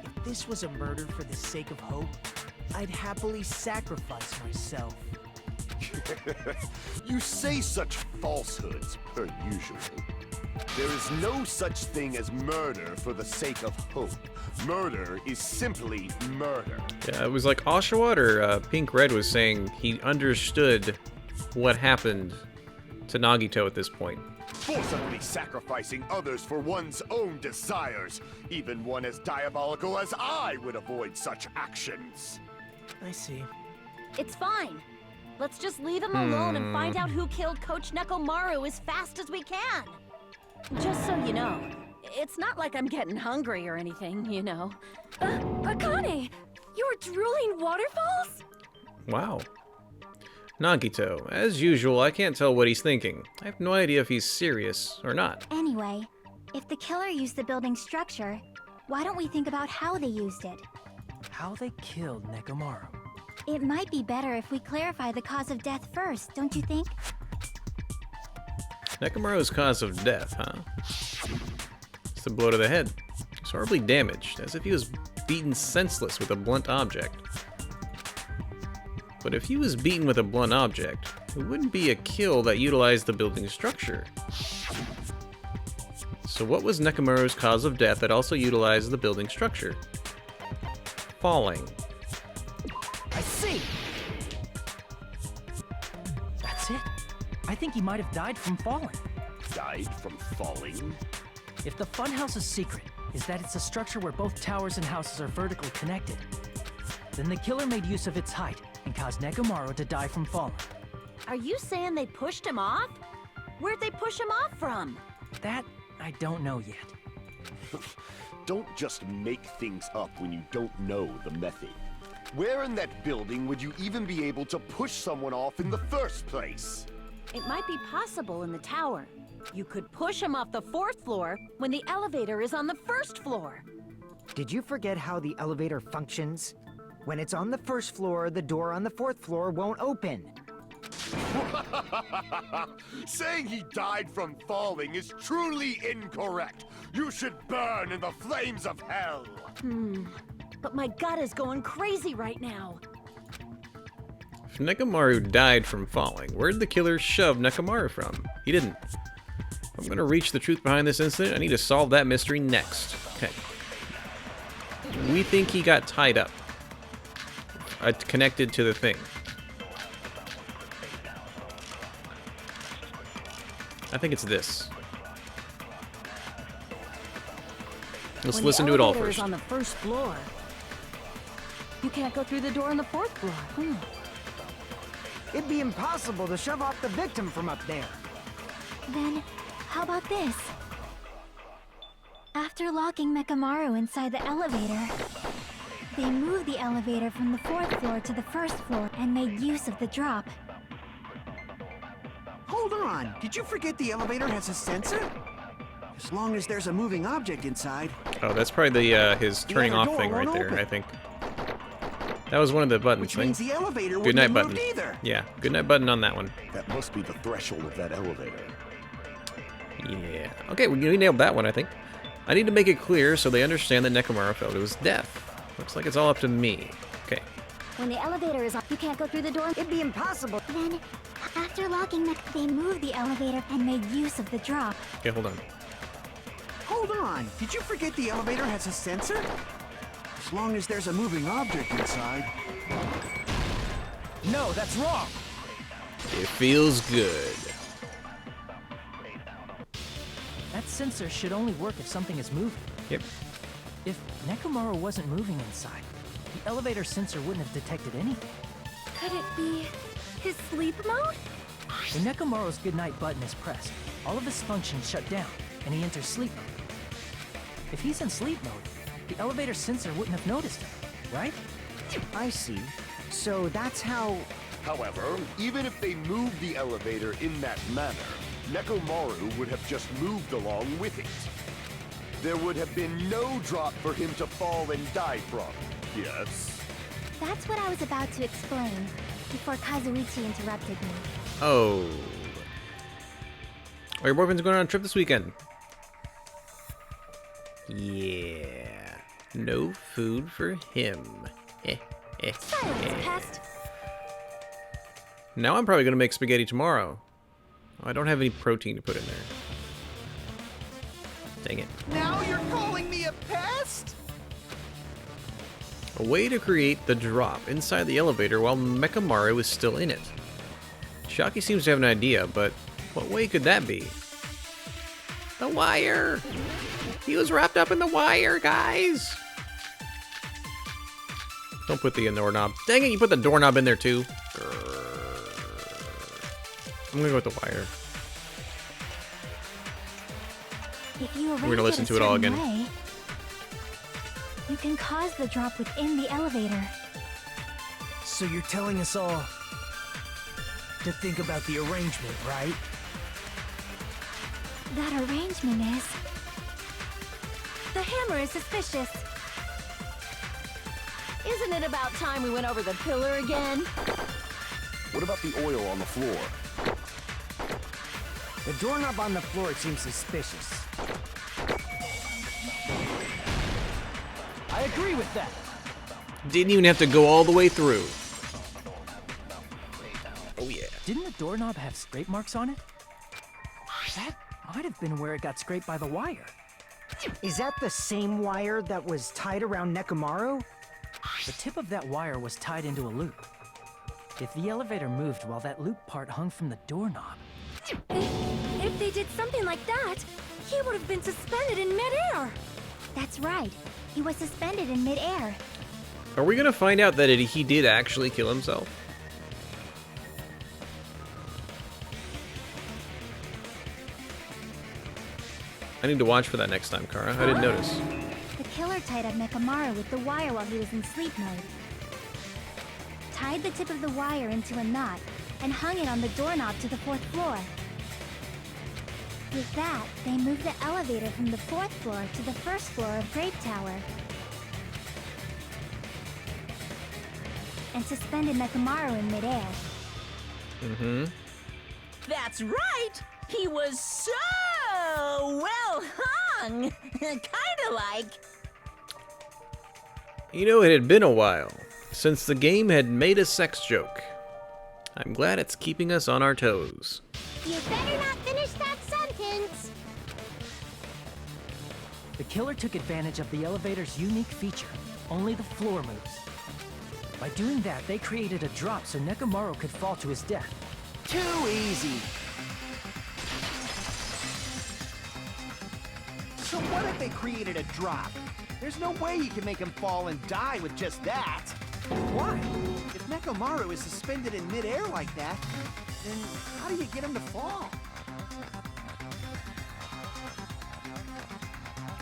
If this was a murder for the sake of hope, I'd happily sacrifice myself. You say such falsehoods, per usual. There is no such thing as murder for the sake of hope. Murder is simply murder. Yeah, it was like Oshawott or Pink Red was saying he understood what happened to Nagito at this point. Forcibly sacrificing others for one's own desires. Even one as diabolical as I would avoid such actions. I see. It's fine. Let's just leave him alone and find out who killed Coach Nekomaru as fast as we can. Just so you know, it's not like I'm getting hungry or anything, you know. Akane! You're drooling waterfalls? Wow. Nagito, as usual, I can't tell what he's thinking. I have no idea if he's serious or not. Anyway, if the killer used the building structure, why don't we think about how they used it? How they killed Nekomaru. It might be better if we clarify the cause of death first, don't you think? Nekomaru's cause of death, huh? It's a blow to the head. He's horribly damaged, as if he was beaten senseless with a blunt object. But if he was beaten with a blunt object, it wouldn't be a kill that utilized the building structure. So what was Nekomaru's cause of death that also utilized the building structure? Falling. I see! That's it. I think he might have died from falling. Died from falling? If the funhouse's secret is that it's a structure where both towers and houses are vertically connected, then the killer made use of its height and caused Nekomaru to die from falling. Are you saying they pushed him off? Where'd they push him off from? That I don't know yet. Don't just make things up when you don't know the method. Where in that building would you even be able to push someone off in the first place? It might be possible in the tower. You could push him off the 4th floor when the elevator is on the 1st floor. Did you forget how the elevator functions? When it's on the 1st floor, the door on the 4th floor won't open. Saying he died from falling is truly incorrect. You should burn in the flames of hell. But my gut is going crazy right now. If Nekomaru died from falling, where'd the killer shove Nekomaru from? He didn't. If I'm gonna reach the truth behind this incident, I need to solve that mystery next. Okay. We think he got tied up. Connected to the thing. I think it's this. Let's listen to it all first. When the elevator is on the 1st floor, you can't go through the door on the 4th floor. It'd be impossible to shove off the victim from up there. Then, how about this? After locking Mekamaru inside the elevator, they moved the elevator from the 4th floor to the 1st floor and made use of the drop. Hold on, did you forget the elevator has a sensor? As long as there's a moving object inside. Oh, that's probably the his turning off thing right there, I think. That was one of the buttons. Which means the elevator good night wouldn't button. have moved either. Yeah, good night button on that one. That must be the threshold of that elevator. Yeah. Okay, we nailed that one, I think. I need to make it clear so they understand that Nekomaru fell to his death. Looks like it's all up to me. Okay. When the elevator is on, you can't go through the door. It'd be impossible. Then, after locking they moved the elevator and made use of the drop. Okay, hold on. Hold on, did you forget the elevator has a sensor? As long as there's a moving object inside. No, that's wrong! It feels good. That sensor should only work if something is moving. Yep. If Nekomaru wasn't moving inside, the elevator sensor wouldn't have detected anything. Could it be his sleep mode? When Nekomaru's goodnight button is pressed, all of his functions shut down, and he enters sleep mode. If he's in sleep mode, the elevator sensor wouldn't have noticed him, right? I see. So that's how... However, even if they moved the elevator in that manner, Nekomaru would have just moved along with it. There would have been no drop for him to fall and die from. Yes? That's what I was about to explain before Kazuichi interrupted me. Oh. Oh, your boyfriend's going on a trip this weekend. Yeah. No food for him. Silence, pest! Now I'm probably going to make spaghetti tomorrow. Oh, I don't have any protein to put in there. Dang it. Now you're calling me a pest? A way to create the drop inside the elevator while Mekamaru is still in it. Shocky seems to have an idea, but what way could that be? The wire! He was wrapped up in the wire, guys! Don't put the doorknob. Dang it, you put the doorknob in there too. I'm gonna go with the wire. If you arrange We're gonna listen it a to it all certain again. way, you can cause the drop within the elevator. So you're telling us all to think about the arrangement, right? That arrangement is... The hammer is suspicious. Isn't it about time we went over the pillar again? What about the oil on the floor? The doorknob on the floor seems suspicious. I agree with that. Didn't even have to go all the way through. Oh yeah. Didn't the doorknob have scrape marks on it? That might have been where it got scraped by the wire. Is that the same wire that was tied around Nekomaru? The tip of that wire was tied into a loop. If the elevator moved while that loop part hung from the doorknob... If they did something like that, he would have been suspended in midair. That's right. He was suspended in midair. Are we gonna find out that he did actually kill himself? I need to watch for that next time, Kara. I didn't notice. The killer tied up Mekamaru with the wire while he was in sleep mode. Tied the tip of the wire into a knot and hung it on the doorknob to the 4th floor. With that, they moved the elevator from the 4th floor to the 1st floor of Grape Tower. And suspended Mekamaru in midair. Mm-hmm. That's right! He was so well hung! Kinda like... You know, it had been a while since the game had made a sex joke. I'm glad it's keeping us on our toes. You better not finish that sentence. The killer took advantage of the elevator's unique feature. Only the floor moves. By doing that, they created a drop so Nekamaru could fall to his death. Too easy. So what if they created a drop? There's no way you can make him fall and die with just that. Why? If Nekomaru is suspended in midair like that, then how do you get him to fall?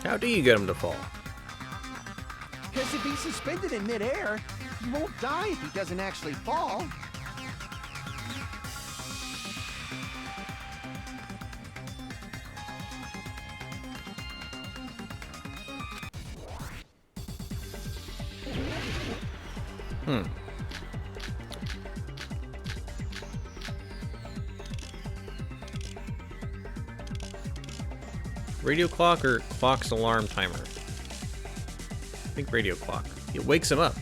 How do you get him to fall? Because if he's suspended in midair, he won't die if he doesn't actually fall. Radio clock or clock's alarm timer? I think radio clock. It wakes him up.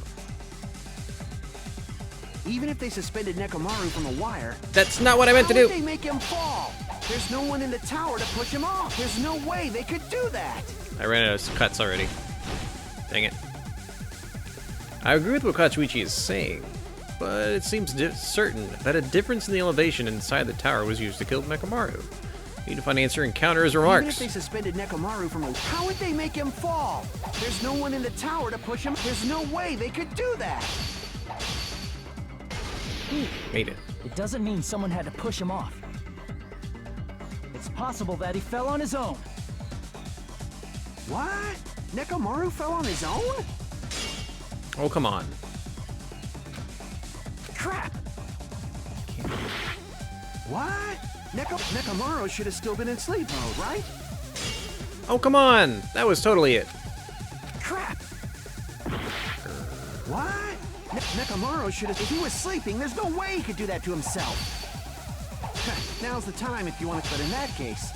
Even if they suspended Nekomaru from a wire, That's not what I meant to how do! would they make him fall? There's no one in the tower to push him off. There's no way they could do that. I ran out of cuts already. Dang it. I agree with what Katsuichi is saying, but it seems certain that a difference in the elevation inside the tower was used to kill Nekomaru. Need to find an answer and counter his Even if remarks. they suspended Nekomaru from a... How would they make him fall? There's no one in the tower to push him. There's no way they could do that. Made it. It doesn't mean someone had to push him off. It's possible that he fell on his own. What? Nekomaru fell on his own? Oh, come on. Crap! What? Nekomaru should have still been in sleep mode, right? Oh, come on! That was totally it. Crap! What? Nekomaru should have... If he was sleeping, there's no way he could do that to himself. Now's the time if you want to... But in that case,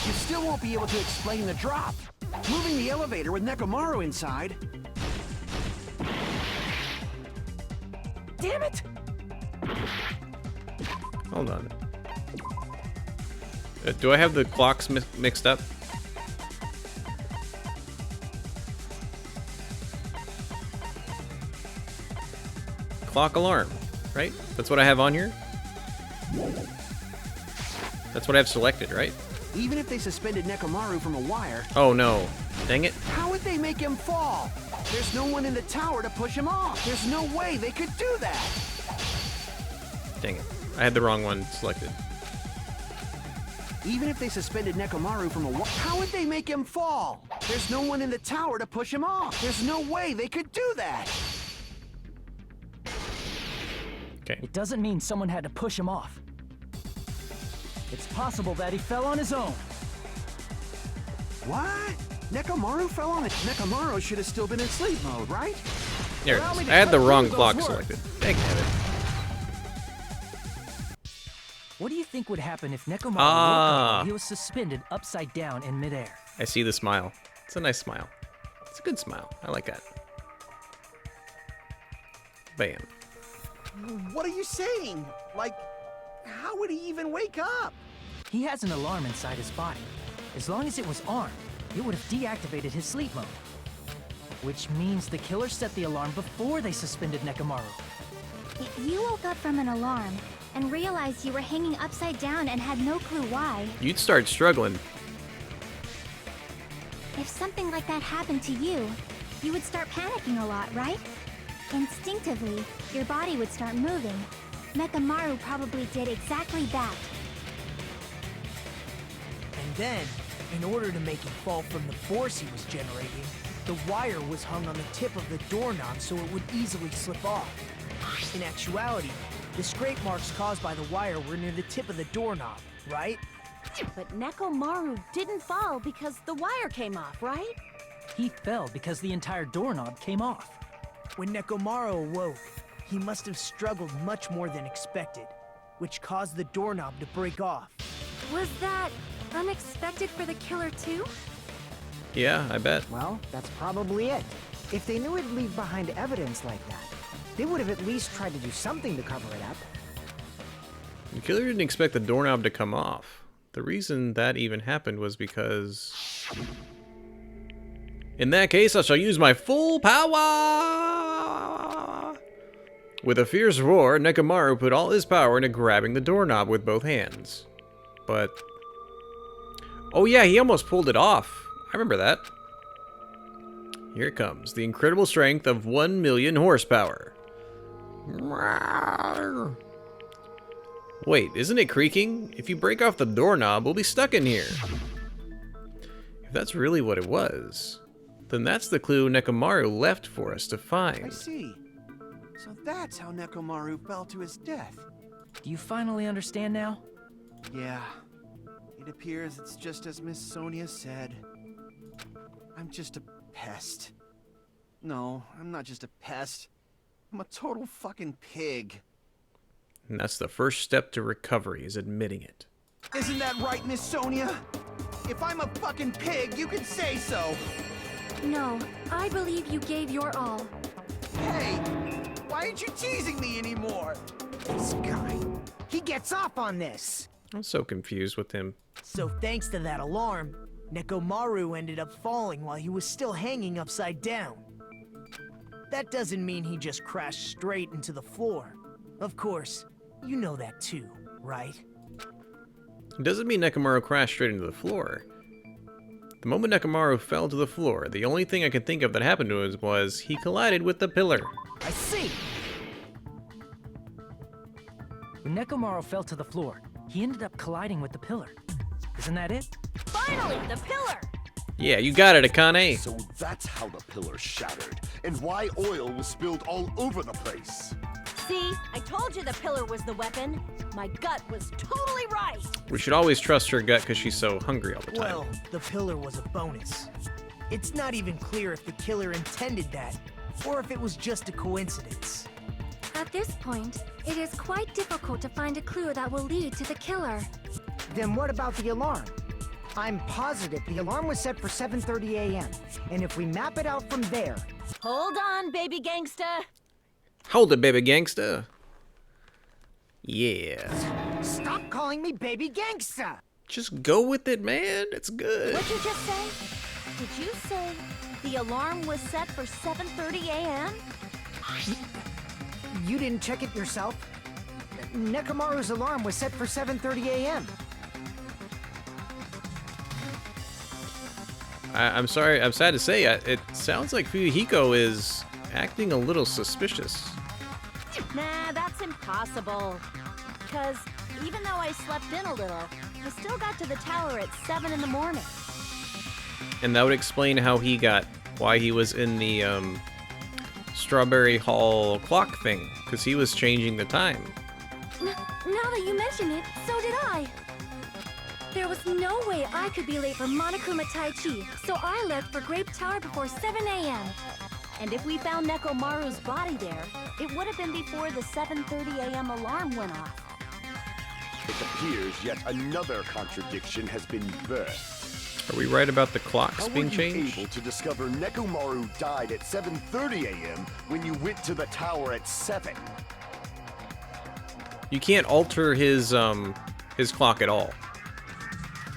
you still won't be able to explain the drop. Moving the elevator with Nekomaru inside... Damn it! Hold on. Do I have the clocks mixed up? Clock alarm, right? That's what I have on here? That's what I've selected, right? Even if they suspended Nekomaru from a wire... Oh no. Dang it. How would they make him fall? There's no one in the tower to push him off. There's no way they could do that. Dang it. I had the wrong one selected. Even if they suspended Nekomaru from a wire... How would they make him fall? There's no one in the tower to push him off. There's no way they could do that. Okay. It doesn't mean someone had to push him off. It's possible that he fell on his own. What? Nekomaru fell on it. Nekomaru should have still been in sleep mode, right? There it Allow is. me I to had the cut wrong through clock those selected. Dang it. What do you think would happen if Nekomaru woke up Ah. while he was suspended upside down in midair? I see the smile. It's a nice smile. It's a good smile. I like that. Bam. What are you saying? Like, how would he even wake up? He has an alarm inside his body. As long as it was armed, it would have deactivated his sleep mode. Which means the killer set the alarm before they suspended Nekomaru. If you woke up from an alarm and realized you were hanging upside down and had no clue why, You'd start struggling. if something like that happened to you, you would start panicking a lot, right? Instinctively, your body would start moving. Mekamaru probably did exactly that. And then, In order to make it fall from the force he was generating, the wire was hung on the tip of the doorknob so it would easily slip off. In actuality, the scrape marks caused by the wire were near the tip of the doorknob, right? But Nekomaru didn't fall because the wire came off, right? He fell because the entire doorknob came off. When Nekomaru awoke, he must have struggled much more than expected, which caused the doorknob to break off. Was that unexpected for the killer too? Yeah, I bet. Well, that's probably it. If they knew it'd leave behind evidence like that, they would have at least tried to do something to cover it up. The killer didn't expect the doorknob to come off. The reason that even happened was because... In that case, I shall use my full power! With a fierce roar, Nekomaru put all his power into grabbing the doorknob with both hands. But... Oh yeah, he almost pulled it off. I remember that. Here it comes. The incredible strength of 1 million horsepower. Wait, isn't it creaking? If you break off the doorknob, we'll be stuck in here. If that's really what it was, then that's the clue Nekomaru left for us to find. I see. So that's how Nekomaru fell to his death. Do you finally understand now? Yeah. It appears it's just as Miss Sonia said. I'm just a pest. No, I'm not just a pest. I'm a total fucking pig. And that's the first step to recovery, is admitting it. Isn't that right, Miss Sonia? If I'm a fucking pig, you can say so. No, I believe you gave your all. Hey, why aren't you teasing me anymore? This guy, he gets off on this. I'm so confused with him. So thanks to that alarm, Nekomaru ended up falling while he was still hanging upside down. That doesn't mean he just crashed straight into the floor. Of course, you know that too, right? It doesn't mean Nekomaru crashed straight into the floor. The moment Nekomaru fell to the floor, the only thing I could think of that happened to him was he collided with the pillar. I see! When Nekomaru fell to the floor, he ended up colliding with the pillar. Isn't that it? Finally, the pillar! Yeah, you got it, Akane. So that's how the pillar shattered, and why oil was spilled all over the place. See, I told you the pillar was the weapon. My gut was totally right. We should always trust her gut because she's so hungry all the time. Well, the pillar was a bonus. It's not even clear if the killer intended that, or if it was just a coincidence. At this point, it is quite difficult to find a clue that will lead to the killer. Then what about the alarm? I'm positive the alarm was set for 7:30 a.m. And if we map it out from there... Hold on, baby gangsta. Hold it, baby gangsta. Yeah. Stop calling me baby gangsta! Just go with it, man. It's good. What'd you just say? Did you say the alarm was set for 7:30 a.m.? You didn't check it yourself? Nekomaru's alarm was set for 7:30 a.m. I'm sorry. I'm sad to say it sounds like Fuyuhiko is acting a little suspicious. Nah, that's impossible. Because even though I slept in a little, I still got to the tower at 7 in the morning. And that would explain why he was in the Strawberry Hall clock thing, because he was changing the time. Now that you mention it, so did I. There was no way I could be late for Monokuma Tai Chi, so I left for Grape Tower before 7 a.m. And if we found Nekomaru's body there, it would have been before the 7:30 a.m. alarm went off. It appears yet another contradiction has been birthed. Are we right about the clocks How being were you changed? able to discover Nekomaru died at 7:30 a.m. when you went to the tower at 7? You can't alter his clock at all.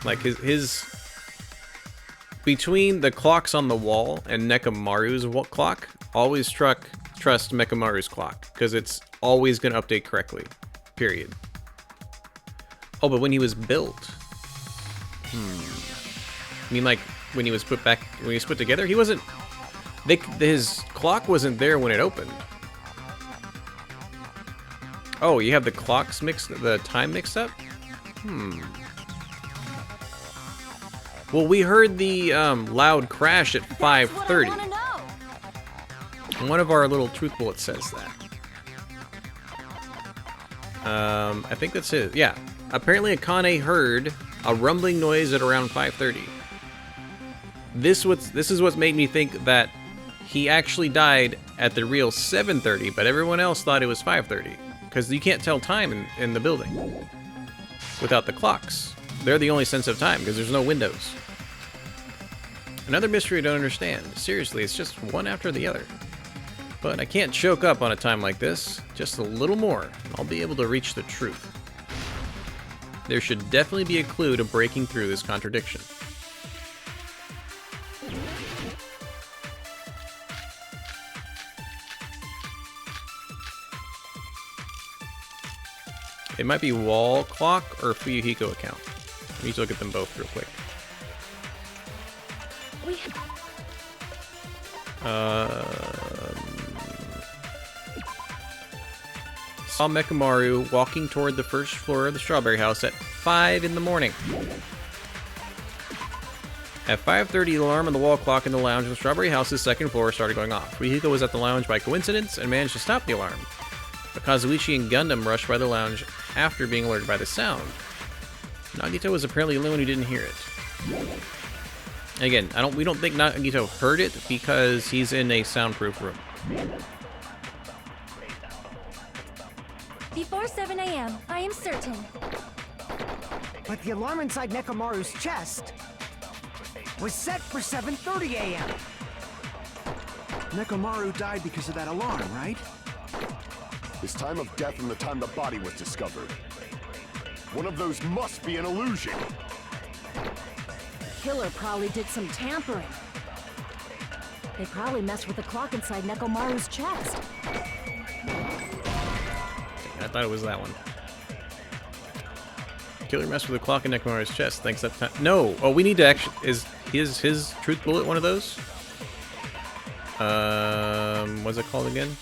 Like his between the clocks on the wall and Nekomaru's clock, always trust Nekomaru's clock because it's always going to update correctly. Period. Oh, but when he was built, I mean, like when he was put together, he wasn't. His clock wasn't there when it opened. Oh, you have the clocks the time mixed up? Well, we heard the loud crash at That's what I 5:30. wanna know. One of our little truth bullets says that. I think that's his. Yeah. Apparently Akane heard a rumbling noise at around 5:30. This is what's made me think that he actually died at the real 7:30, but everyone else thought it was 5:30. Because you can't tell time in the building without the clocks. They're the only sense of time because there's no windows. Another mystery I don't understand. Seriously, it's just one after the other. But I can't choke up on a time like this. Just a little more, and I'll be able to reach the truth. There should definitely be a clue to breaking through this contradiction. It might be wall clock or Fuyuhiko account. Let me look at them both real quick. Saw Mekamaru walking toward the first floor of the strawberry house at 5 in the morning. At 5:30, the alarm on the wall clock in the lounge of the strawberry house's second floor started going off. Fuyuhiko was at the lounge by coincidence and managed to stop the alarm. But Kazuichi and Gundam rushed by the lounge after being alerted by the sound. Nagito was apparently the only one who didn't hear it. Again, we don't think Nagito heard it because he's in a soundproof room. Before 7 a.m., I am certain. But the alarm inside Nekomaru's chest was set for 7:30 a.m. Nekomaru died because of that alarm, right? His time of death and the time the body was discovered. One of those must be an illusion. The killer probably did some tampering. They probably messed with the clock inside Nekomaru's chest. I thought it was that one. Killer messed with the clock in Nekomaru's chest. Thanks that time. No! Oh, we need to actually... Is his truth bullet one of those? What's it called again?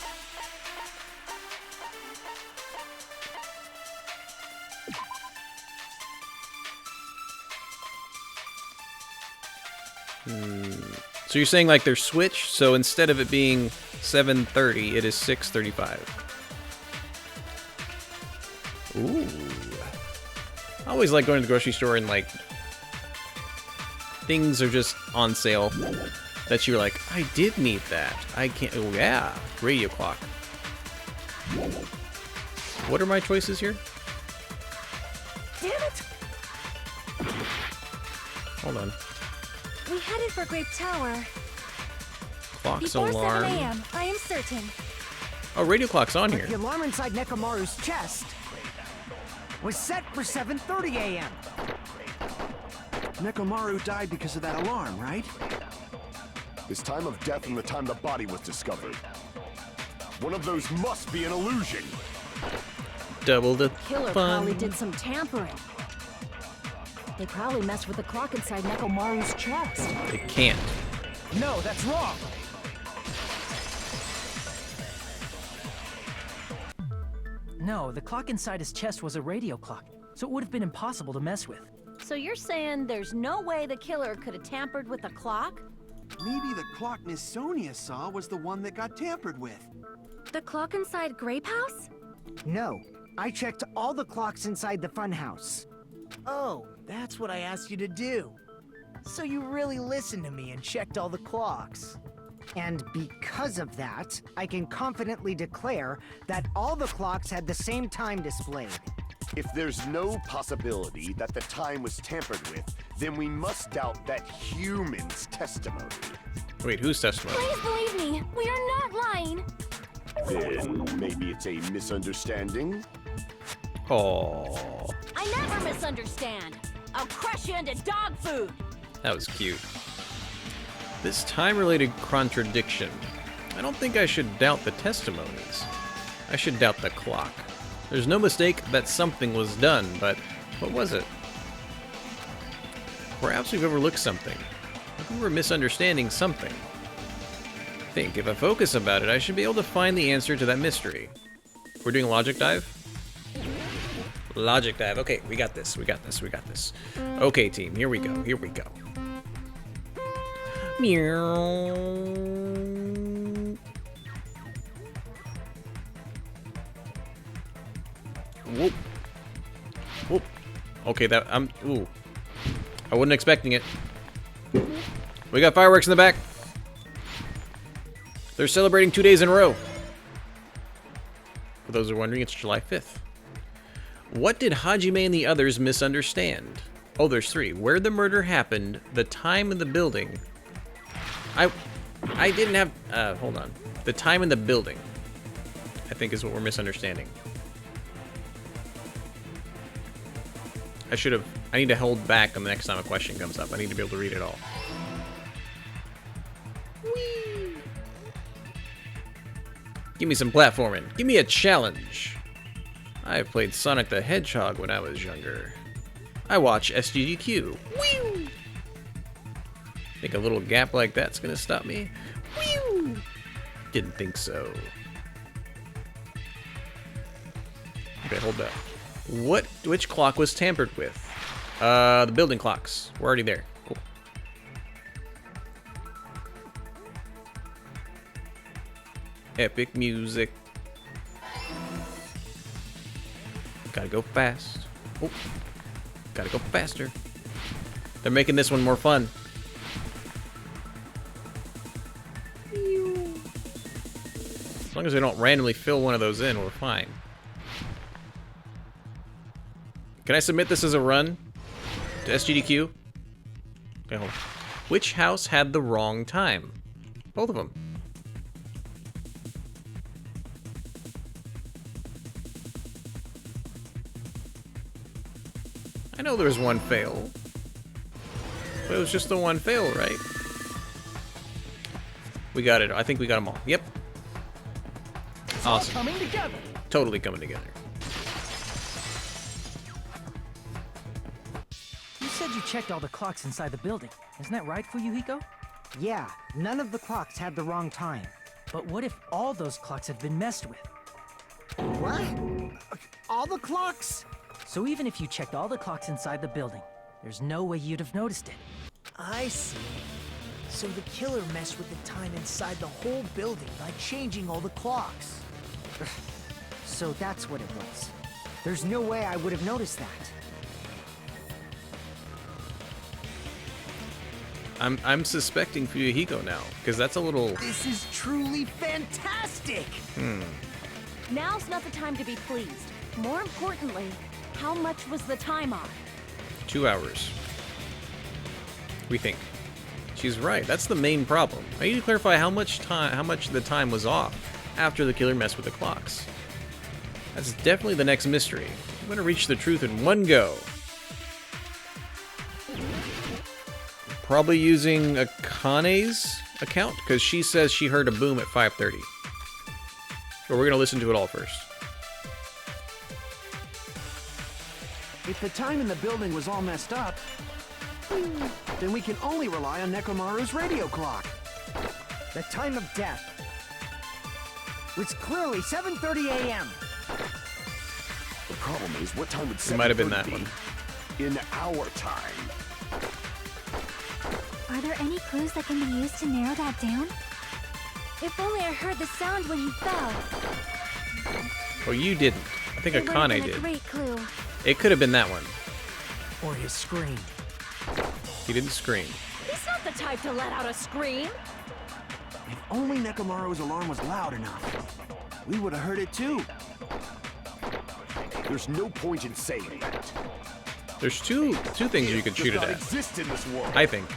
So you're saying like they're switched, so instead of it being 7:30, it is 6:35. Ooh. I always like going to the grocery store and like things are just on sale that you're like, I did need that. I can't. Oh yeah, radio clock. What are my choices here? Damn it! Hold on. We headed for Grape Tower. Clock's Before alarm. 7 a.m., I am certain. Oh, radio clock's on here. The alarm inside Nekomaru's chest was set for 7:30 a.m. Nekomaru died because of that alarm, right? His time of death and the time the body was discovered. One of those must be an illusion. Double the Killer fun. probably did some tampering. They probably messed with the clock inside Nekomaru's chest. It can't. No, that's wrong. No, the clock inside his chest was a radio clock, so it would have been impossible to mess with. So you're saying there's no way the killer could have tampered with the clock? Maybe the clock Miss Sonia saw was the one that got tampered with. The clock inside Grape House? No, I checked all the clocks inside the funhouse. Oh, that's what I asked you to do. So you really listened to me and checked all the clocks. And because of that, I can confidently declare that all the clocks had the same time displayed. If there's no possibility that the time was tampered with, then we must doubt that human's testimony. Wait, whose testimony? Please believe me, we are not lying. Then maybe it's a misunderstanding? Oh, I never misunderstand. I'll crush you into dog food. that was cute. This time-related contradiction. I don't think I should doubt the testimonies. I should doubt the clock. There's no mistake that something was done, but what was it? Perhaps we've overlooked something. Maybe we're misunderstanding something. I think if I focus about it, I should be able to find the answer to that mystery. We're doing a logic dive? Logic dive. Okay, we got this. We got this. We got this. Okay, team. Here we go. Here we go. Meow. Whoop. Whoop. Okay, ooh. I wasn't expecting it. We got fireworks in the back. They're celebrating 2 days in a row. For those who are wondering, it's July 5th. What did Hajime and the others misunderstand? Oh, there's 3. Where the murder happened, the time in the building. I didn't have, hold on. The time in the building, I think, is what we're misunderstanding. I need to hold back on the next time a question comes up. I need to be able to read it all. Whee! Give me some platforming. Give me a challenge. I played Sonic the Hedgehog when I was younger. I watch SGDQ. Whee! Think a little gap like that's gonna stop me? Whee! Didn't think so. Okay, hold up. Which clock was tampered with? The building clocks. We're already there. Cool. Epic music. Gotta go fast. Oh, gotta go faster. They're making this one more fun. As long as we don't randomly fill one of those in, we're fine. Can I submit this as a run to SGDQ? Okay, hold on. Which house had the wrong time? Both of them. I know there's one fail. But it was just the one fail, right? We got it. I think we got them all. Yep. Awesome. Coming together. Totally coming together. You said you checked all the clocks inside the building. Isn't that right, Fuyuhiko? Yeah, none of the clocks had the wrong time. But what if all those clocks had been messed with? What? All the clocks? So even if you checked all the clocks inside the building, there's no way you'd have noticed it. I see. So the killer messed with the time inside the whole building by changing all the clocks. So that's what it was. There's no way I would have noticed that. I'm suspecting Fuyuhiko now, because that's a little... This is truly fantastic! Now's not the time to be pleased. More importantly, how much was the time off? 2 hours. We think. She's right. That's the main problem. I need to clarify how much the time was off after the killer messed with the clocks. That's definitely the next mystery. I'm going to reach the truth in one go. Probably using Akane's account, because she says she heard a boom at 5:30. But we're going to listen to it all first. If the time in the building was all messed up, then we can only rely on Nekomaru's radio clock. The time of death was clearly 7:30 a.m. The problem is, what time would It might have been that 7:30 one. be? In our time. Are there any clues that can be used to narrow that down? If only I heard the sound when he fell. Oh, you didn't. I think It would have Akane been a did. great clue. It could have been that one. Or his scream. He didn't scream. He's not the type to let out a scream. If only Nekomaru's alarm was loud enough, we would have heard it too. There's no point in saying that. There's two things you could shoot it does not at. exist in this world. I think.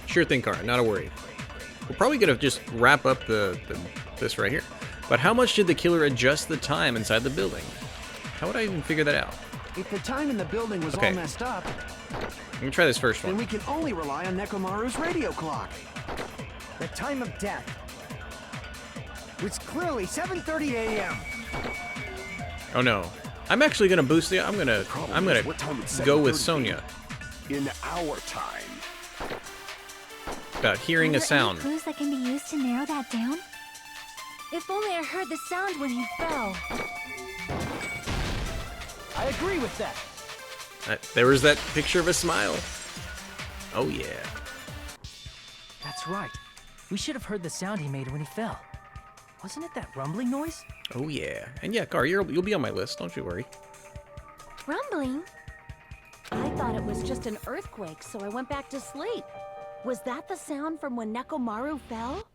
Sure thing, Kara. Not a worry. We're probably gonna just wrap up this right here. But how much did the killer adjust the time inside the building? How would I even figure that out? If the time in the building was Okay. all messed up, Let me try this first then one. we can only rely on Nekomaru's radio clock. The time of death was clearly 7:30 a.m. Oh no. I'm actually gonna boost the. I'm gonna What time would go with 7:30 Sonia be? In our time. about hearing a Are there any sound. clues that can be used to narrow that down? If only I heard the sound when he fell. I agree with that. There was that picture of a smile. Oh yeah. That's right. We should have heard the sound he made when he fell. Wasn't it that rumbling noise? Oh yeah. And yeah, Car, you'll be on my list. Don't you worry. Rumbling? I thought it was just an earthquake, so I went back to sleep. Was that the sound from when Nekomaru fell?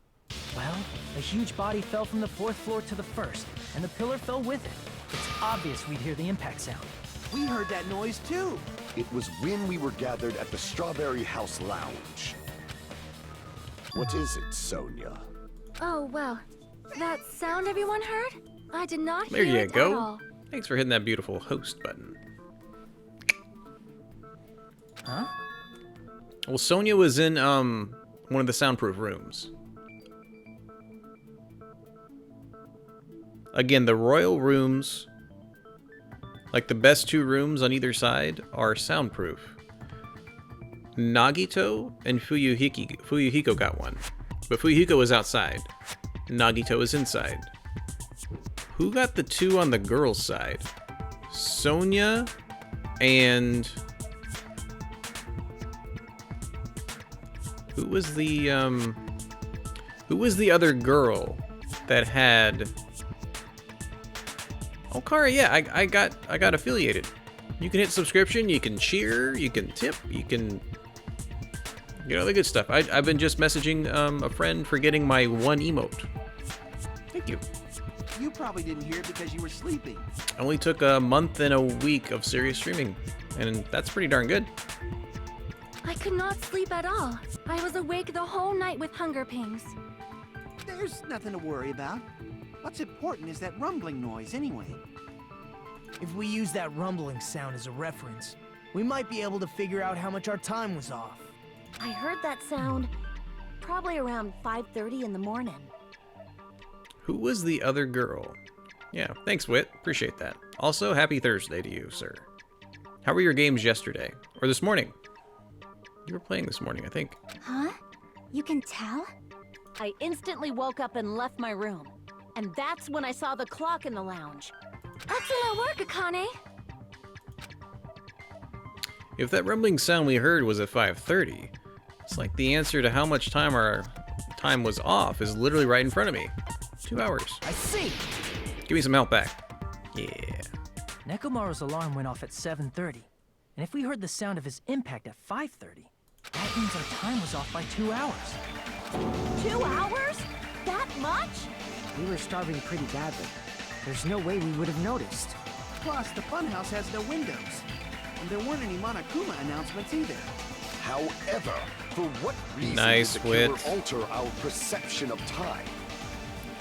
Well, a huge body fell from the 4th floor to the 1st, and the pillar fell with it. It's obvious we'd hear the impact sound. We heard that noise too. It was when we were gathered at the Strawberry House Lounge. What is it, Sonia? Oh, wow. That sound everyone heard? I did not There hear you it at go. all. Thanks for hitting that beautiful host button. Huh? Well, Sonia was in one of the soundproof rooms. Again, the royal rooms, like the best 2 rooms on either side, are soundproof. Nagito and Fuyuhiko got one, but Fuyuhiko was outside. Nagito is inside. Who got the 2 on the girls' side? Sonia and who was the other girl that had? Oh, Kara, yeah, I got affiliated. You can hit subscription, you can cheer, you can tip, you can get all the good stuff. I've been just messaging a friend for getting my 1 emote. Thank you. You probably didn't hear it because you were sleeping. I only took a month and a week of serious streaming, and that's pretty darn good. I could not sleep at all. I was awake the whole night with hunger pangs. There's nothing to worry about. What's important is that rumbling noise anyway. If we use that rumbling sound as a reference, we might be able to figure out how much our time was off. I heard that sound probably around 5:30 in the morning. Who was the other girl? Yeah, thanks, Wit. Appreciate that. Also, happy Thursday to you, sir. How were your games yesterday? Or this morning? You were playing this morning, I think. Huh? You can tell? I instantly woke up and left my room. And that's when I saw the clock in the lounge. Excellent work, Akane! If that rumbling sound we heard was at 5:30, it's like the answer to how much time our time was off is literally right in front of me. 2 hours. I see! Give me some help back. Yeah. Nekomaru's alarm went off at 7:30, and if we heard the sound of his impact at 5:30, that means our time was off by 2 hours. 2 hours? That much? We were starving pretty badly. There's no way we would have noticed. Plus, the funhouse has no windows. And there weren't any Monokuma announcements either. However, for what reason Nice, would the killer Wit. alter our perception of time?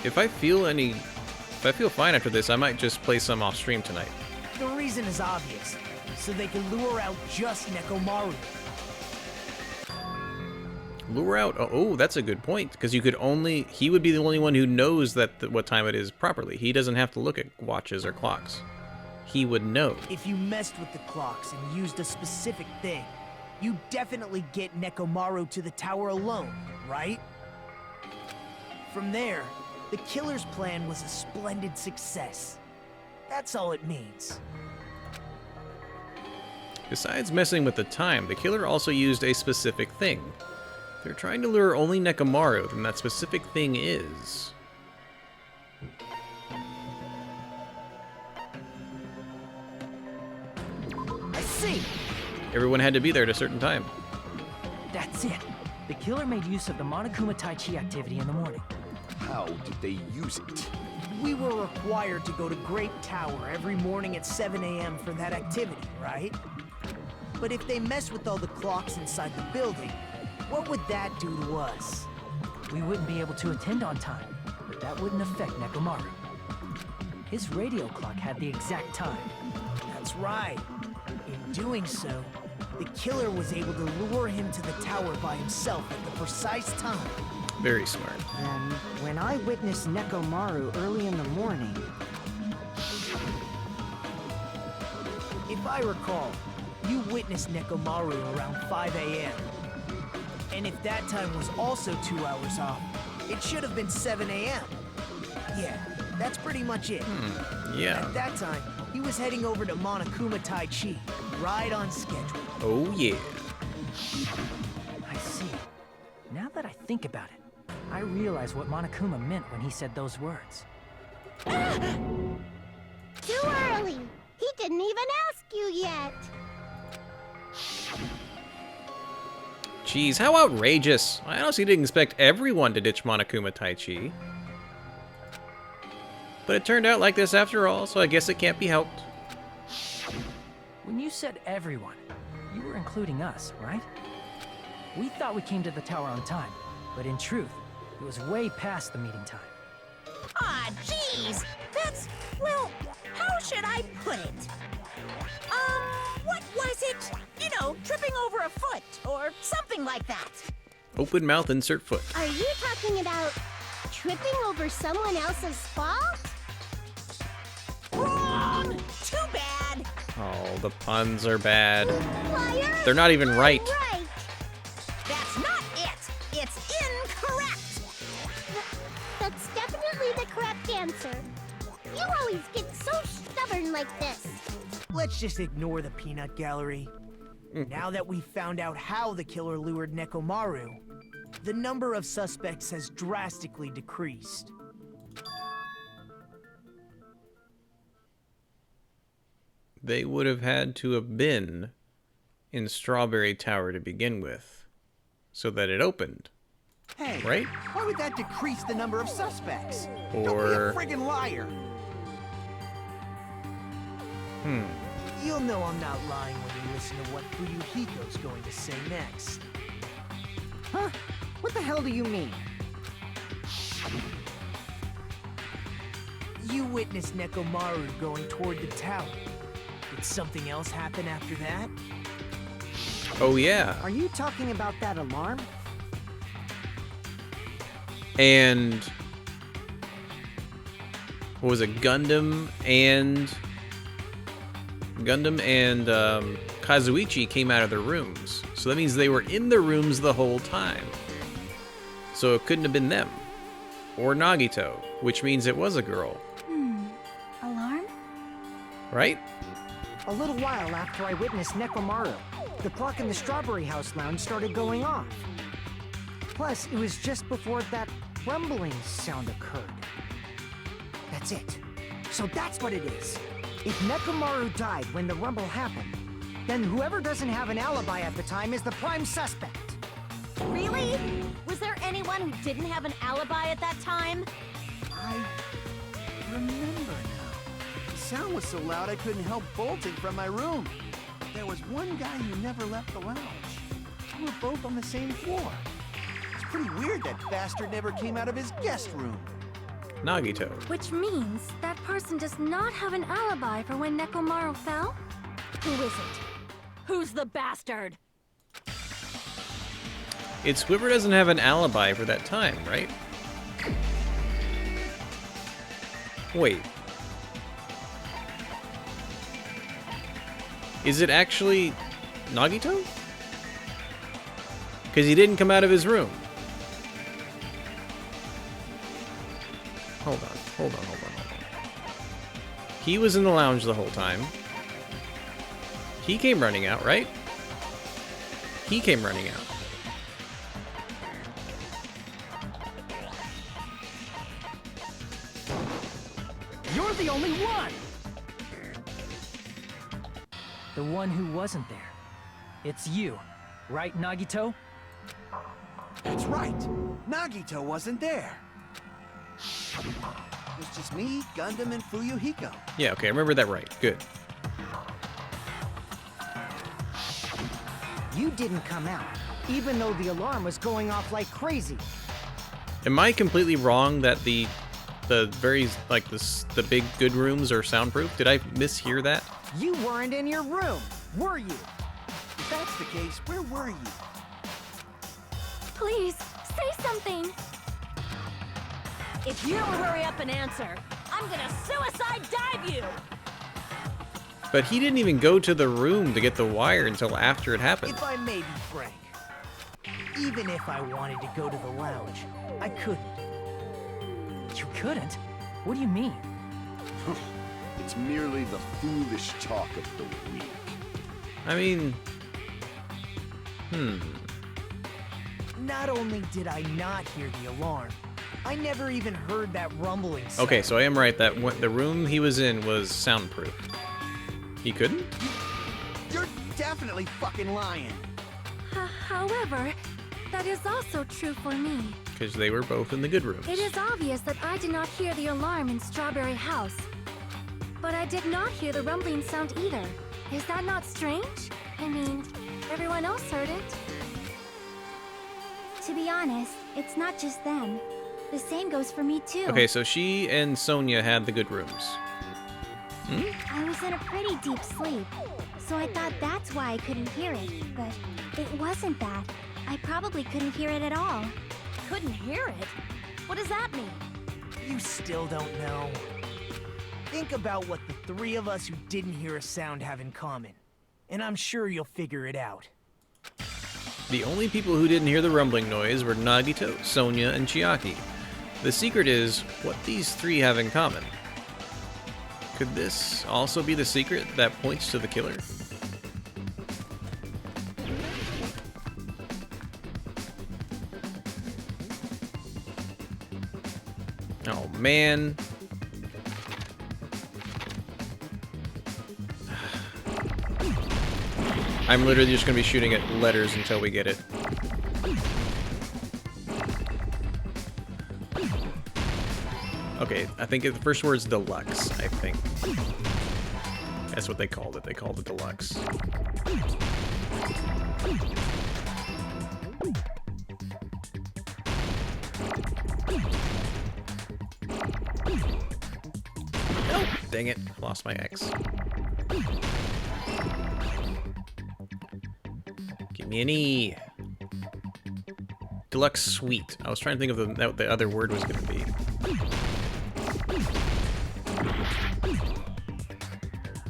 If I feel fine after this, I might just play some off stream tonight. The reason is obvious. So they can lure out just Nekomaru. Lure out. Oh, that's a good point. Because he would be the only one who knows what time it is properly. He doesn't have to look at watches or clocks. He would know. If you messed with the clocks and used a specific thing, you definitely get Nekomaru to the tower alone, right? From there, the killer's plan was a splendid success. That's all it means. Besides messing with the time, the killer also used a specific thing. If they're trying to lure only Nekomaru, then that specific thing is... I see! Everyone had to be there at a certain time. That's it. The killer made use of the Monokuma Tai Chi activity in the morning. How did they use it? We were required to go to Great Tower every morning at 7 a.m. for that activity, right? But if they mess with all the clocks inside the building, what would that do to us? We wouldn't be able to attend on time, but that wouldn't affect Nekomaru. His radio clock had the exact time. That's right. In doing so, the killer was able to lure him to the tower by himself at the precise time. Very smart. And when I witnessed Nekomaru early in the morning... If I recall, you witnessed Nekomaru around 5 a.m. And if that time was also 2 hours off, it should have been 7 a.m. Yeah, that's pretty much it. Yeah. At that time, he was heading over to Monokuma Tai Chi, right on schedule. Oh yeah. I see. Now that I think about it, I realize what Monokuma meant when he said those words. Too early. He didn't even ask you yet. Jeez, how outrageous. I honestly didn't expect everyone to ditch Monokuma Taichi. But it turned out like this after all, so I guess it can't be helped. When you said everyone, you were including us, right? We thought we came to the tower on time, but in truth, it was way past the meeting time. Ah, jeez. That's, well, how should I put it? What was it? You know, tripping over a foot or something like that. Open mouth, insert foot. Are you talking about tripping over someone else's fault? Wrong! Too bad. Oh, the puns are bad. Liar! They're not even right. Right. That's not it. It's incorrect. That's definitely the correct answer. You always get so stubborn like this. Let's just ignore the peanut gallery. Now that we've found out how the killer lured Nekomaru, the number of suspects has drastically decreased. They would have had to have been in Strawberry Tower to begin with, so that it opened. Hey, Right? why would that decrease the number of suspects? Don't be Or- a friggin' liar. You'll know I'm not lying when you listen to what Fuyuhiko's going to say next. Huh? What the hell do you mean? You witnessed Nekomaru going toward the tower. Did something else happen after that? Oh yeah. Are you talking about that alarm? And what was it? Gundam and Kazuichi came out of their rooms. So that means they were in the rooms the whole time. So it couldn't have been them. Or Nagito, which means it was a girl. Alarm? Right? A little while after I witnessed Nekomaru, the clock in the Strawberry House lounge started going off. Plus, it was just before that rumbling sound occurred. That's it. So that's what it is. If Nekomaru died when the rumble happened, then whoever doesn't have an alibi at the time is the prime suspect. Really? Was there anyone who didn't have an alibi at that time? I remember now. The sound was so loud I couldn't help bolting from my room. There was one guy who never left the lounge. We were both on the same floor. It's pretty weird that bastard never came out of his guest room. Nagito. Which means that person does not have an alibi for when Nekomaru fell? Who is it? Who's the bastard? It's whoever doesn't have an alibi for that time, right? Wait. Is it actually Nagito? Because he didn't come out of his room. Hold on. He was in the lounge the whole time. He came running out, right? He came running out. You're the only one! The one who wasn't there. It's you, right, Nagito? That's right. Nagito wasn't there. It was just me, Gundam, and Fuyuhiko. Yeah, okay, I remember that right. Good. You didn't come out, even though the alarm was going off like crazy. Am I completely wrong that the very, like, the big good rooms are soundproof? Did I mishear that? You weren't in your room, were you? If that's the case, where were you? Please, say something. If you don't hurry up and answer, I'm gonna suicide dive you! But he didn't even go to the room to get the wire until after it happened. If I may be frank, even if I wanted to go to the lounge, I couldn't. You couldn't? What do you mean? It's merely the foolish talk of the weak. I mean... Not only did I not hear the alarm, I never even heard that rumbling sound. Okay, so I am right that the room he was in was soundproof. He couldn't? You're definitely fucking lying. However, that is also true for me. Because they were both in the good rooms. It is obvious that I did not hear the alarm in Strawberry House. But I did not hear the rumbling sound either. Is that not strange? I mean, everyone else heard it. To be honest, it's not just them. The same goes for me too. Okay, so she and Sonia had the good rooms. I was in a pretty deep sleep, so I thought that's why I couldn't hear it. But it wasn't that. I probably couldn't hear it at all. Couldn't hear it? What does that mean? You still don't know. Think about what the three of us who didn't hear a sound have in common, and I'm sure you'll figure it out. The only people who didn't hear the rumbling noise were Nagito, Sonia, and Chiaki. The secret is what these three have in common. Could this also be the secret that points to the killer? Oh man. I'm literally just going to be shooting at letters until we get it. Okay, I think the first word's deluxe, I think. That's what they called it. They called it deluxe. Oh, dang it. Lost my X. Give me an E. Deluxe Suite. I was trying to think of what the other word was going to be.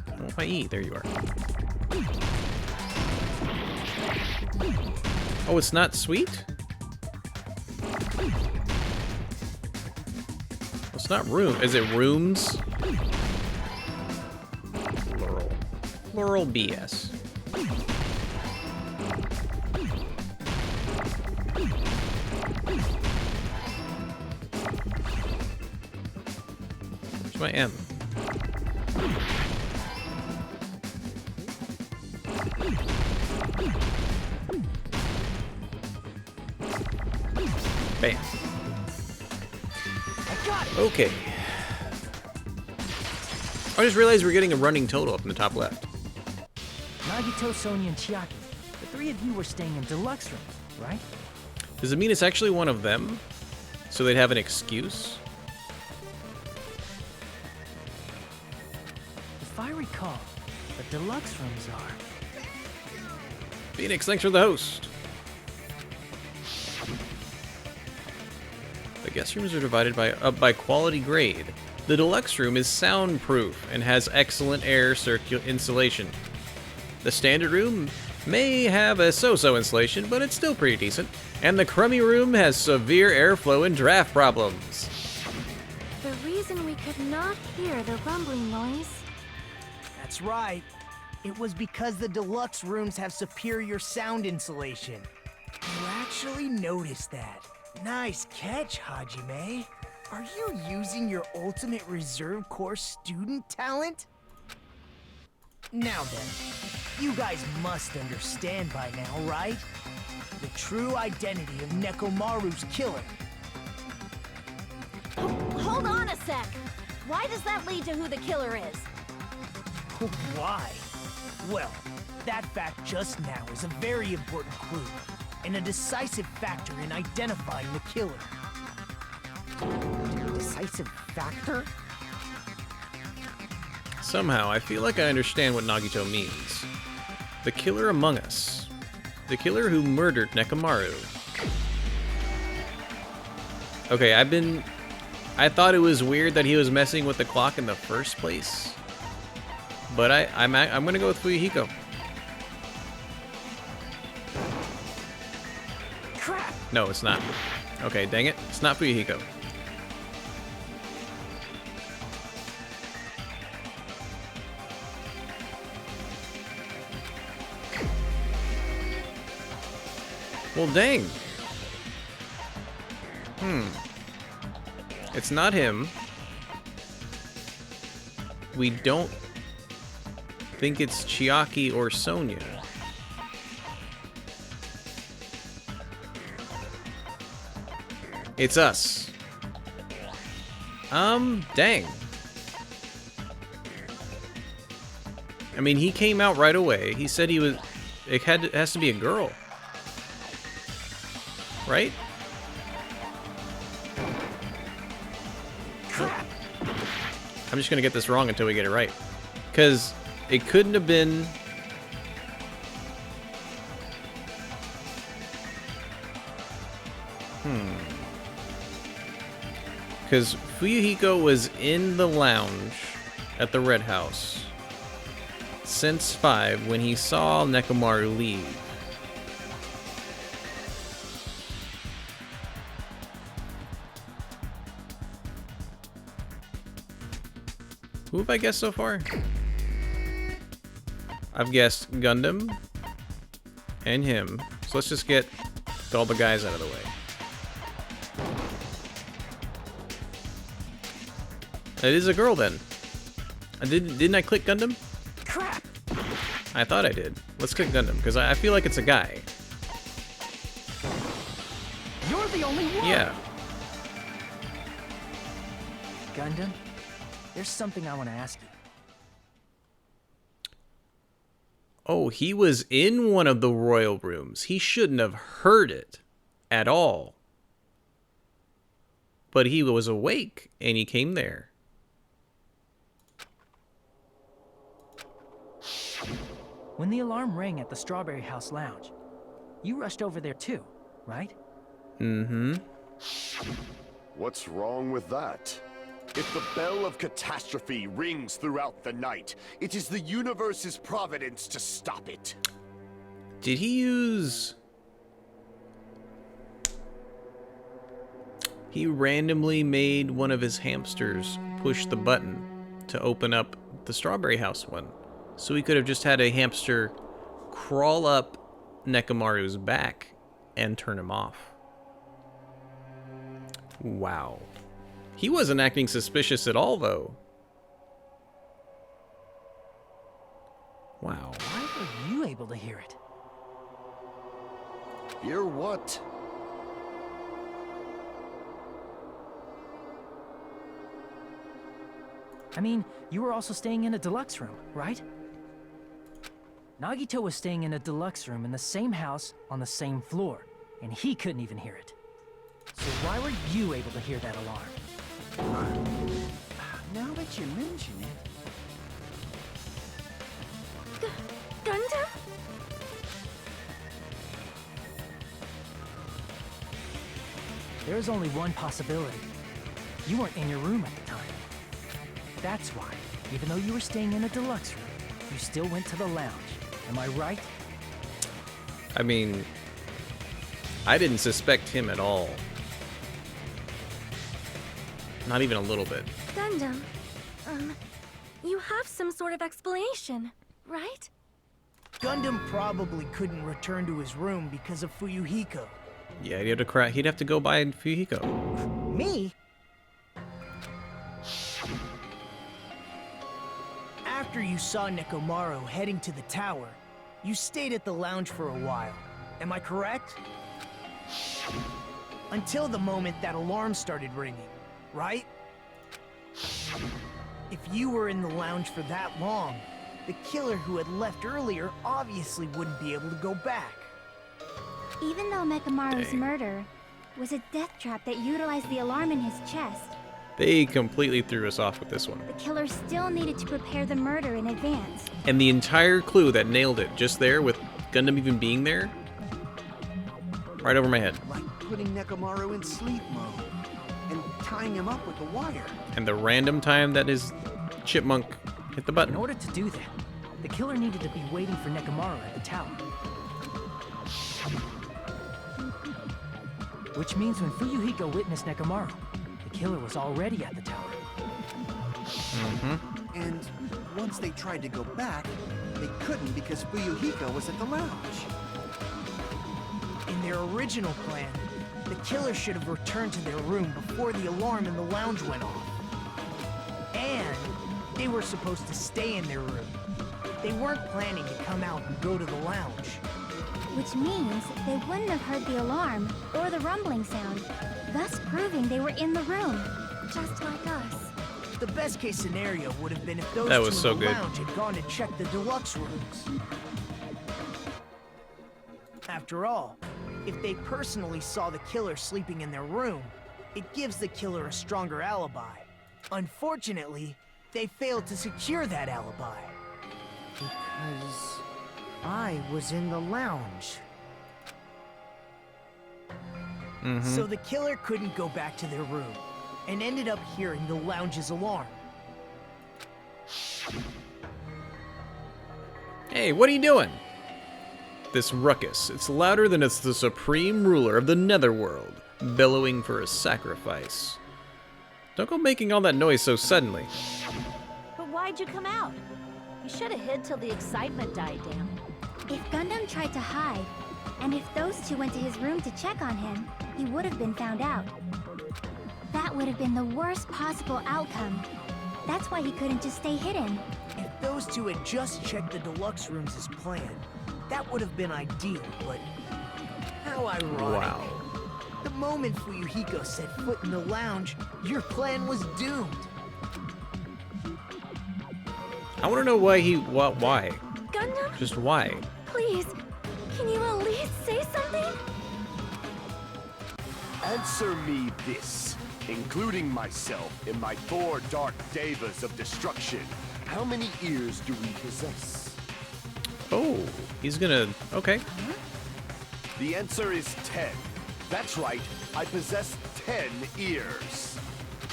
I don't know if I E. There you are. Oh, it's not sweet? It's not room. Is it rooms? Plural. Plural BS. Where's my M? Bam. Okay. I just realized we're getting a running total up in the top left. Nagito, Sonia, and Chiaki. The three of you were staying in deluxe rooms, right? Does it mean it's actually one of them? So they'd have an excuse? If I recall, the deluxe rooms are... Phoenix, thanks for the host. The guest rooms are divided by quality grade. The deluxe room is soundproof and has excellent air insulation. The standard room may have a so-so insulation, but it's still pretty decent. And the crummy room has severe airflow and draft problems. The reason we could not hear the rumbling noise... That's right. It was because the deluxe rooms have superior sound insulation. You actually noticed that. Nice catch, Hajime. Are you using your ultimate reserve corps student talent? Now then, you guys must understand by now, right? The true identity of Nekomaru's killer. Hold on a sec. Why does that lead to who the killer is? Why? Well, that fact just now is a very important clue, and a decisive factor in identifying the killer. Decisive factor? Somehow, I feel like I understand what Nagito means. The killer among us. The killer who murdered Nekomaru. Okay, I thought it was weird that he was messing with the clock in the first place. But I'm gonna go with Fuyuhiko. Crap! No, it's not. Okay, dang it. It's not Fuyuhiko. Well, dang. It's not him. We don't think it's Chiaki or Sonia. It's us. Dang. I mean, he came out right away. He said he was... It has to be a girl. Right? I'm just gonna get this wrong until we get it right. Because it couldn't have been... Because Fuyuhiko was in the lounge at the Red House since 5 when he saw Nekomaru leave. Who have I guessed so far? I've guessed Gundam and him. So let's just get all the guys out of the way. It is a girl then. Didn't I click Gundam? Crap! I thought I did. Let's click Gundam, because I feel like it's a guy. You're the only one! Yeah. Gundam, there's something I want to ask you. Oh, he was in one of the royal rooms. He shouldn't have heard it at all. But he was awake, and he came there. When the alarm rang at the Strawberry House Lounge, you rushed over there too, right? Mm-hmm. What's wrong with that? If the bell of catastrophe rings throughout the night, it is the universe's providence to stop it. Did he use... He randomly made one of his hamsters push the button to open up the Strawberry House one. So he could have just had a hamster crawl up Nekomaru's back and turn him off. Wow. He wasn't acting suspicious at all, though. Wow. Why were you able to hear it? Hear what? I mean, you were also staying in a deluxe room, right? Nagito was staying in a deluxe room in the same house on the same floor, and he couldn't even hear it. So why were you able to hear that alarm? Now that you mention it... Gundam? There is only one possibility. You weren't in your room at the time. That's why, even though you were staying in a deluxe room, you still went to the lounge. Am I right? I mean, I didn't suspect him at all. Not even a little bit. Gundam, you have some sort of explanation, right? Gundam probably couldn't return to his room because of Fuyuhiko. Yeah, he'd have to go by Fuyuhiko. Me? After you saw Nekomaru heading to the tower, you stayed at the lounge for a while. Am I correct? Until the moment that alarm started ringing, right? If you were in the lounge for that long, the killer who had left earlier obviously wouldn't be able to go back. Even though Mekamaru's murder was a death trap that utilized the alarm in his chest, They completely threw us off with this one. the killer still needed to prepare the murder in advance. And the entire clue that nailed it, just there with Gundam even being there, right over my head. Like putting Nekomaru in sleep mode and tying him up with a wire. And the random time that his chipmunk hit the button. In order to do that, the killer needed to be waiting for Nekomaru at the tower. Which means when Fuyuhiko witnessed Nekomaru, the killer was already at the tower. And once they tried to go back, they couldn't because Fuyuhiko was at the lounge. In their their original plan, the killer should have returned to their room before the alarm in the lounge went off. And they were supposed to stay in their room. They weren't planning to come out and go to the lounge. Which means they wouldn't have heard the alarm or the rumbling sound, thus proving they were in the room. Just like us. The best case scenario would have been if those That two was in so the good. lounge had gone to check the deluxe rooms. After all, if they personally saw the killer sleeping in their room, it gives the killer a stronger alibi. Unfortunately, they failed to secure that alibi. Because I was in the lounge. So the killer couldn't go back to their room, and ended up hearing the lounge's alarm. Hey, what are you doing? This ruckus, it's louder than it's the supreme ruler of the netherworld, bellowing for a sacrifice. Don't go making all that noise so suddenly. But why'd you come out? You should have hid till the excitement died down. If Gundam tried to hide, and if those two went to his room to check on him, he would have been found out. That would have been the worst possible outcome. That's why he couldn't just stay hidden. If those two had just checked the deluxe rooms as planned, that would have been ideal, but how ironic. Wow. The moment Fuyuhiko set foot in the lounge, your plan was doomed. I want to know why he... why? Gundam, Just why? please, can you at least say something? Answer me this, including myself in my 4 dark devas of destruction. How many ears do we possess? Oh, he's gonna... okay. The answer is 10. That's right, I possess 10 ears.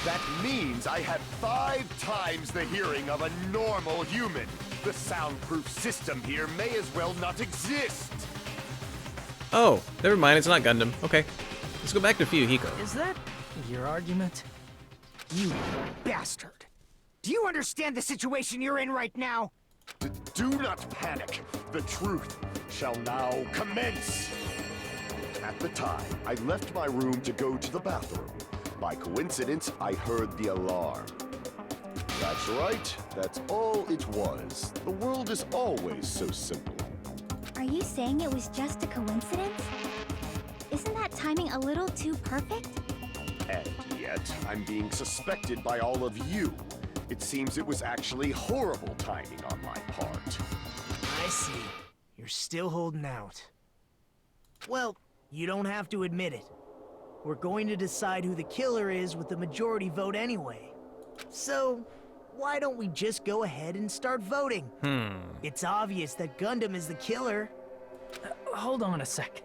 That means I have 5 times the hearing of a normal human. The soundproof system here may as well not exist. Oh, never mind, it's not Gundam. Okay. Let's go back to Fuyuhiko. Is that your argument? You bastard! Do you understand the situation you're in right now? Do not panic. The truth shall now commence. At the time, I left my room to go to the bathroom. By coincidence, I heard the alarm. That's right. That's all it was. The world is always so simple. Are you saying it was just a coincidence? Isn't that timing a little too perfect? And yet, I'm being suspected by all of you. It seems it was actually horrible timing on my part. I see. You're still holding out. Well, you don't have to admit it. We're going to decide who the killer is with the majority vote anyway. So, why don't we just go ahead and start voting? It's obvious that Gundam is the killer. Hold on a sec.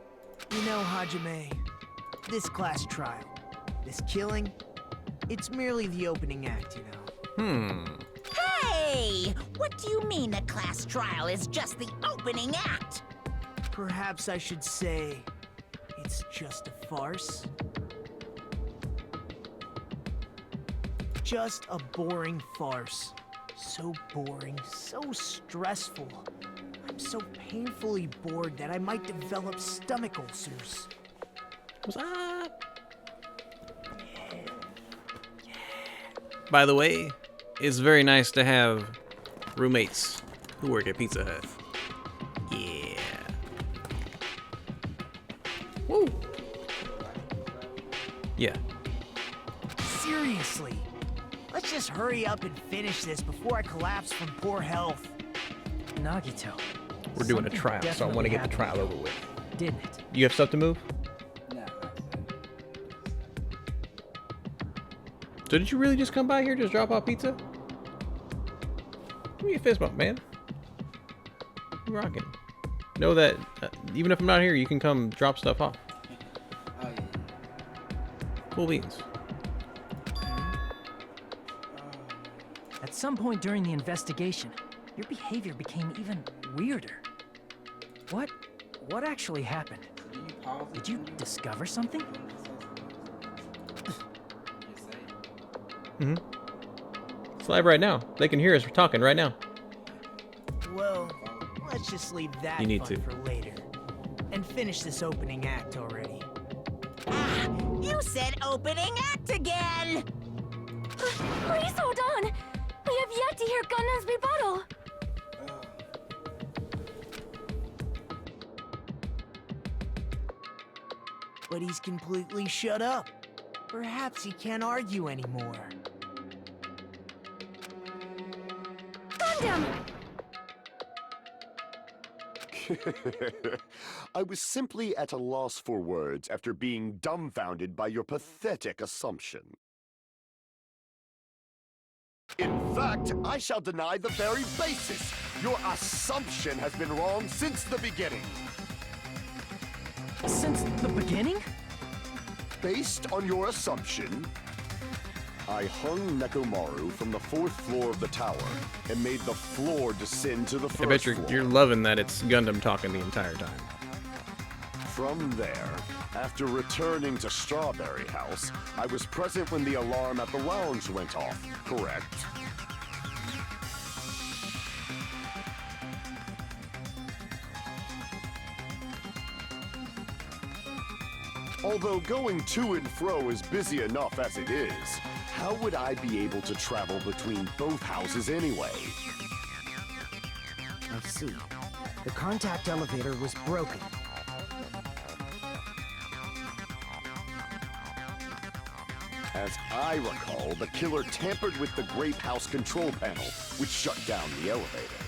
You know, Hajime, this class trial, this killing, it's merely the opening act, you know. Hey! What do you mean a class trial is just the opening act? Perhaps I should say, it's just a farce. Just a boring farce. So boring, so stressful. I'm so painfully bored that I might develop stomach ulcers. What's up? By the way, it's very nice to have roommates who work at Pizza Hut. Yeah. Woo. Yeah. Seriously, let's just hurry up and finish this before I collapse from poor health. Nagito. We're doing a something trial, so I want to get the definitely trial happened, over with. Didn't it? You have stuff to move? So did you really just come by here, just drop off pizza? Give me a fist bump, man. You rocking. Know that even if I'm not here, you can come drop stuff off. Cool beans. At some point during the investigation, your behavior became even weirder. What actually happened? Did you discover something? It's live right now. They can hear us. We're talking right now. Well, let's just leave that You need fun to. for later. and finish this opening act already. Ah, you said opening act again! Please hold on! We have yet to hear Gundam's rebuttal! But he's completely shut up. Perhaps he can't argue anymore. Gundam! I was simply at a loss for words after being dumbfounded by your pathetic assumption. In fact, I shall deny the very basis. Your assumption has been wrong since the beginning. Since the beginning? Based on your assumption, I hung Nekomaru from the 4th floor of the tower and made the floor descend to the 1st I bet floor. you're loving that it's Gundam talking the entire time. From there, after returning to Strawberry House, I was present when the alarm at the lounge went off, correct? Although going to and fro is busy enough as it is, how would I be able to travel between both houses anyway? I see. The contact elevator was broken. As I recall, the killer tampered with the Grape House control panel, which shut down the elevator.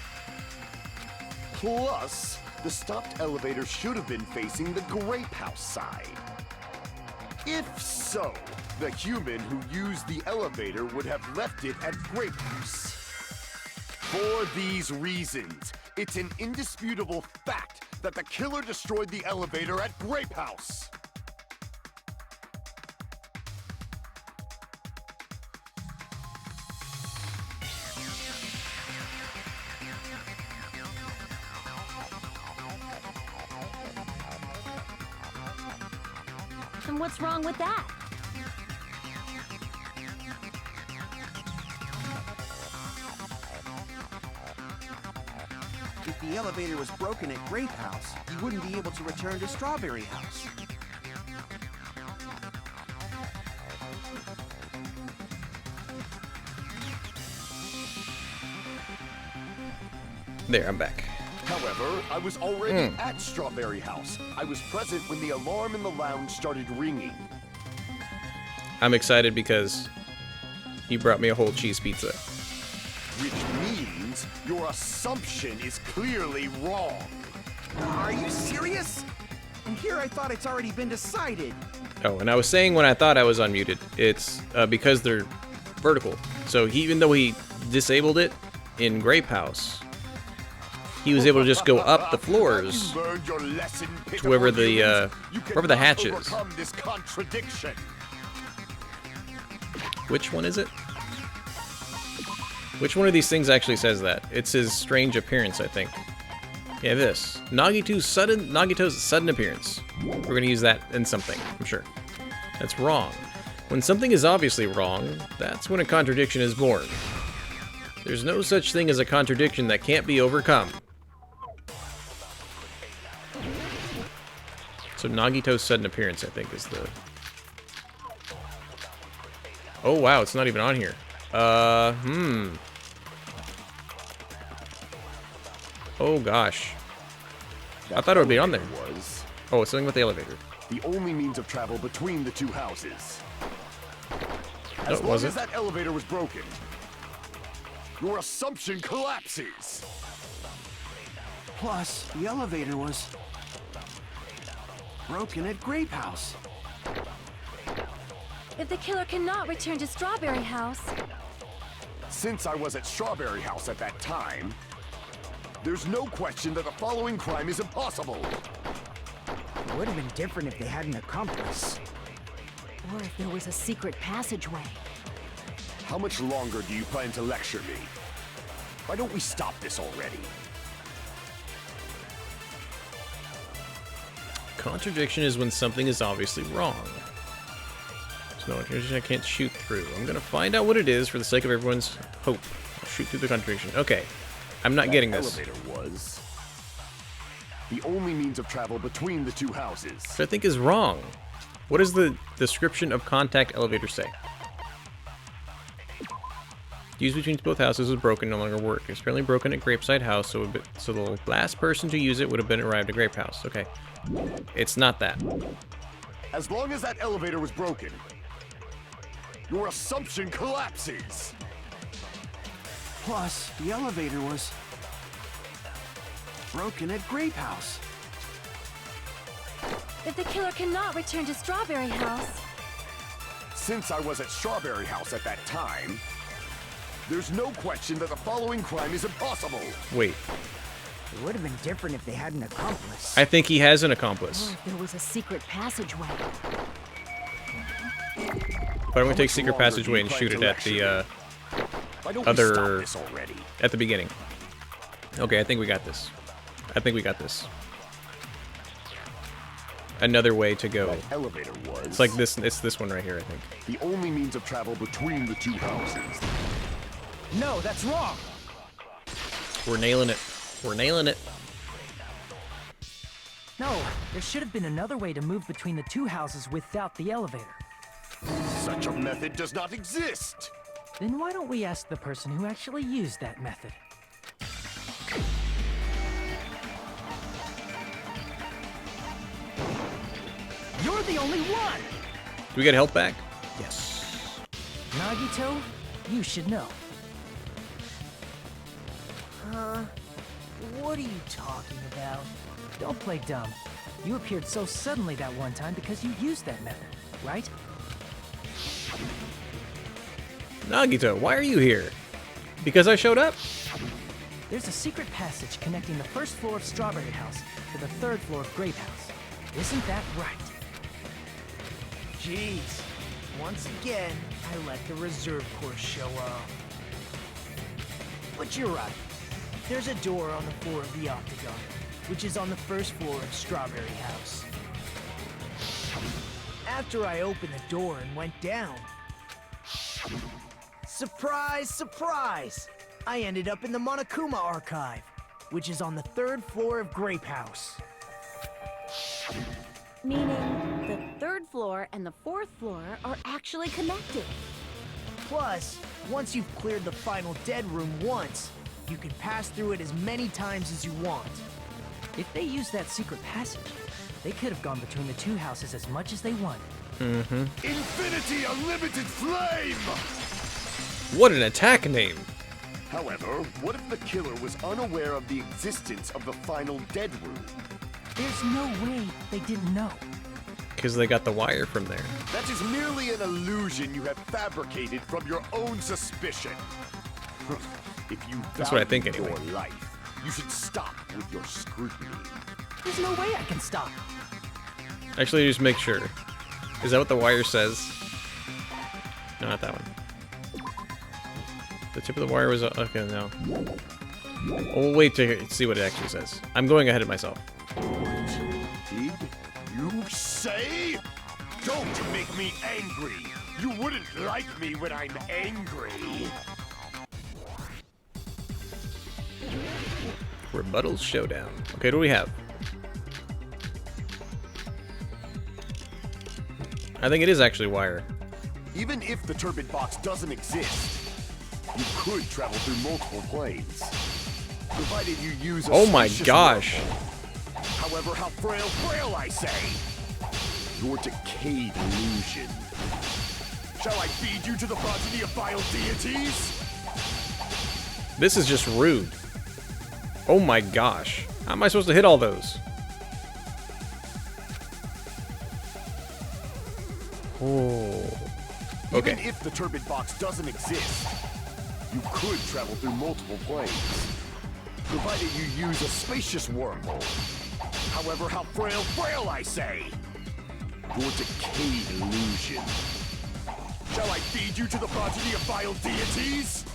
Plus, the stopped elevator should have been facing the Grape House side. If so, the human who used the elevator would have left it at Grape House. For these reasons, it's an indisputable fact that the killer destroyed the elevator at Grape House. And what's wrong with that? If the elevator was broken at Grape House, you wouldn't be able to return to Strawberry House. There, I'm back. However, I was already at Strawberry House. I was present when the alarm in the lounge started ringing. I'm excited because he brought me a whole cheese pizza. Which means your assumption is clearly wrong. Are you serious? And here I thought it's already been decided. Oh, and I was saying when I thought I was unmuted, it's because they're vertical. So even though he disabled it in Grape House, he was able to just go up the floors You learned your lesson, to wherever the humans. You wherever the cannot hatch is. overcome this contradiction. Which one is it? Which one of these things actually says that? It's his strange appearance, I think. Yeah, this. Nagito's sudden appearance. We're gonna use that in something, I'm sure. That's wrong. When something is obviously wrong, that's when a contradiction is born. There's no such thing as a contradiction that can't be overcome. So Nagito's sudden appearance, I think, is the... Oh, wow, it's not even on here. Oh, gosh. I thought it would be on there. Was Oh, it's something with the elevator. the only means of travel between the two houses. As it long wasn't. as that elevator was broken, your assumption collapses. Plus, the elevator was broken at Grape House. If the killer cannot return to Strawberry House, Since I was at Strawberry House at that time, there's no question that the following crime is impossible. It would have been different if they had an accomplice. Or if there was a secret passageway. How much longer do you plan to lecture me? Why don't we stop this already? Contradiction is when something is obviously wrong. There's no contradiction I can't shoot through. I'm gonna find out what it is for the sake of everyone's hope. I'll shoot through the contradiction. Okay. I'm not getting this. Elevator was the only means of travel between the two houses. Which I think is wrong. What does the description of contact elevator say? Used between both houses was broken, no longer work. It's apparently broken at Grapeside House, so the last person to use it would have been arrived at Grape House. Okay. It's not that. As long as that elevator was broken, your assumption collapses. Plus, the elevator was broken at Grape House. If the killer cannot return to Strawberry House, Since I was at Strawberry House at that time, there's no question that the following crime is impossible. Wait. It would have been different if they had an accomplice. I think he has an accomplice. Or if there was a secret passageway. But I'm gonna take secret passageway and shoot it at the other at the beginning. Okay, I think we got this. I think we got this. Another way to go. That elevator was. It's like this. It's this one right here, I think. The only means of travel between the two houses. No, that's wrong. We're nailing it. We're nailing it. No, there should have been another way to move between the two houses without the elevator. Such a method does not exist. Then why don't we ask the person who actually used that method? You're the only one! Do we get help back? Yes. Nagito, you should know. What are you talking about? Don't play dumb. You appeared so suddenly that one time because you used that method, right? Nagito, why are you here? Because I showed up? There's a secret passage connecting the first floor of Strawberry House to the third floor of Grape House. Isn't that right? Jeez. Once again, I let the reserve course show up. But you're right. There's a door on the floor of the Octagon, which is on the first floor of Strawberry House. After I opened the door and went down, surprise, surprise! I ended up in the Monokuma Archive, which is on the third floor of Grape House. Meaning the third floor and the fourth floor are actually connected. Plus, once you've cleared the final dead room once, you can pass through it as many times as you want. If they used that secret passage, they could have gone between the two houses as much as they wanted. Mm-hmm. Infinity Unlimited Flame! What an attack name! However, what if the killer was unaware of the existence of the final dead room? There's no way they didn't know. Because they got the wire from there. That is merely an illusion you have fabricated from your own suspicion. If you That's what I value think anyway. your life, you should stop with your scrutiny. There's no way I can stop. Actually, just make sure. Is that what the wire says? No, not that one. The tip of the wire was... Okay, no. Oh, wait to see what it actually says. I'm going ahead of myself. Did you say? Don't make me angry. You wouldn't like me when I'm angry. Rebuttal showdown. Okay, what do we have? I think it is actually wire. Even if the turbid box doesn't exist, you could travel through multiple planes, provided you use a Oh my spacious gosh. wormhole. However, how frail I say. Your decayed illusion. Shall I feed you to the progeny of vile deities? This is just rude. Oh my gosh. How am I supposed to hit all those? Oh. Okay. Even if the turbid box doesn't exist, you could travel through multiple planes, provided you use a spacious wormhole. However, how frail I say. Your decayed illusion. Shall I feed you to the progeny of vile deities?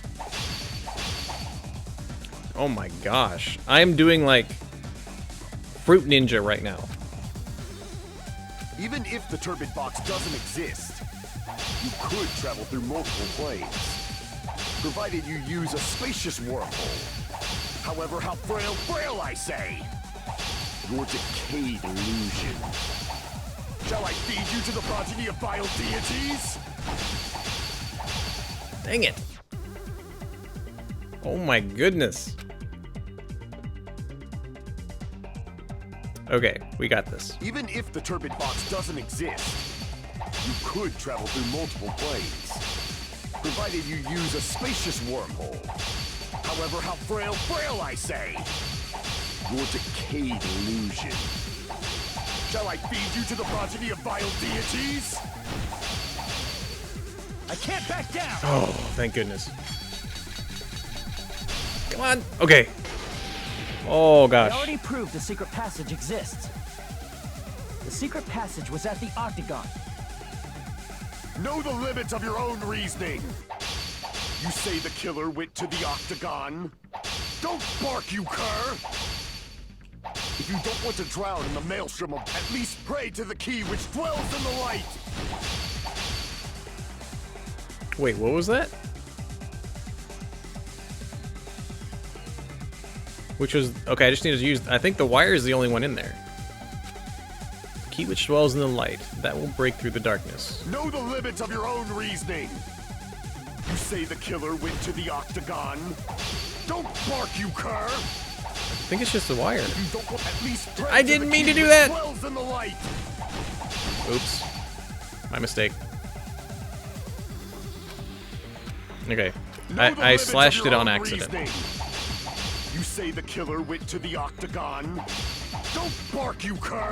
Oh my gosh. I'm doing like Fruit Ninja right now. Even if the turbid box doesn't exist, you could travel through multiple planes, provided you use a spacious wormhole. However, how frail I say. Your decayed illusion. Shall I feed you to the progeny of vile deities? Dang it. Oh my goodness. Okay, we got this. Even if the turbid box doesn't exist, you could travel through multiple planes, provided you use a spacious wormhole. However, how frail I say! Your decayed illusion. Shall I feed you to the progeny of vile deities? I can't back down! Oh, thank goodness. Come on. Okay. Oh I gosh. already proved the secret passage exists. The secret passage was at the Octagon. Know the limits of your own reasoning. You say the killer went to the Octagon? Don't bark, you cur! If you don't want to drown in the maelstrom of, at least pray to the key which dwells in the light! Wait, what was that? Which was, okay, I just need to use, I think the wire is the only one in there. Key which dwells in the light, that will break through the darkness. Know the limits of your own reasoning. You say the killer went to the Octagon? Don't bark, you cur! I think it's just the wire. You don't want at least pray I to didn't the mean key to do which that. dwells in the light. Oops. My mistake. Okay. Know the I limits of slashed your it on own accident. reasoning. You say the killer went to the Octagon? Don't bark, you cur!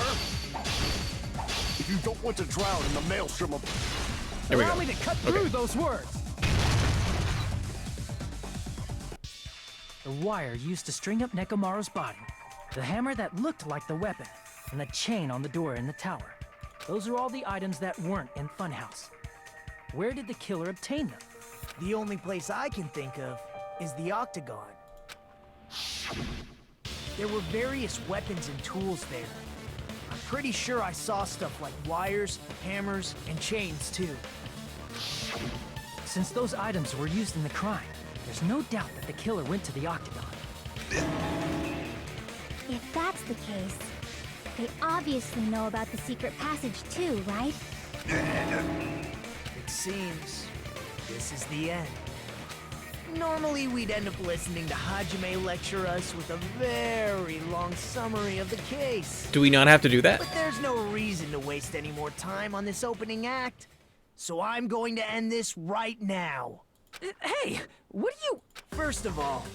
If you don't want to drown in the maelstrom of... There we Allow go. me to cut through those words. The wire used to string up Nekomaru's body, the hammer that looked like the weapon, and the chain on the door in the tower. Those are all the items that weren't in Funhouse. Where did the killer obtain them? The only place I can think of is the Octagon. There were various weapons and tools there. I'm pretty sure I saw stuff like wires, hammers, and chains too. Since those items were used in the crime, there's no doubt that the killer went to the Octagon. If that's the case, they obviously know about the secret passage too, right? It seems this is the end. Normally, we'd end up listening to Hajime lecture us with a very long summary of the case. Do we not have to do that? But there's no reason to waste any more time on this opening act. So I'm going to end this right now. Hey, what are you... First of all,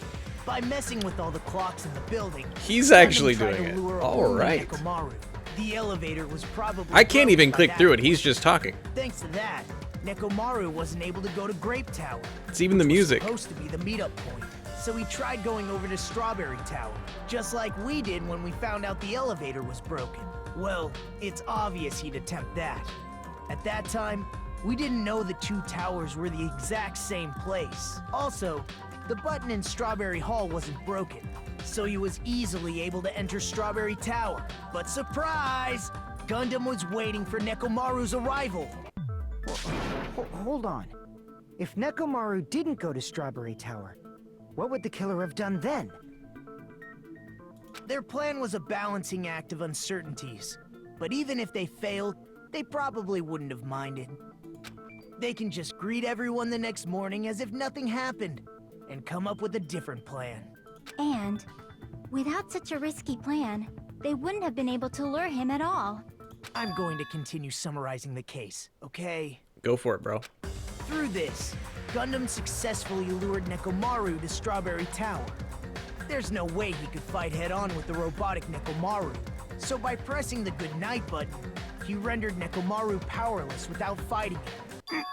by messing with all the clocks in the building, He's actually Gundam tried doing to it. lure All only right. Nekomaru. The elevator was probably I can't broken even by click that through it. point. He's just talking. Thanks to that, Nekomaru wasn't able to go to Grape Tower. It's even the which was music. supposed to be the meetup point. So he tried going over to Strawberry Tower, just like we did when we found out the elevator was broken. Well, it's obvious he'd attempt that. At that time, we didn't know the two towers were the exact same place. Also, the button in Strawberry Hall wasn't broken, so he was easily able to enter Strawberry Tower. But surprise! Gundam was waiting for Nekomaru's arrival. Hold on. If Nekomaru didn't go to Strawberry Tower, what would the killer have done then? Their plan was a balancing act of uncertainties, but even if they failed, they probably wouldn't have minded. They can just greet everyone the next morning as if nothing happened, and come up with a different plan. And without such a risky plan, they wouldn't have been able to lure him at all. I'm going to continue summarizing the case, okay? Go for it, bro. Through this, Gundam successfully lured Nekomaru to Strawberry Tower. There's no way he could fight head-on with the robotic Nekomaru, so by pressing the goodnight button, he rendered Nekomaru powerless without fighting him.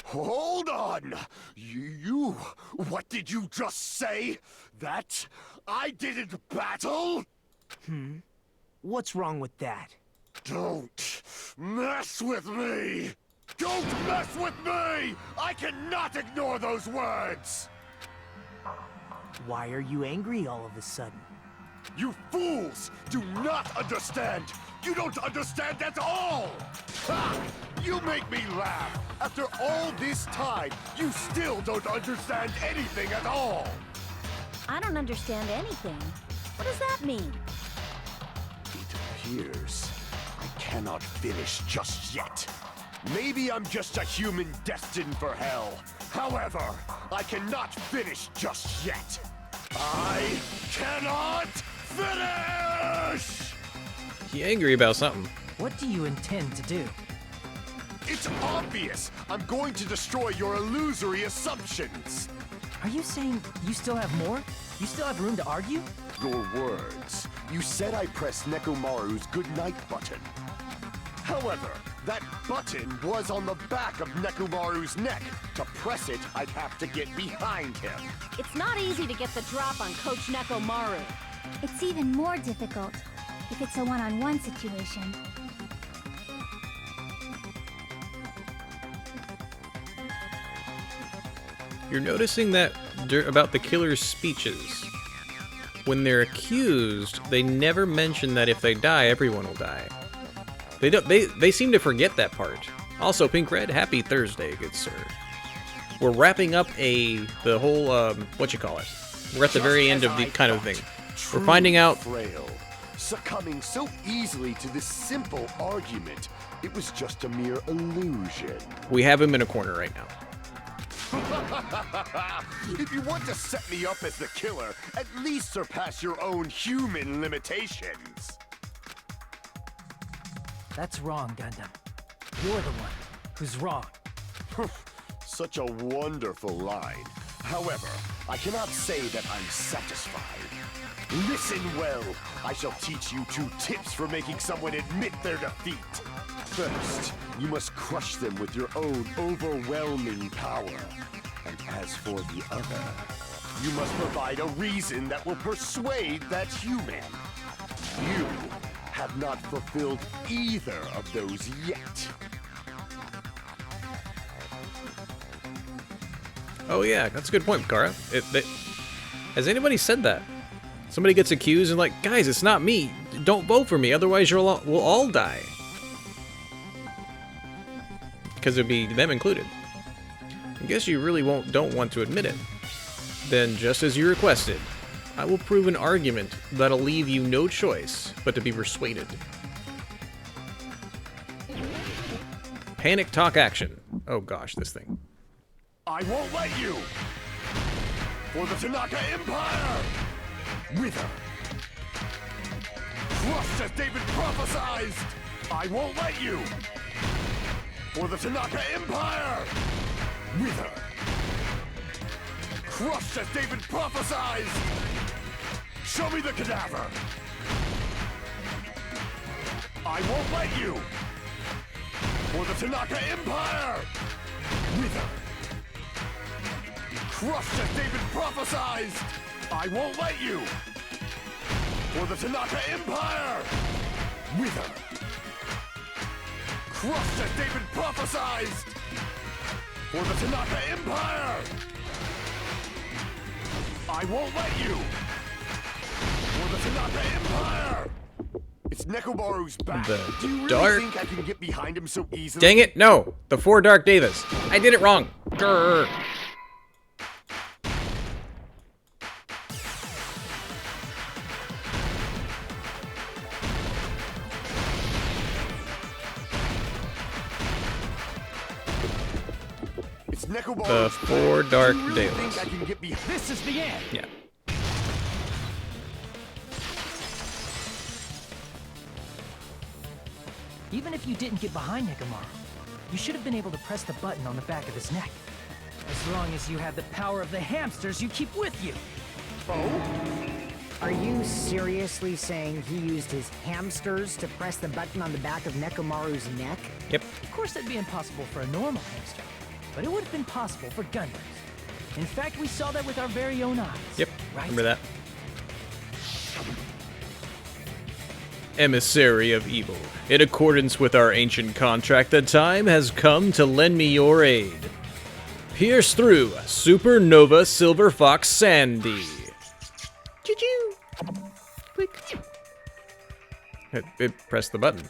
Hold on! You... What did you just say? That I didn't battle? What's wrong with that? Don't mess with me! Don't mess with me! I cannot ignore those words! Why are you angry all of a sudden? You fools do not understand! You don't understand at all! Ha! You make me laugh! After all this time, you still don't understand anything at all! I don't understand anything. What does that mean? It appears I cannot finish just yet. Maybe I'm just a human destined for hell. However, I cannot finish just yet. I cannot finish! You angry about something? What do you intend to do? It's obvious! I'm going to destroy your illusory assumptions! Are you saying you still have more? You still have room to argue? Your words. You said I pressed Nekomaru's goodnight button. However, that button was on the back of Nekomaru's neck. To press it, I'd have to get behind him. It's not easy to get the drop on Coach Nekomaru. It's even more difficult if it's a one-on-one situation. You're noticing that about the killer's speeches. When they're accused, they never mention that if they die, everyone will die. They seem to forget that part. Also, Pink Red, happy Thursday, good sir. We're wrapping up the whole what you call it. We're at the very end of the kind of thing. We're finding out. Frail, succumbing so easily to this simple argument. It was just a mere illusion. We have him in a corner right now. If you want to set me up as the killer, at least surpass your own human limitations. That's wrong, Gundam. You're the one who's wrong. Such a wonderful line. However, I cannot say that I'm satisfied. Listen well. I shall teach you 2 tips for making someone admit their defeat. First, you must crush them with your own overwhelming power. And as for the other, you must provide a reason that will persuade that human. You have not fulfilled either of those yet. Oh yeah, that's a good point, Kara. Has anybody said that? Somebody gets accused and like, guys, it's not me. Don't vote for me, otherwise we'll all die. Because it'd be them included. I guess you really don't want to admit it. Then, just as you requested, I will prove an argument that'll leave you no choice but to be persuaded. Panic talk action. Oh gosh, this thing. I won't let you! For the Tanaka Empire! Wither! Crushed as David prophesied! I won't let you! For the Tanaka Empire! Wither! Crushed as David prophesied! Show me the cadaver! I won't let you! For the Tanaka Empire! Wither! Crushed as David prophesied! I won't let you! For the Tanaka Empire! Wither! Crushed as David prophesied! For the Tanaka Empire! I won't let you! For the Tanaka Empire! It's Nekomaru's back. The Do you really dark... think I can get behind him so easily? Dang it, no! The 4 Dark Devas. I did it wrong. Grr. It's Nekomaru's The 4 Dark Do you really Devas. think I can get behind? This is the end. Yeah. Even if you didn't get behind Nekomaru, you should have been able to press the button on the back of his neck. As long as you had the power of the hamsters you keep with you. Are you seriously saying he used his hamsters to press the button on the back of Nekomaru's neck? Yep. Of course, that'd be impossible for a normal hamster, but it would have been possible for Gundams. In fact, we saw that with our very own eyes. Yep. Right? Remember that. Emissary of evil, in accordance with our ancient contract, the time has come to lend me your aid. Pierce through Supernova Silver Fox Sandy. Choo-choo. Quick. It pressed the button.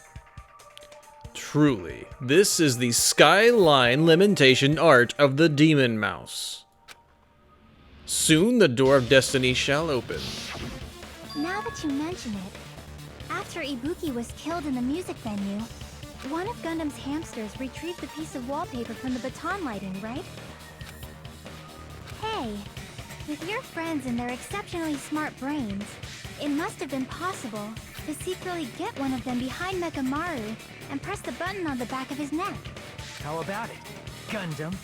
Truly, this is the skyline limitation art of the demon mouse. Soon the door of destiny shall open. Now that you mention it, after Ibuki was killed in the music venue, one of Gundam's hamsters retrieved the piece of wallpaper from the baton lighting, right? Hey, with your friends and their exceptionally smart brains, it must have been possible to secretly get one of them behind Mekamaru and press the button on the back of his neck. How about it, Gundam?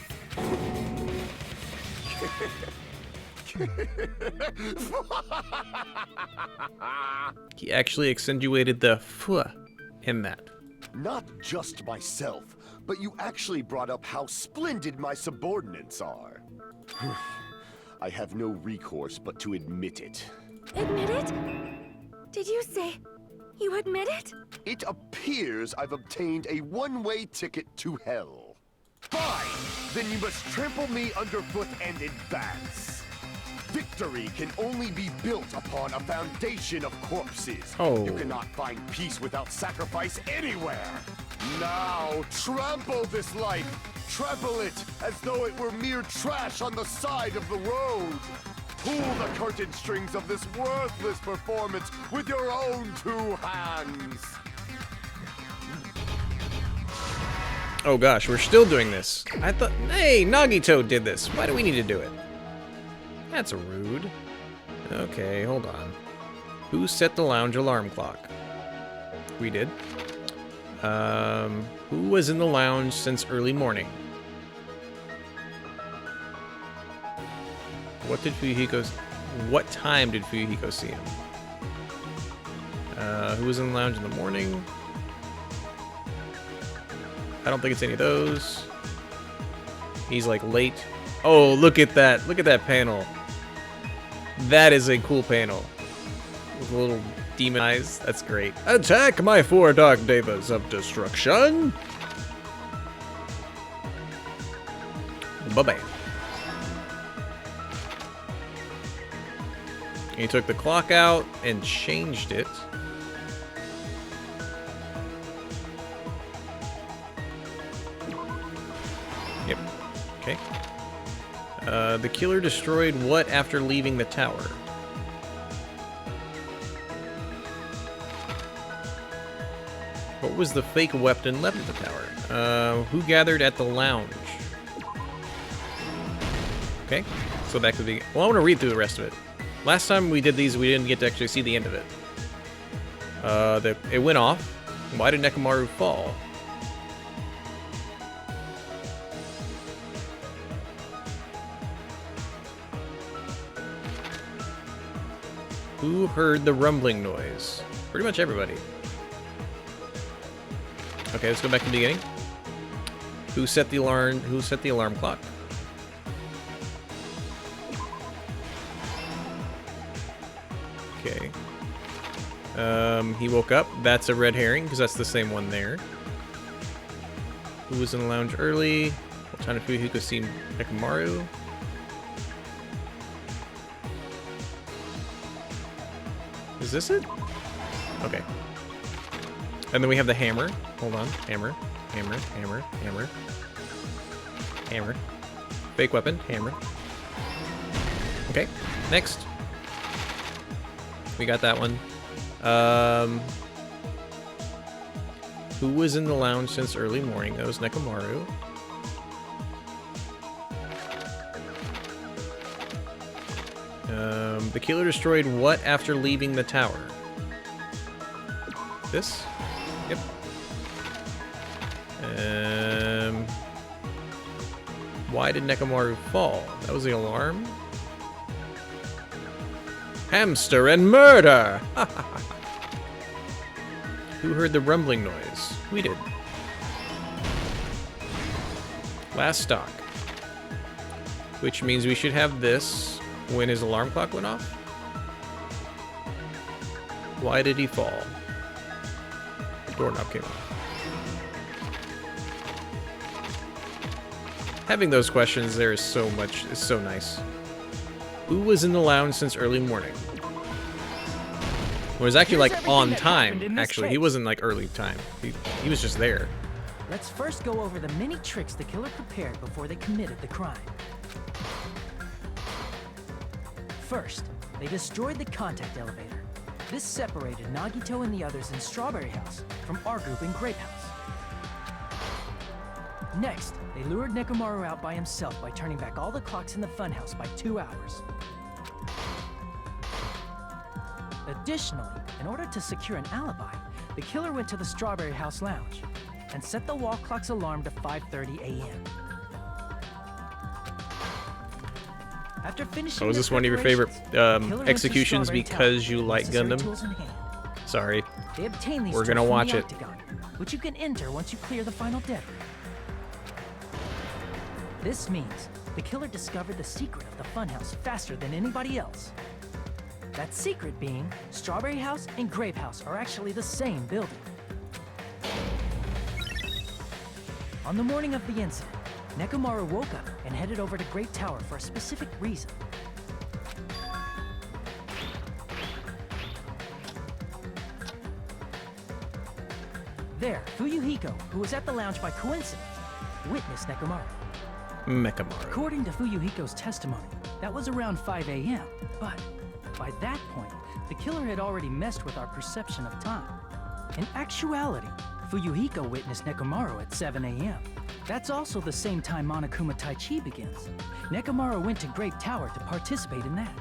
He actually accentuated the "f" in that. Not just myself, but you actually brought up how splendid my subordinates are. I have no recourse but to admit it. Admit it? Did you say you admit it? It appears I've obtained a one-way ticket to hell. Fine! Then you must trample me underfoot and advance. Victory can only be built upon a foundation of corpses. Oh. You cannot find peace without sacrifice anywhere. Now, trample this life. Trample it as though it were mere trash on the side of the road. Pull the curtain strings of this worthless performance with your own two hands. Oh gosh, we're still doing this. I thought, hey, Nagito did this. Why do we need to do it? That's rude. Okay, hold on. Who set the lounge alarm clock? We did. Who was in the lounge since early morning? What time did Fuyuhiko see him? Who was in the lounge in the morning? I don't think it's any of those. He's like late. Oh, look at that. Look at that panel. That is a cool panel. With little demon eyes. That's great. Attack my 4 Dark Devas of Destruction. Bye-bye. He took the clock out and changed it. Yep. Okay. The killer destroyed what after leaving the tower? What was the fake weapon left at the tower? Who gathered at the lounge? Okay, so that could be... Well, I want to read through the rest of it. Last time we did these, we didn't get to actually see the end of it. It went off. Why did Nekomaru fall? Who heard the rumbling noise? Pretty much everybody. Okay, let's go back to the beginning. Who set the alarm? Who set the alarm clock? Okay. He woke up. That's a red herring because that's the same one there. Who was in the lounge early? What time did Fuyuhiko see Nekomaru? Is this it? Okay. And then we have the hammer. Hold on. Hammer. Hammer. Hammer. Hammer. Hammer. Fake weapon. Hammer. Okay. Next. We got that one. Who was in the lounge since early morning? That was Nekomaru. The killer destroyed what after leaving the tower? This? Yep. Why did Nekomaru fall? That was the alarm? Hamster and murder! Who heard the rumbling noise? We did. Last stock. Which means we should have this when his alarm clock went off. Why did he fall? Doorknob came off. Having those questions there is so much, it's so nice. Who was in the lounge since early morning? It was actually like on time, actually. He wasn't like early time. He was just there. Let's first go over the many tricks the killer prepared before they committed the crime. First, they destroyed the contact elevator. This separated Nagito and the others in Strawberry House from our group in Grape House. Next, they lured Nekomaru out by himself by turning back all the clocks in the funhouse by 2 hours. Additionally, in order to secure an alibi, the killer went to the Strawberry House lounge and set the wall clock's alarm to 5:30 a.m. After finishing Oh, is this one of your favorite executions because you like Gundam? Sorry. They obtain these We're tools gonna from watch the it. octagon, which you can enter once you clear the final dead room. This means the killer discovered the secret of the funhouse faster than anybody else. That secret being, Strawberry House and Grape House are actually the same building. On the morning of the incident, Nekomaru woke up and headed over to Great Tower for a specific reason. There, Fuyuhiko, who was at the lounge by coincidence, witnessed Nekomaru. Mekamaru. According to Fuyuhiko's testimony, that was around 5 a.m., but by that point, the killer had already messed with our perception of time. In actuality, Fuyuhiko witnessed Nekomaru at 7 a.m. That's also the same time Monokuma Taichi begins. Nekomaru went to Grape Tower to participate in that.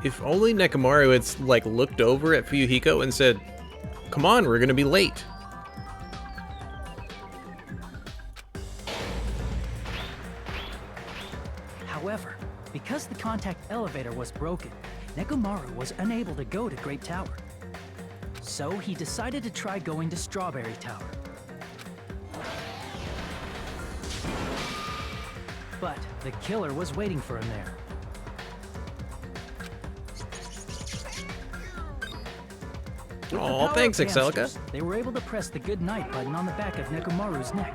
If only Nekomaru had, like, looked over at Fuyuhiko and said, "Come on, we're gonna be late." However, because the contact elevator was broken, Nekomaru was unable to go to Grape Tower. So he decided to try going to Strawberry Tower. But the killer was waiting for him there. With the Aw, power thanks, of Exelica. hamsters, they were able to press the good night button on the back of Nekomaru's neck.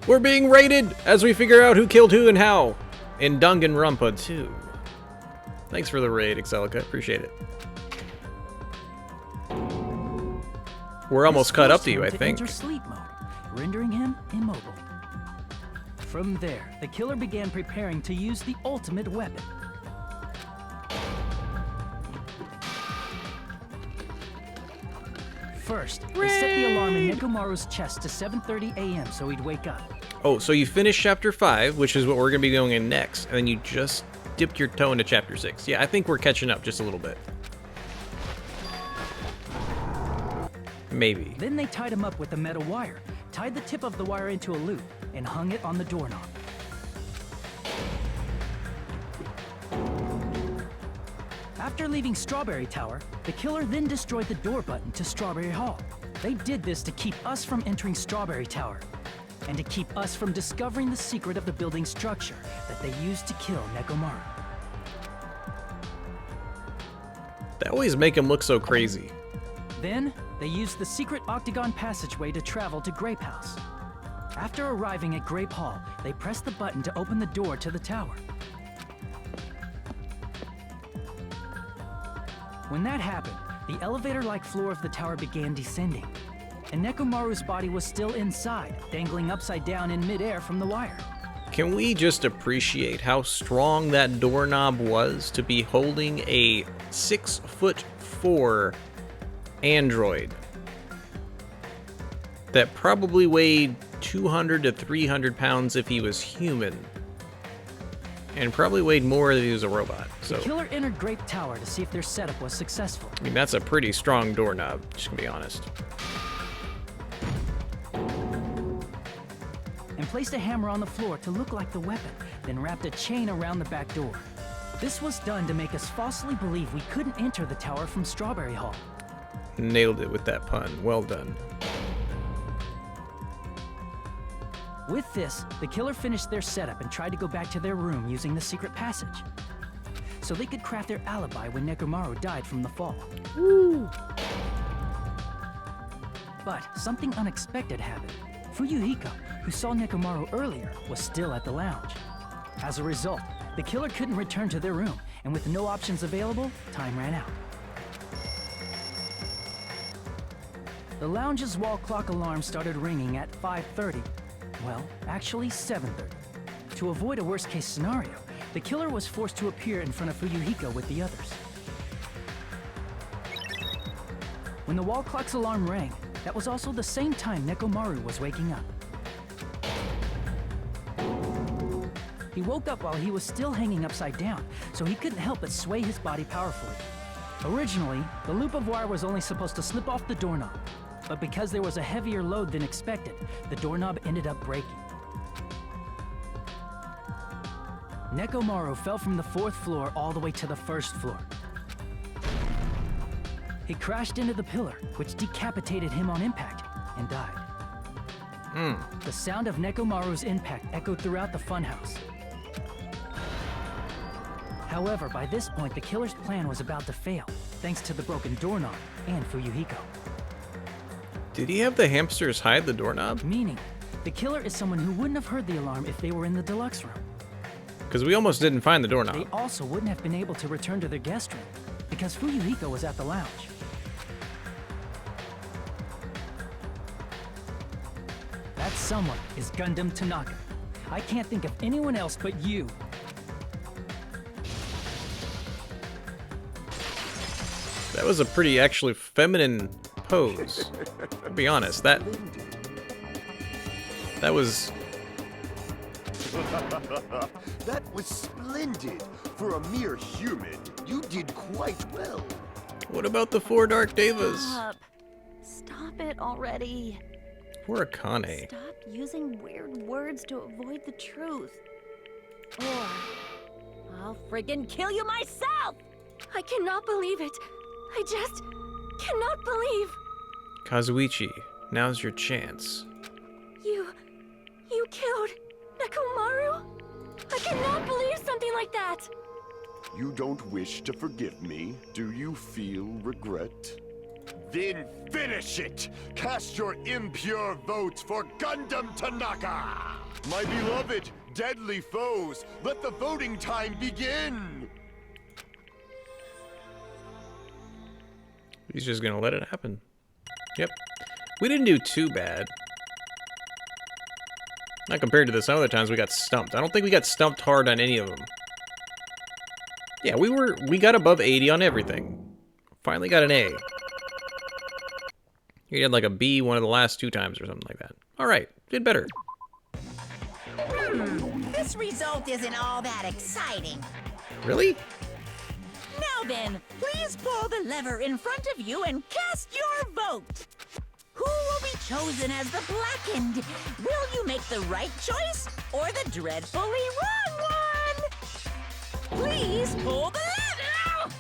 We're being raided as we figure out who killed who and how in Danganronpa 2. Thanks for the raid, Exelica. Appreciate it. We're almost This caught up forced to you, him I think. Enter sleep mode, rendering him immobile. From there, the killer began preparing to use the ultimate weapon. First, they set the alarm in Nekomaru's chest to 7:30 a.m. so he'd wake up. Oh, so you finished Chapter 5, which is what we're going to be going in next, and then you just dipped your toe into Chapter 6. Yeah, I think we're catching up just a little bit. Maybe. Then they tied him up with a metal wire, tied the tip of the wire into a loop, and hung it on the doorknob. After leaving Strawberry Tower, the killer then destroyed the door button to Strawberry Hall. They did this to keep us from entering Strawberry Tower, and to keep us from discovering the secret of the building structure that they used to kill Nekomaru. They always make him look so crazy. Then, they used the secret octagon passageway to travel to Grape House. After arriving at Grape Hall, they pressed the button to open the door to the tower. When that happened, the elevator-like floor of the tower began descending, and Nekomaru's body was still inside, dangling upside down in midair from the wire. Can we just appreciate how strong that doorknob was to be holding a 6'4" android that probably weighed 200 to 300 pounds if he was human, and probably weighed more if he was a robot. So, The killer entered Grape Tower to see if their setup was successful. I mean, that's a pretty strong doorknob, just gonna be honest. And placed a hammer on the floor to look like the weapon, then wrapped a chain around the back door. This was done to make us falsely believe we couldn't enter the tower from Strawberry Hall. Nailed it with that pun. Well done. With this, the killer finished their setup and tried to go back to their room using the secret passage, so they could craft their alibi when Nekomaru died from the fall. But something unexpected happened. Fuyuhiko, who saw Nekomaru earlier, was still at the lounge. As a result, the killer couldn't return to their room, and with no options available, time ran out. The lounge's wall clock alarm started ringing at 5:30. Well, actually 7:30. To avoid a worst-case scenario, the killer was forced to appear in front of Fuyuhiko with the others. When the wall clock's alarm rang, that was also the same time Nekomaru was waking up. He woke up while he was still hanging upside down, so he couldn't help but sway his body powerfully. Originally, the loop of wire was only supposed to slip off the doorknob, but because there was a heavier load than expected, the doorknob ended up breaking. Nekomaru fell from the 4th floor all the way to the 1st floor. He crashed into the pillar, which decapitated him on impact, and died. The sound of Nekomaru's impact echoed throughout the funhouse. However, by this point, the killer's plan was about to fail, thanks to the broken doorknob and Fuyuhiko. Did he have the hamsters hide the doorknob? Meaning, the killer is someone who wouldn't have heard the alarm if they were in the deluxe room. Because we almost didn't find the They doorknob. also wouldn't have been able to return to their guest room, because Fuyuhiko was at the lounge. That someone is Gundam Tanaka. I can't think of anyone else but you. That was a pretty, actually, feminine pose. I'll be honest, that was... That was splendid. For a mere human, you did quite well. What about the 4 Dark Devas? Stop it already. Poor Akane. Stop using weird words to avoid the truth. Or I'll friggin' kill you myself! I cannot believe it. I just cannot believe. Kazuichi, now's your chance. You killed Nekomaru? I cannot believe something like that. You don't wish to forgive me? Do you feel regret? Then finish it! Cast your impure votes for Gundam Tanaka! My beloved, deadly foes, let the voting time begin! He's just gonna let it happen. Yep. We didn't do too bad. Not compared to the some other times we got stumped. I don't think we got stumped hard on any of them. Yeah, we got above 80 on everything. Finally got an A. You had like a B one of the last 2 times or something like that. Alright, did better. This result isn't all that exciting. Really? Now then, please pull the lever in front of you and cast your vote. Who will be chosen as the blackened? Will you make the right choice or the dreadfully wrong one? Please pull the lever!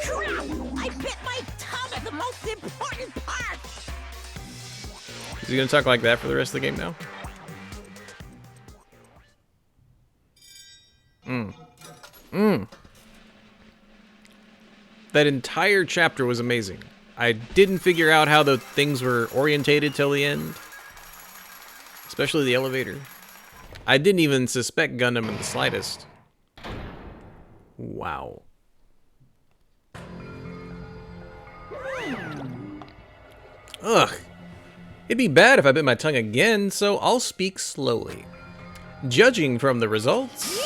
Crap! I bit my tongue at the most important part! Is he gonna talk like that for the rest of the game now? That entire chapter was amazing. I didn't figure out how the things were orientated till the end. Especially the elevator. I didn't even suspect Gundam in the slightest. Wow. Ugh. It'd be bad if I bit my tongue again, so I'll speak slowly. Judging from the results,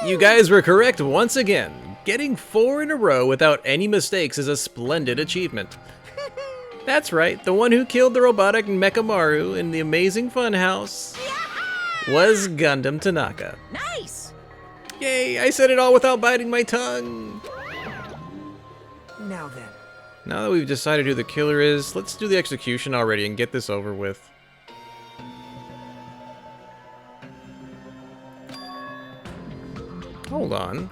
you guys were correct once again. Getting 4 in a row without any mistakes is a splendid achievement. That's right, the one who killed the robotic Mechamaru in the amazing funhouse was Gundam Tanaka. Nice! Yay, I said it all without biting my tongue. Now then. Now that we've decided who the killer is, let's do the execution already and get this over with. Hold on.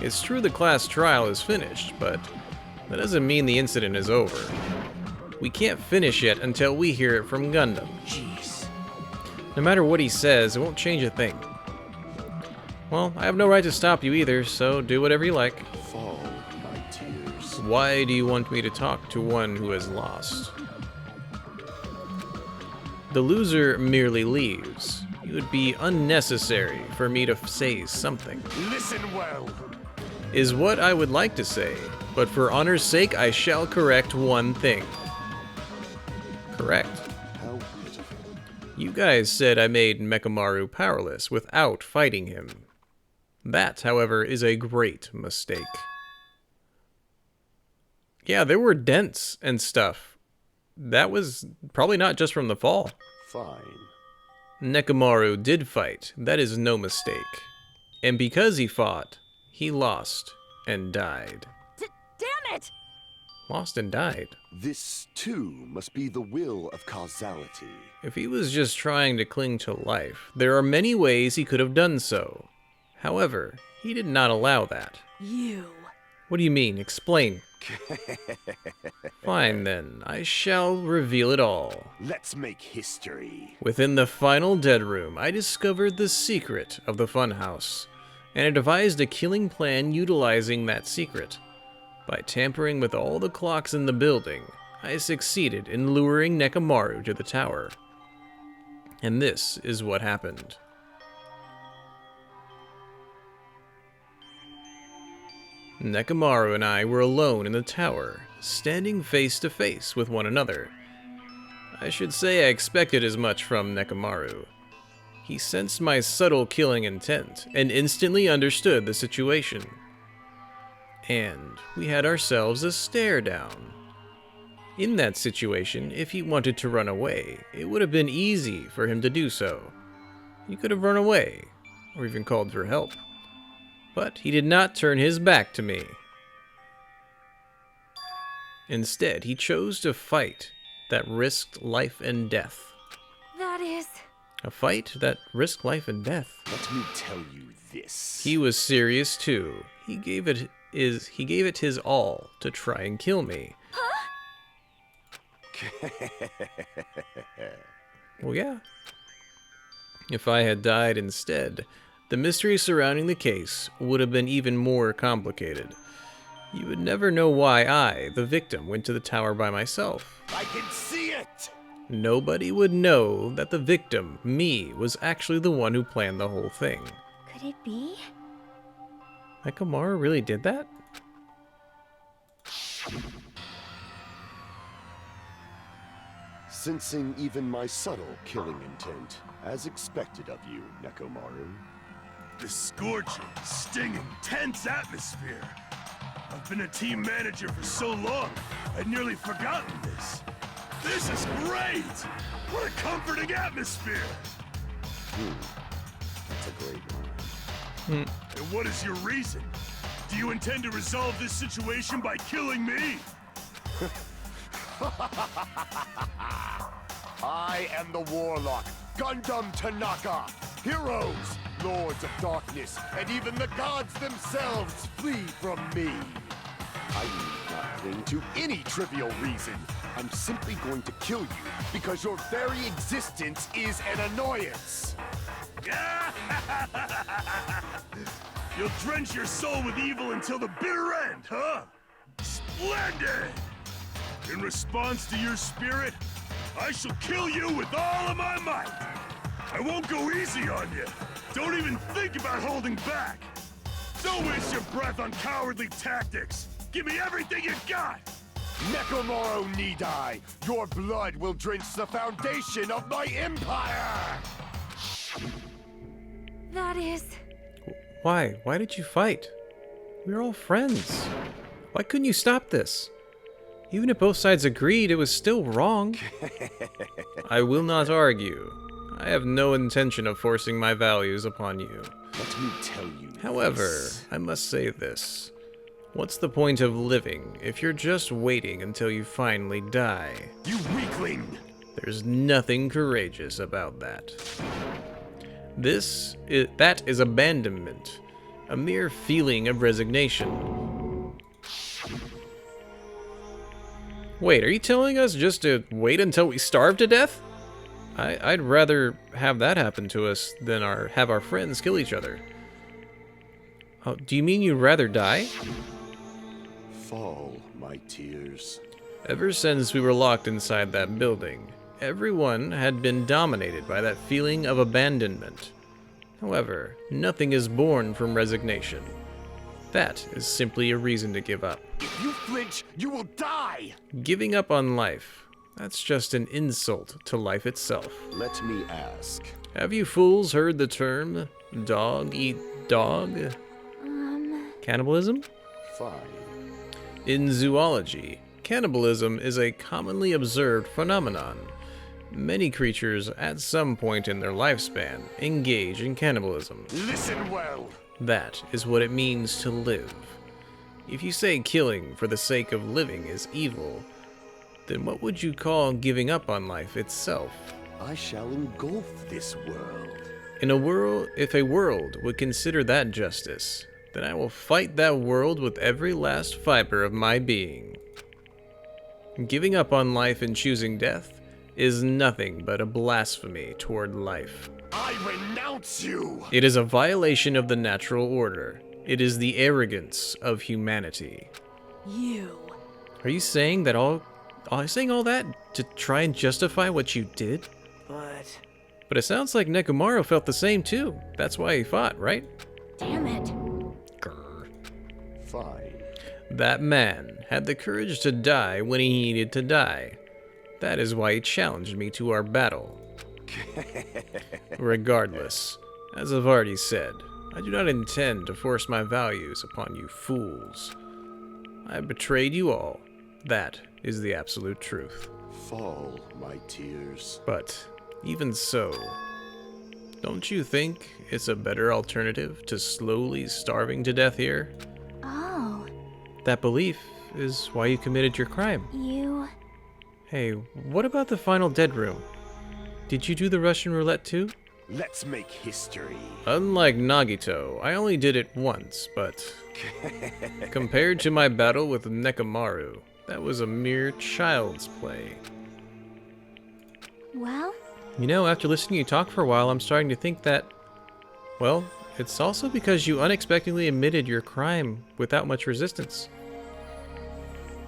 It's true the class trial is finished, but that doesn't mean the incident is over. We can't finish it until we hear it from Gundam. Jeez. No matter what he says, it won't change a thing. Well, I have no right to stop you either, so do whatever you like. Fall, my tears. Why do you want me to talk to one who has lost? The loser merely leaves. It would be unnecessary for me to say something. Listen well. Is what I would like to say, but for honor's sake I shall correct one thing. Correct. How pitiful. You guys said I made Mechamaru powerless without fighting him. That, however, is a great mistake. Yeah, there were dents and stuff. That was probably not just from the fall. Fine. Nekomaru did fight, that is no mistake. And because he fought, he lost and died. Damn it! Lost and died. This, too, must be the will of causality. If he was just trying to cling to life, there are many ways he could have done so. However, he did not allow that. You. What do you mean? Explain. Fine then, I shall reveal it all. Let's make history. Within the final dead room, I discovered the secret of the funhouse, and I devised a killing plan utilizing that secret. By tampering with all the clocks in the building, I succeeded in luring Nekomaru to the tower. And this is what happened. Nekomaru and I were alone in the tower, standing face to face with one another. I should say I expected as much from Nekomaru. He sensed my subtle killing intent and instantly understood the situation. And we had ourselves a stare down. In that situation, if he wanted to run away, it would have been easy for him to do so. He could have run away, or even called for help. But he did not turn his back to me. Instead, he chose to fight that risked life and death. That is... A fight that risked life and death. Let me tell you this. He was serious too. He gave it his all to try and kill me. Well, yeah. If I had died instead, the mystery surrounding the case would have been even more complicated. You would never know why I, the victim, went to the tower by myself. I can see it! Nobody would know that the victim, me, was actually the one who planned the whole thing. Could it be? Nekomaru really did that? Sensing even my subtle killing intent, as expected of you, Nekomaru. The scorching, stinging, tense atmosphere. I've been a team manager for so long, I'd nearly forgotten this. This is great! What a comforting atmosphere! That's a great line. And what is your reason? Do you intend to resolve this situation by killing me? I am the Warlock, Gundam Tanaka. Heroes, Lords of Darkness, and even the gods themselves flee from me. I need not cling to any trivial reason. I'm simply going to kill you because your very existence is an annoyance. You'll drench your soul with evil until the bitter end, huh? Splendid! In response to your spirit, I shall kill you with all of my might. I won't go easy on you. Don't even think about holding back. Don't waste your breath on cowardly tactics. Give me everything you got. Nekomaru need I. Your blood will drench the foundation of my empire. That is... Why? Why did you fight? We were all friends. Why couldn't you stop this? Even if both sides agreed, it was still wrong. I will not argue. I have no intention of forcing my values upon you. Let me tell you However, this. I must say this. What's the point of living if you're just waiting until you finally die? You weakling! There's nothing courageous about that. That is abandonment, a mere feeling of resignation. Wait, are you telling us just to wait until we starve to death? I'd rather have that happen to us than have our friends kill each other. Oh, do you mean you'd rather die? Fall, my tears. Ever since we were locked inside that building, everyone had been dominated by that feeling of abandonment. However, nothing is born from resignation. That is simply a reason to give up. If you flinch, you will die! Giving up on life, that's just an insult to life itself. Let me ask. Have you fools heard the term, dog eat dog? Cannibalism? Fine. In zoology, cannibalism is a commonly observed phenomenon. Many creatures, at some point in their lifespan, engage in cannibalism. Listen well. That is what it means to live. If you say killing for the sake of living is evil, then what would you call giving up on life itself? I shall engulf this world. If a world would consider that justice, then I will fight that world with every last fiber of my being. Giving up on life and choosing death is nothing but a blasphemy toward life. I renounce you! It is a violation of the natural order. It is the arrogance of humanity. You. Are you saying that all that to try and justify what you did? But it sounds like Nekomaru felt the same too. That's why he fought, right? Damn it. Grr. Fine. That man had the courage to die when he needed to die. That is why he challenged me to our battle. Regardless, as I've already said, I do not intend to force my values upon you fools. I betrayed you all. That is the absolute truth. Fall, my tears. But even so, don't you think it's a better alternative to slowly starving to death here? Oh, That belief is why you committed your crime. you... Hey, what about the final dead room? Did you do the Russian roulette too? Let's make history. Unlike Nagito, I only did it once, but compared to my battle with Nekomaru, that was a mere child's play. Well, You know, after listening to you talk for a while, I'm starting to think that, well, it's also because you unexpectedly admitted your crime without much resistance.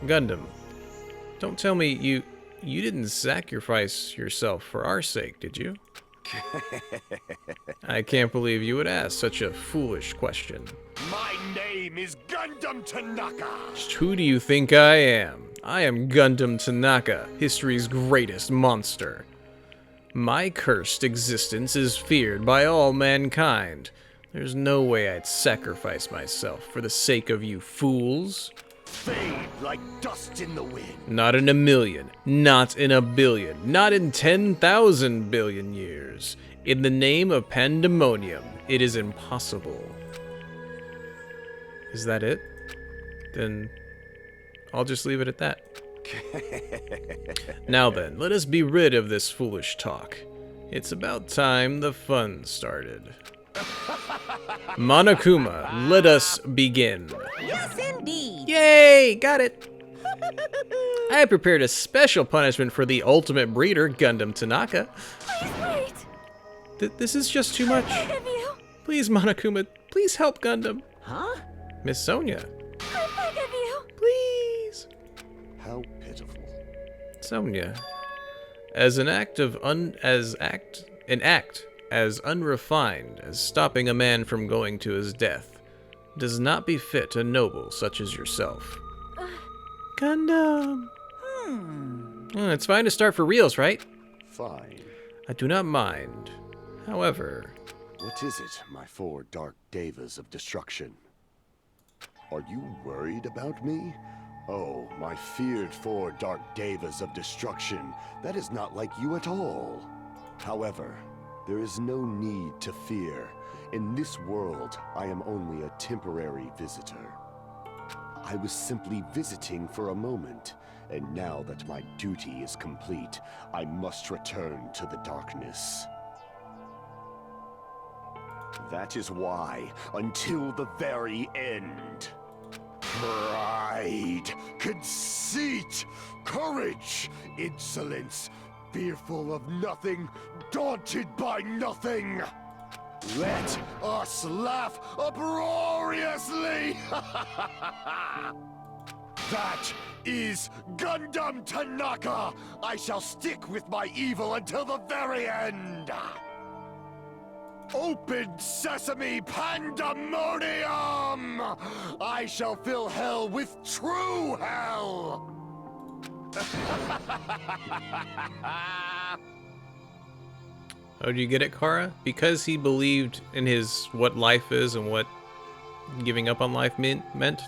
Gundam, don't tell me you didn't sacrifice yourself for our sake, did you? I can't believe you would ask such a foolish question. My name is Gundam Tanaka. Who do you think I am? I am Gundam Tanaka, history's greatest monster. My cursed existence is feared by all mankind. There's no way I'd sacrifice myself for the sake of you fools. Fade like dust in the wind. Not in a million, not in a billion, not in 10,000 billion years. In the name of pandemonium, it is impossible. Is that it? Then I'll just leave it at that. Now then, let us be rid of this foolish talk. It's about time the fun started. Monokuma, let us begin. Yes, indeed. Yay! Got it! I have prepared a special punishment for the ultimate breeder, Gundam Tanaka. Please wait. This is just too much. I beg of you. Please, Monokuma, please help Gundam. Huh? Miss Sonia, I beg of you. please. How pitiful. Sonia, as an act as unrefined as stopping a man from going to his death does not befit a noble such as yourself. Gundam. It's fine to start for reals, right? Fine. I do not mind. However, What is it, my four dark devas of destruction? Are you worried about me? Oh, my feared four dark devas of destruction. That is not like you at all. However, there is no need to fear. In this world, I am only a temporary visitor. I was simply visiting for a moment, and now that my duty is complete, I must return to the darkness. That is why, until the very end, pride, conceit, courage, insolence, fearful of nothing, daunted by nothing. Let us laugh uproariously! That is Gundam Tanaka! I shall stick with my evil until the very end! Open sesame pandemonium! I shall fill hell with true hell! Oh, do you get it, Kara? Because he believed in what life is and what giving up on life meant,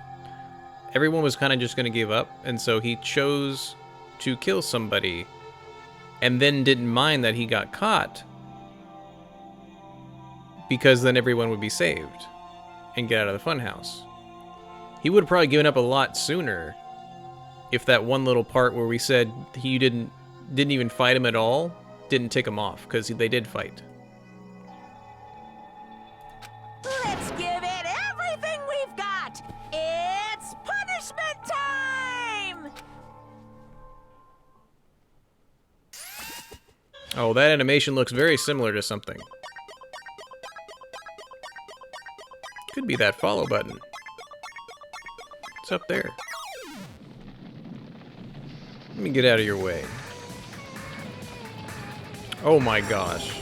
everyone was kind of just going to give up, and so he chose to kill somebody and then didn't mind that he got caught because then everyone would be saved and get out of the funhouse. He would have probably given up a lot sooner if that one little part where we said he didn't even fight him at all didn't tick him off, because they did fight. Let's give it everything we've got! It's punishment time! Oh, that animation looks very similar to something. Could be that follow button. It's up there. Let me get out of your way. Oh my gosh.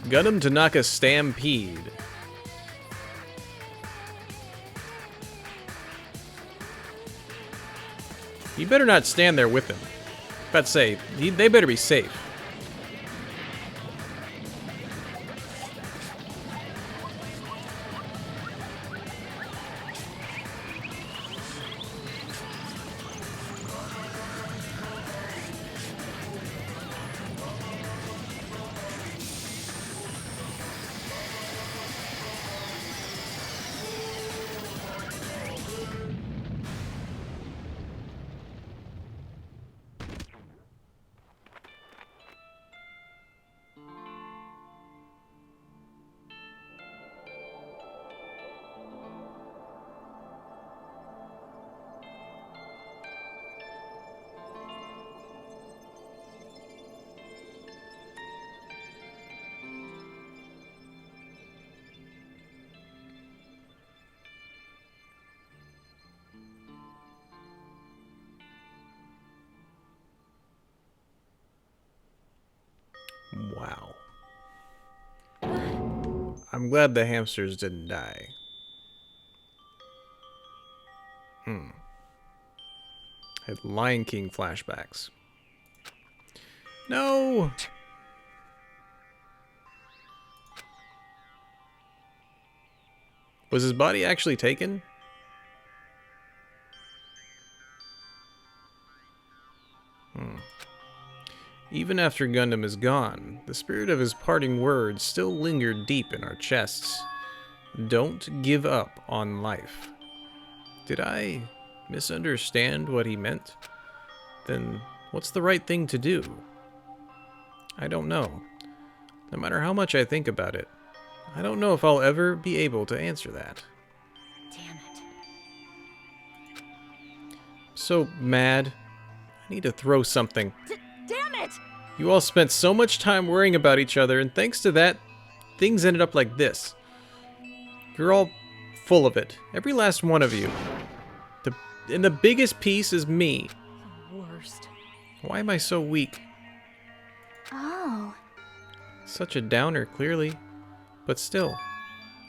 Gundam Tanaka Stampede. You better not stand there with him. About to say, they better be safe. Wow. I'm glad the hamsters didn't die. Had Lion King flashbacks. No! Was his body actually taken? Even after Gundam is gone, the spirit of his parting words still lingered deep in our chests. Don't give up on life. Did I misunderstand what he meant? Then what's the right thing to do? I don't know. No matter how much I think about it, I don't know if I'll ever be able to answer that. Damn it. I'm so mad. I need to throw something. Damn it! You all spent so much time worrying about each other, and thanks to that, things ended up like this. You're all full of it. Every last one of you. And the biggest piece is me. The worst. Why am I so weak? Oh. Such a downer, clearly. But still,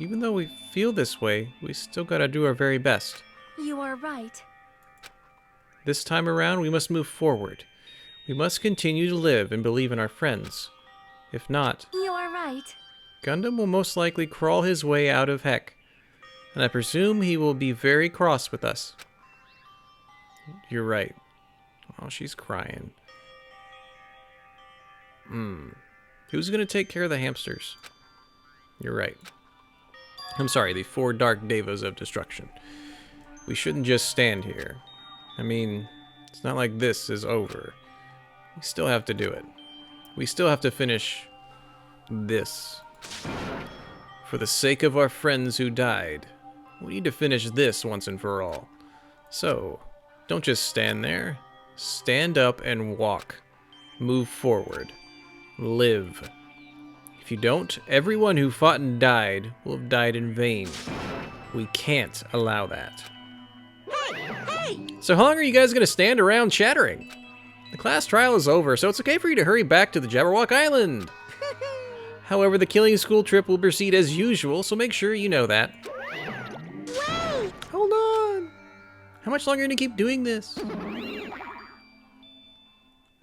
even though we feel this way, we still gotta do our very best. You are right. This time around, we must move forward. We must continue to live and believe in our friends. If not, You are right. Gundam will most likely crawl his way out of heck, and I presume he will be very cross with us. You're right. Oh, she's crying. Who's gonna take care of the hamsters? You're right. I'm sorry, the 4 dark devas of destruction. We shouldn't just stand here. I mean, it's not like this is over. We still have to do it. We still have to finish this. For the sake of our friends who died, we need to finish this once and for all. So, don't just stand there. Stand up and walk. Move forward. Live. If you don't, everyone who fought and died will have died in vain. We can't allow that. Hey! So how long are you guys going to stand around chattering? The class trial is over, so it's okay for you to hurry back to the Jabberwock Island. However, the killing school trip will proceed as usual, so make sure you know that. Wait! Hold on. How much longer are you going to keep doing this?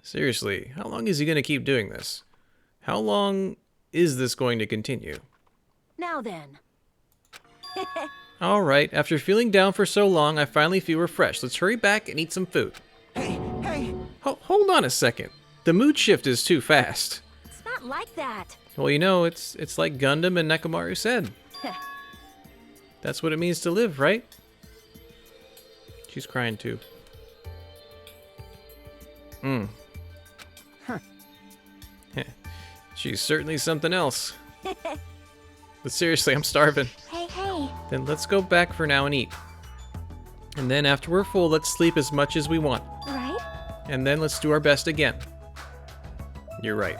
Seriously, how long is he going to keep doing this? How long is this going to continue? Now then. Alright, after feeling down for so long, I finally feel refreshed. Let's hurry back and eat some food. Hey! Hold on a second. The mood shift is too fast. It's not like that. Well, you know, it's like Gundam and Nekomaru said. That's what it means to live, right? She's crying too. Huh. She's certainly something else. But seriously, I'm starving. Hey. Then let's go back for now and eat. And then after we're full, let's sleep as much as we want. Right? And then let's do our best again. You're right.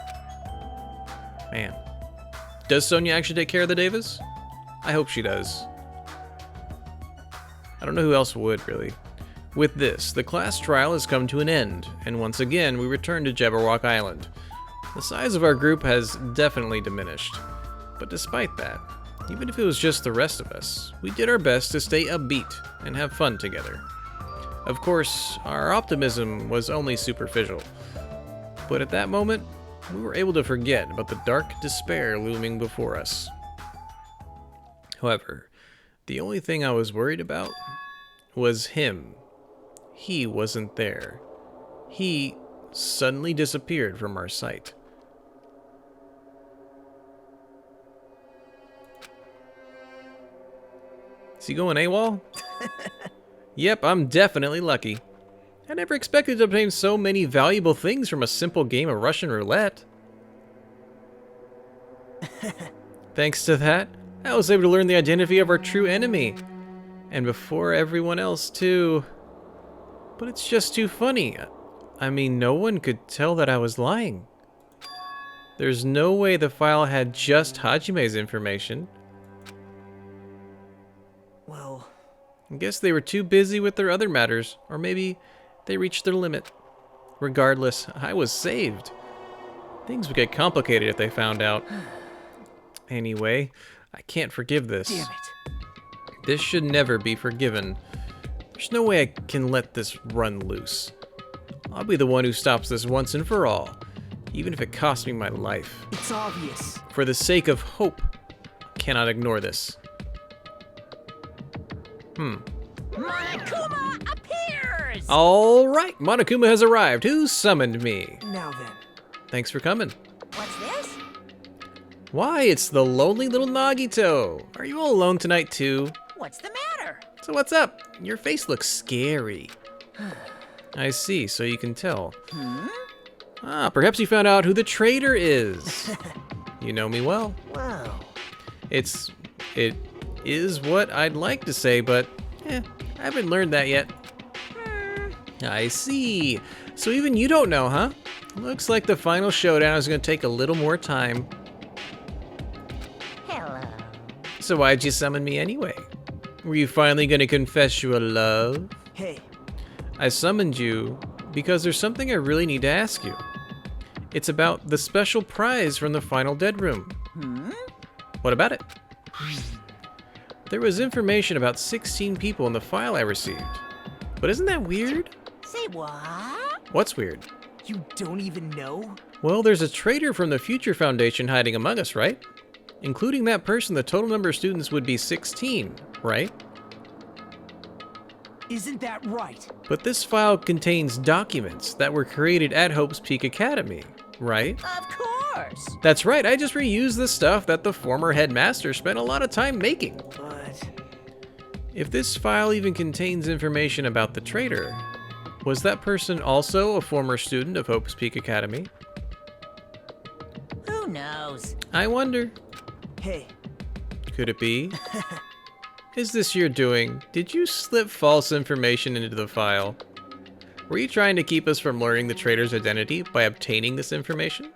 Man. Does Sonia actually take care of the Devas? I hope she does. I don't know who else would, really. With this, the class trial has come to an end, and once again, we return to Jabberwock Island. The size of our group has definitely diminished. But despite that, even if it was just the rest of us, we did our best to stay upbeat and have fun together. Of course, our optimism was only superficial, but at that moment, we were able to forget about the dark despair looming before us. However, the only thing I was worried about was him. He wasn't there. He suddenly disappeared from our sight. Is he going AWOL? Yep, I'm definitely lucky. I never expected to obtain so many valuable things from a simple game of Russian roulette. Thanks to that, I was able to learn the identity of our true enemy. And before everyone else, too. But it's just too funny. I mean, no one could tell that I was lying. There's no way the file had just Hajime's information. Well, I guess they were too busy with their other matters, or maybe they reached their limit. Regardless, I was saved. Things would get complicated if they found out. Anyway, I can't forgive this. damn it. This should never be forgiven. There's no way I can let this run loose. I'll be the one who stops this once and for all, even if it costs me my life. It's obvious. For the sake of hope, I cannot ignore this. Monokuma appears! Alright, Monokuma has arrived. Who summoned me? Now then. Thanks for coming. What's this? Why, it's the lonely little Nagito. Are you all alone tonight too? What's the matter? So what's up? Your face looks scary. I see, so you can tell. Ah, perhaps you found out who the traitor is. You know me well. Wow. It is what I'd like to say, but I haven't learned that yet. I see. So even you don't know, huh? Looks like the final showdown is going to take a little more time. Hello. So why'd you summon me anyway? Were you finally going to confess your love? Hey. I summoned you because there's something I really need to ask you. It's about the special prize from the final dead room. What about it? There was information about 16 people in the file I received. But isn't that weird? Say what? What's weird? You don't even know? Well, there's a traitor from the Future Foundation hiding among us, right? Including that person, the total number of students would be 16, right? Isn't that right? But this file contains documents that were created at Hope's Peak Academy, right? Of course. That's right, I just reused the stuff that the former headmaster spent a lot of time making. But If this file even contains information about the traitor, was that person also a former student of Hope's Peak Academy? Who knows? I wonder. hey, Could it be? Is this your doing? Did you slip false information into the file? Were you trying to keep us from learning the traitor's identity by obtaining this information?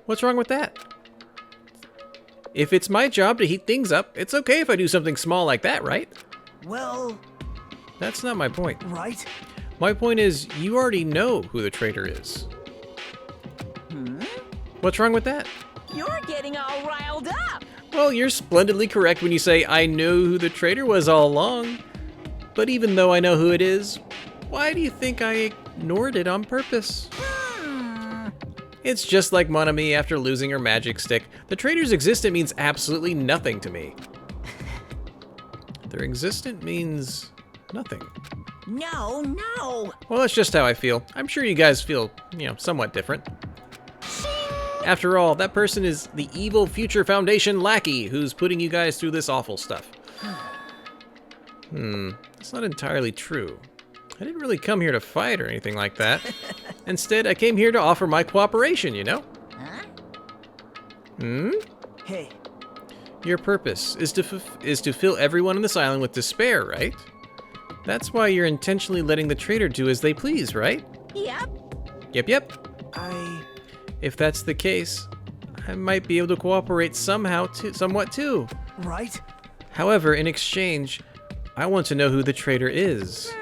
What's wrong with that? If it's my job to heat things up, it's okay if I do something small like that, right? well, That's not my point. right? My point is, you already know who the traitor is. What's wrong with that? You're getting all riled up. Well, you're splendidly correct when you say I know who the traitor was all along. But even though I know who it is, why do you think I ignored it on purpose? It's just like Monami after losing her magic stick. The traitor's existence means absolutely nothing to me. Their existence means nothing. No, no. Well, that's just how I feel. I'm sure you guys feel, somewhat different. After all, that person is the evil Future Foundation lackey who's putting you guys through this awful stuff. That's not entirely true. I didn't really come here to fight or anything like that. Instead, I came here to offer my cooperation, Huh? Hey, Your purpose is to fill everyone on this island with despair, right? That's why you're intentionally letting the traitor do as they please, right? Yep. Yep. I... If that's the case, I might be able to cooperate somewhat too. Right? However, in exchange, I want to know who the traitor is.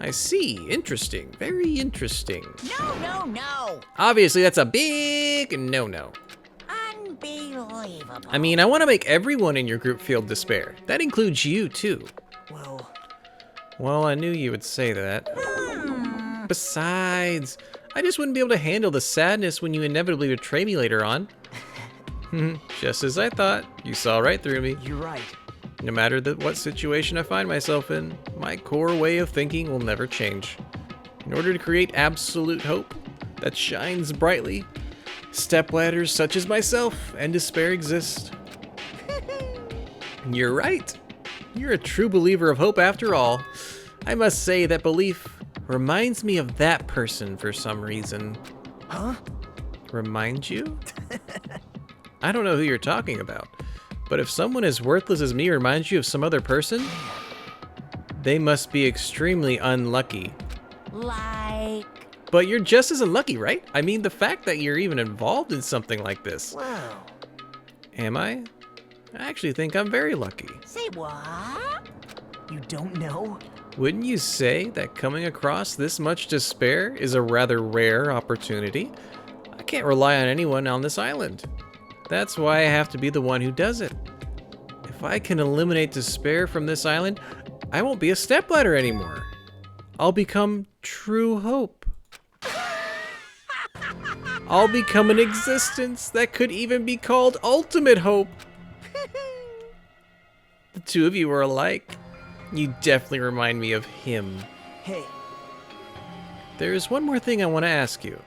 I see. Interesting. Very interesting. No. Obviously, that's a big no-no. Unbelievable. I mean, I want to make everyone in your group feel despair. That includes you, too. Well, I knew you would say that. Besides, I just wouldn't be able to handle the sadness when you inevitably betray me later on. Just as I thought. You saw right through me. You're right. No matter what situation I find myself in, my core way of thinking will never change. In order to create absolute hope that shines brightly, stepladders such as myself and despair exist. You're right. You're a true believer of hope after all. I must say that belief reminds me of that person for some reason. Huh? Remind you? I don't know who you're talking about. But if someone as worthless as me reminds you of some other person, they must be extremely unlucky. Like... But you're just as unlucky, right? I mean, the fact that you're even involved in something like this. Wow. Am I? I actually think I'm very lucky. Say what? You don't know? Wouldn't you say that coming across this much despair is a rather rare opportunity? I can't rely on anyone on this island. That's why I have to be the one who does it. If I can eliminate despair from this island, I won't be a stepladder anymore. I'll become true hope. I'll become an existence that could even be called ultimate hope. The two of you are alike. You definitely remind me of him. Hey. There's one more thing I want to ask you.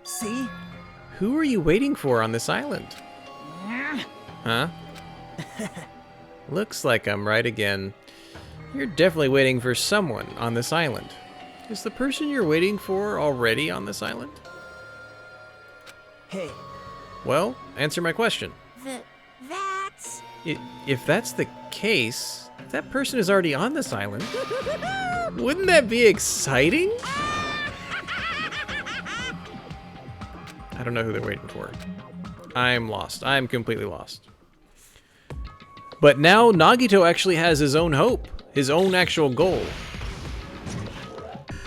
See? Who are you waiting for on this island? Huh? Looks like I'm right again. You're definitely waiting for someone on this island. Is the person you're waiting for already on this island? Hey. Well, answer my question. That's... If that's the case, that person is already on this island. Wouldn't that be exciting? I don't know who they're waiting for. I'm lost. I'm completely lost. But now Nagito actually has his own hope, his own actual goal.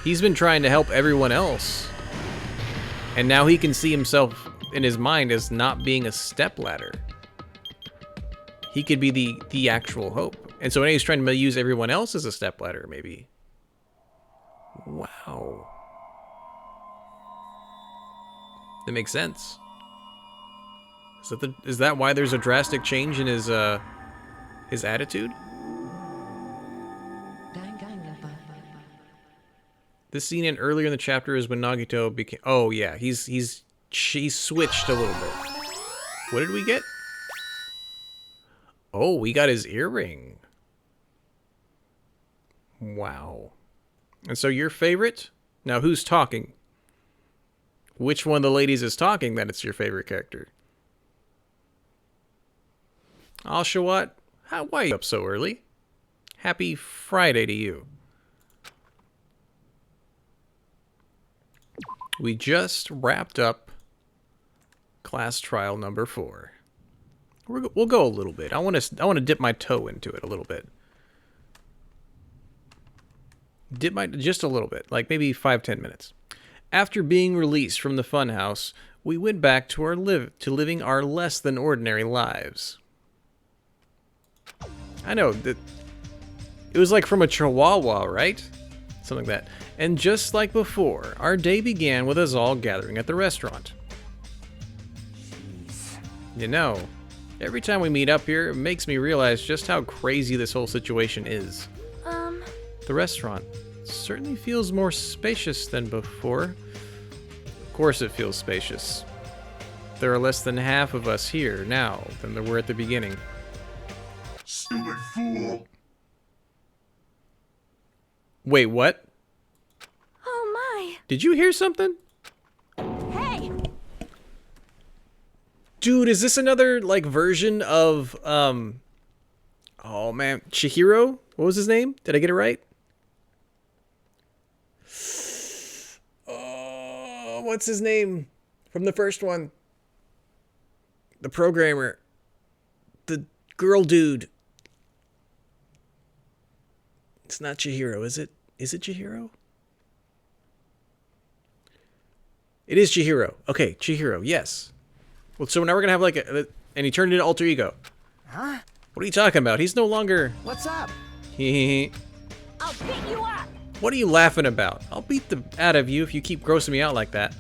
He's been trying to help everyone else. And now he can see himself in his mind as not being a stepladder. He could be the actual hope. And so now he's trying to use everyone else as a stepladder, maybe. Wow. That makes sense. Is that why there's a drastic change in his attitude? This scene in earlier in the chapter is when Nagito became... Oh yeah, he's switched a little bit. What did we get? Oh, we got his earring. Wow. And so your favorite? Now who's talking? Which one of the ladies is talking that it's your favorite character? Ashawat, why are you up so early? Happy Friday to you. We just wrapped up class trial number 4. We'll go a little bit. I want to dip my toe into it a little bit. Just a little bit, like maybe 5-10 minutes. After being released from the funhouse, we went back to living our less than ordinary lives. I know that it was like from a chihuahua, right? Something like that. And just like before, our day began with us all gathering at the restaurant. Jeez. You know, every time we meet up here, it makes me realize just how crazy this whole situation is. The restaurant certainly feels more spacious than before. Of course it feels spacious. There are less than half of us here now than there were at the beginning. Stupid fool! Wait, what? Oh my! Did you hear something? Hey! Dude, is this another, like, version of, oh man, Chihiro? What was his name? Did I get it right? Oh, what's his name? From the first one. The programmer. The girl dude. It's not Chihiro, is it? Is it Chihiro? It is Chihiro. Okay, Chihiro, yes. Well, so now we're gonna have like and he turned into alter ego. Huh? What are you talking about? He's no longer. What's up? I'll beat you up! What are you laughing about? I'll beat the out of you if you keep grossing me out like that.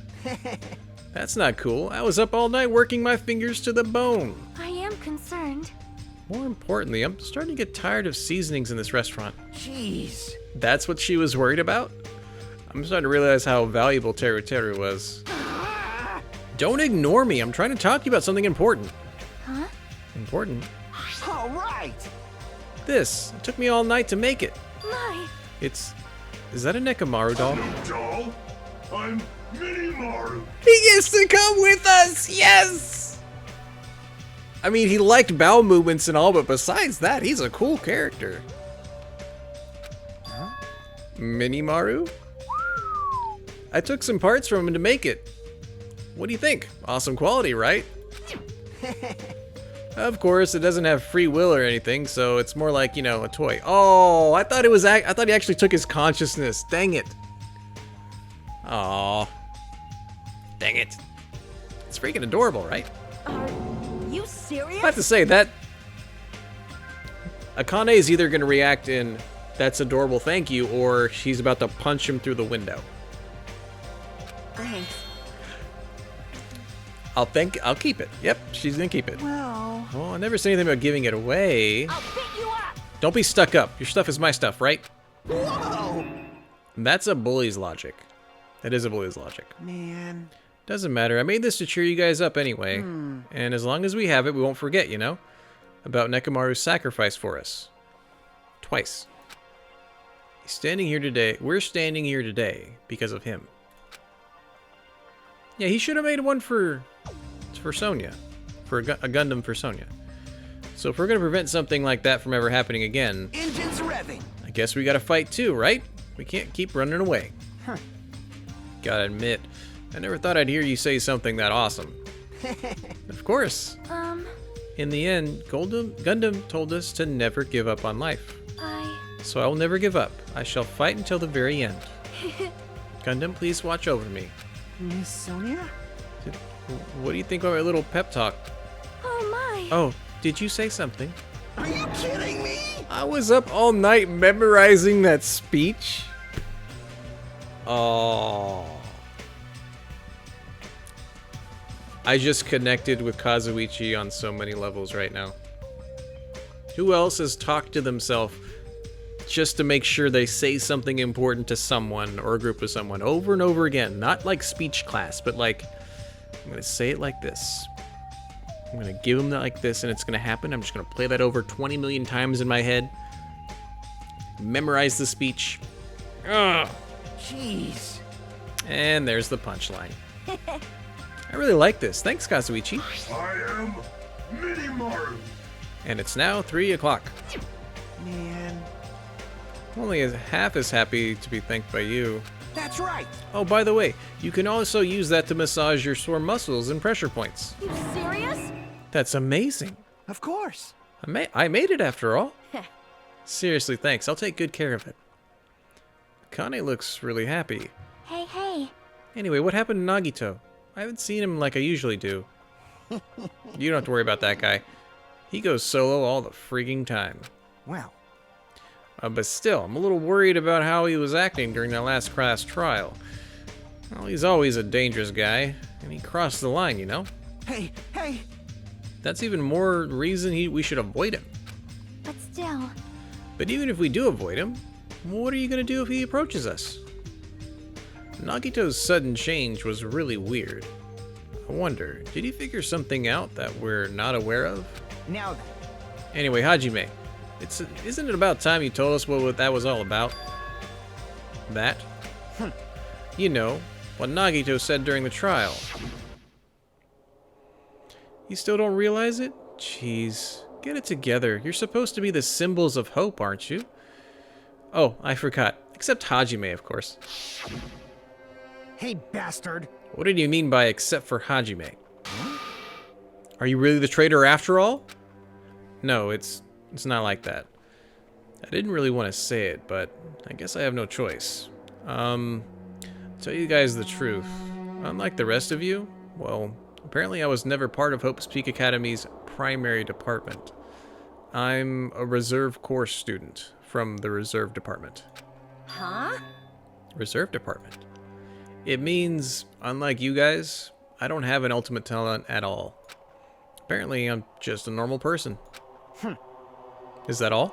That's not cool. I was up all night working my fingers to the bone. I am concerned. More importantly, I'm starting to get tired of seasonings in this restaurant. Jeez. That's what she was worried about? I'm starting to realize how valuable Teru Teru was. Don't ignore me. I'm trying to talk to you about something important. Huh? Important? All right. This. It took me all night to make it. My! It's... Is that a Nekomaru doll? No doll. I'm Minimaru. He gets to come with us! Yes! I mean, he liked bowel movements and all, but besides that, he's a cool character. Huh? Minimaru? I took some parts from him to make it. What do you think? Awesome quality, right? Of course, it doesn't have free will or anything, so it's more like, you know, a toy. Oh, I thought he actually took his consciousness. Dang it. Aw. Dang it. It's freaking adorable, right? Are you serious? I have to say that Akane is either going to react in "That's adorable, thank you," or she's about to punch him through the window. Thanks. I'll keep it. Yep, she's gonna keep it. Well. Oh, I never say anything about giving it away. I'll beat you up! Don't be stuck up. Your stuff is my stuff, right? Whoa. That's a bully's logic. That is a bully's logic. Man. Doesn't matter. I made this to cheer you guys up anyway. And as long as we have it, we won't forget, you know? About Nekomaru's sacrifice for us. Twice. He's standing here today. We're standing here today because of him. Yeah, he should have made one for Sonya. For a Gundam for Sonya. So if we're going to prevent something like that from ever happening again, Engines revving. I guess we gotta fight too, right? We can't keep running away. Huh. Gotta admit, I never thought I'd hear you say something that awesome. Of course. In the end, Gundam told us to never give up on life. So I will never give up. I shall fight until the very end. Gundam, please watch over me. Miss Sonia? What do you think of my little pep talk? Oh my! Oh, did you say something? Are you kidding me? I was up all night memorizing that speech. Oh. I just connected with Kazuichi on so many levels right now. Who else has talked to themselves just to make sure they say something important to someone or a group of someone over and over again? Not like speech class, but like, I'm gonna say it like this. I'm gonna give them that like this, and it's gonna happen. I'm just gonna play that over 20 million times in my head. Memorize the speech. Ugh. Jeez. And there's the punchline. I really like this. Thanks, Kazuichi. I am Minimaru. And it's now 3 o'clock. Man. Only half as happy to be thanked by you. That's right. Oh, by the way, you can also use that to massage your sore muscles and pressure points. You serious? That's amazing. Of course. I made it after all. Seriously, thanks. I'll take good care of it. Kane looks really happy. Hey, hey. Anyway, what happened to Nagito? I haven't seen him like I usually do. You don't have to worry about that guy. He goes solo all the freaking time. Well. But still, I'm a little worried about how he was acting during that last class trial. Well, he's always a dangerous guy, and he crossed the line, you know? Hey, hey! That's even more reason we should avoid him. But still, But even if we do avoid him, what are you going to do if he approaches us? Nagito's sudden change was really weird. I wonder, did he figure something out that we're not aware of? Now then. Anyway, Hajime, isn't it about time you told us what that was all about? That? You know, what Nagito said during the trial. You still don't realize it? Jeez, get it together. You're supposed to be the symbols of hope, aren't you? Oh, I forgot. Except Hajime, of course. Hey, bastard. What did you mean by except for Hajime? Are you really the traitor after all? No, it's not like that. I didn't really want to say it, but I guess I have no choice. Tell you guys the truth. Unlike the rest of you, well, apparently I was never part of Hope's Peak Academy's primary department. I'm a reserve course student from the reserve department. Huh? Reserve department? It means, unlike you guys, I don't have an ultimate talent at all. Apparently, I'm just a normal person. Is that all?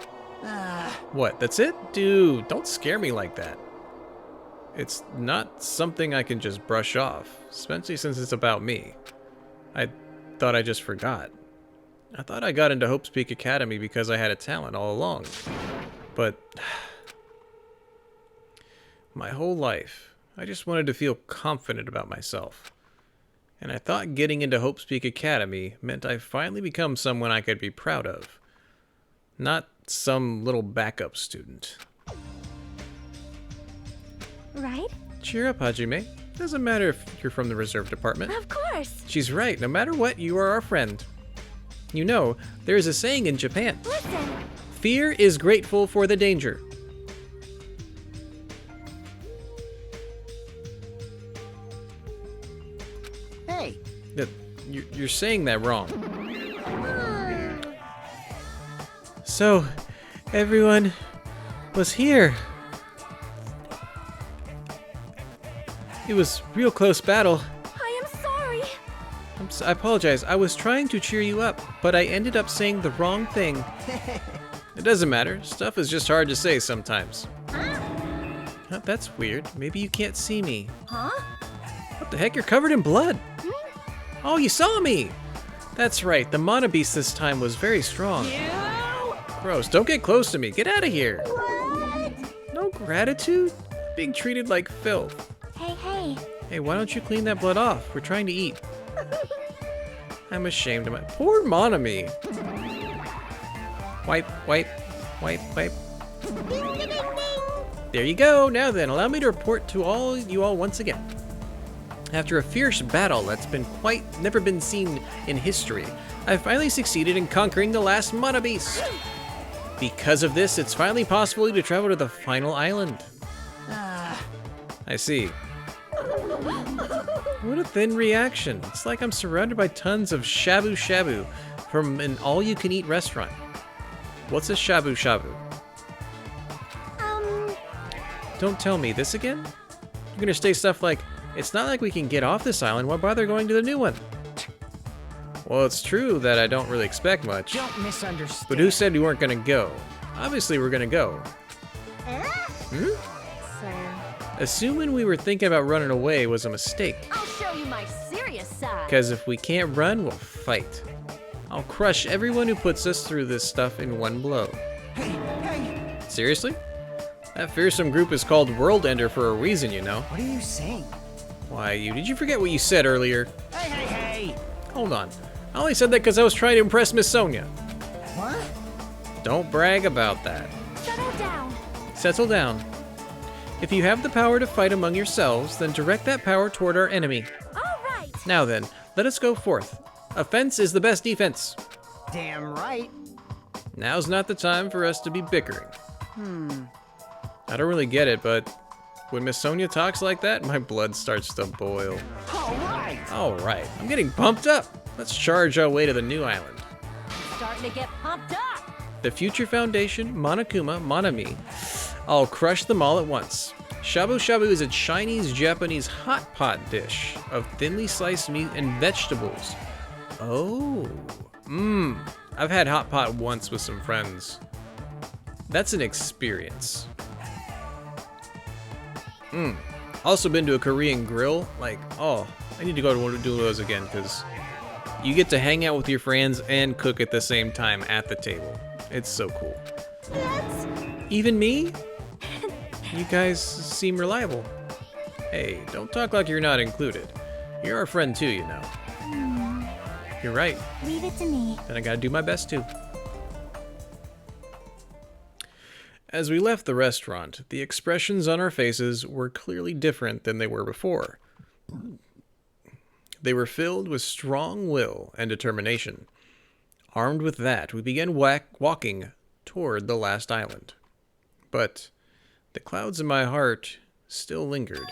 What, that's it? Dude, don't scare me like that. It's not something I can just brush off, especially since it's about me. I thought I just forgot. I thought I got into Hope's Peak Academy because I had a talent all along. But my whole life, I just wanted to feel confident about myself. And I thought getting into Hope's Peak Academy meant I finally become someone I could be proud of. Not some little backup student. right? Cheer up, Hajime. Doesn't matter if you're from the reserve department. Of course. She's right. No matter what, you are our friend. You know, there is a saying in Japan. Listen. Fear is grateful for the danger. Hey, You're saying that wrong. So, everyone was here. It was real close battle. I am sorry. I apologize. I was trying to cheer you up, but I ended up saying the wrong thing. It doesn't matter. Stuff is just hard to say sometimes. Huh, that's weird. Maybe you can't see me. Huh? What the heck? You're covered in blood. Oh, you saw me. That's right. The Mana Beast this time was very strong. Gross. Don't get close to me. Get out of here. No gratitude? Being treated like filth. Hey. Hey, why don't you clean that blood off? We're trying to eat. I'm ashamed of my poor Monami. Wipe. There you go. Now then, allow me to report to you all once again. After a fierce battle that's never been seen in history, I finally succeeded in conquering the last Mana Beast. Because of this, it's finally possible to travel to the final island. I see. What a thin reaction. It's like I'm surrounded by tons of shabu shabu from an all-you-can-eat restaurant. What's a shabu shabu? Don't tell me this again? You're gonna say stuff like, it's not like we can get off this island, why bother going to the new one? Well, it's true that I don't really expect much. don't misunderstand. But who said we weren't gonna go? Obviously we're gonna go. Sir, Assuming we were thinking about running away was a mistake. I'll show you my serious side. Because if we can't run, we'll fight. I'll crush everyone who puts us through this stuff in one blow. Hey! Seriously? That fearsome group is called World Ender for a reason, you know. What are you saying? Why, did you forget what you said earlier? Hey! Hold on. I only said that because I was trying to impress Miss Sonia. What? Don't brag about that. Settle down. Settle down. If you have the power to fight among yourselves, then direct that power toward our enemy. All right. Now then, let us go forth. Offense is the best defense. Damn right. Now's not the time for us to be bickering. I don't really get it, but when Miss Sonia talks like that, my blood starts to boil. Alright, I'm getting pumped up. Let's charge our way to the new island. Starting to get pumped up. The Future Foundation, Monokuma, Monami. I'll crush them all at once. Shabu shabu is a Chinese Japanese hot pot dish of thinly sliced meat and vegetables. Oh. I've had hot pot once with some friends. That's an experience. Also been to a Korean grill. Like, oh, I need to go to one of those again because you get to hang out with your friends and cook at the same time at the table. It's so cool. That's... Even me? You guys seem reliable. Hey, don't talk like you're not included. You're our friend too, you know. You're right. Leave it to me. And I gotta do my best too. As we left the restaurant, the expressions on our faces were clearly different than they were before. They were filled with strong will and determination. Armed with that, we began walking toward the last island. But the clouds in my heart still lingered.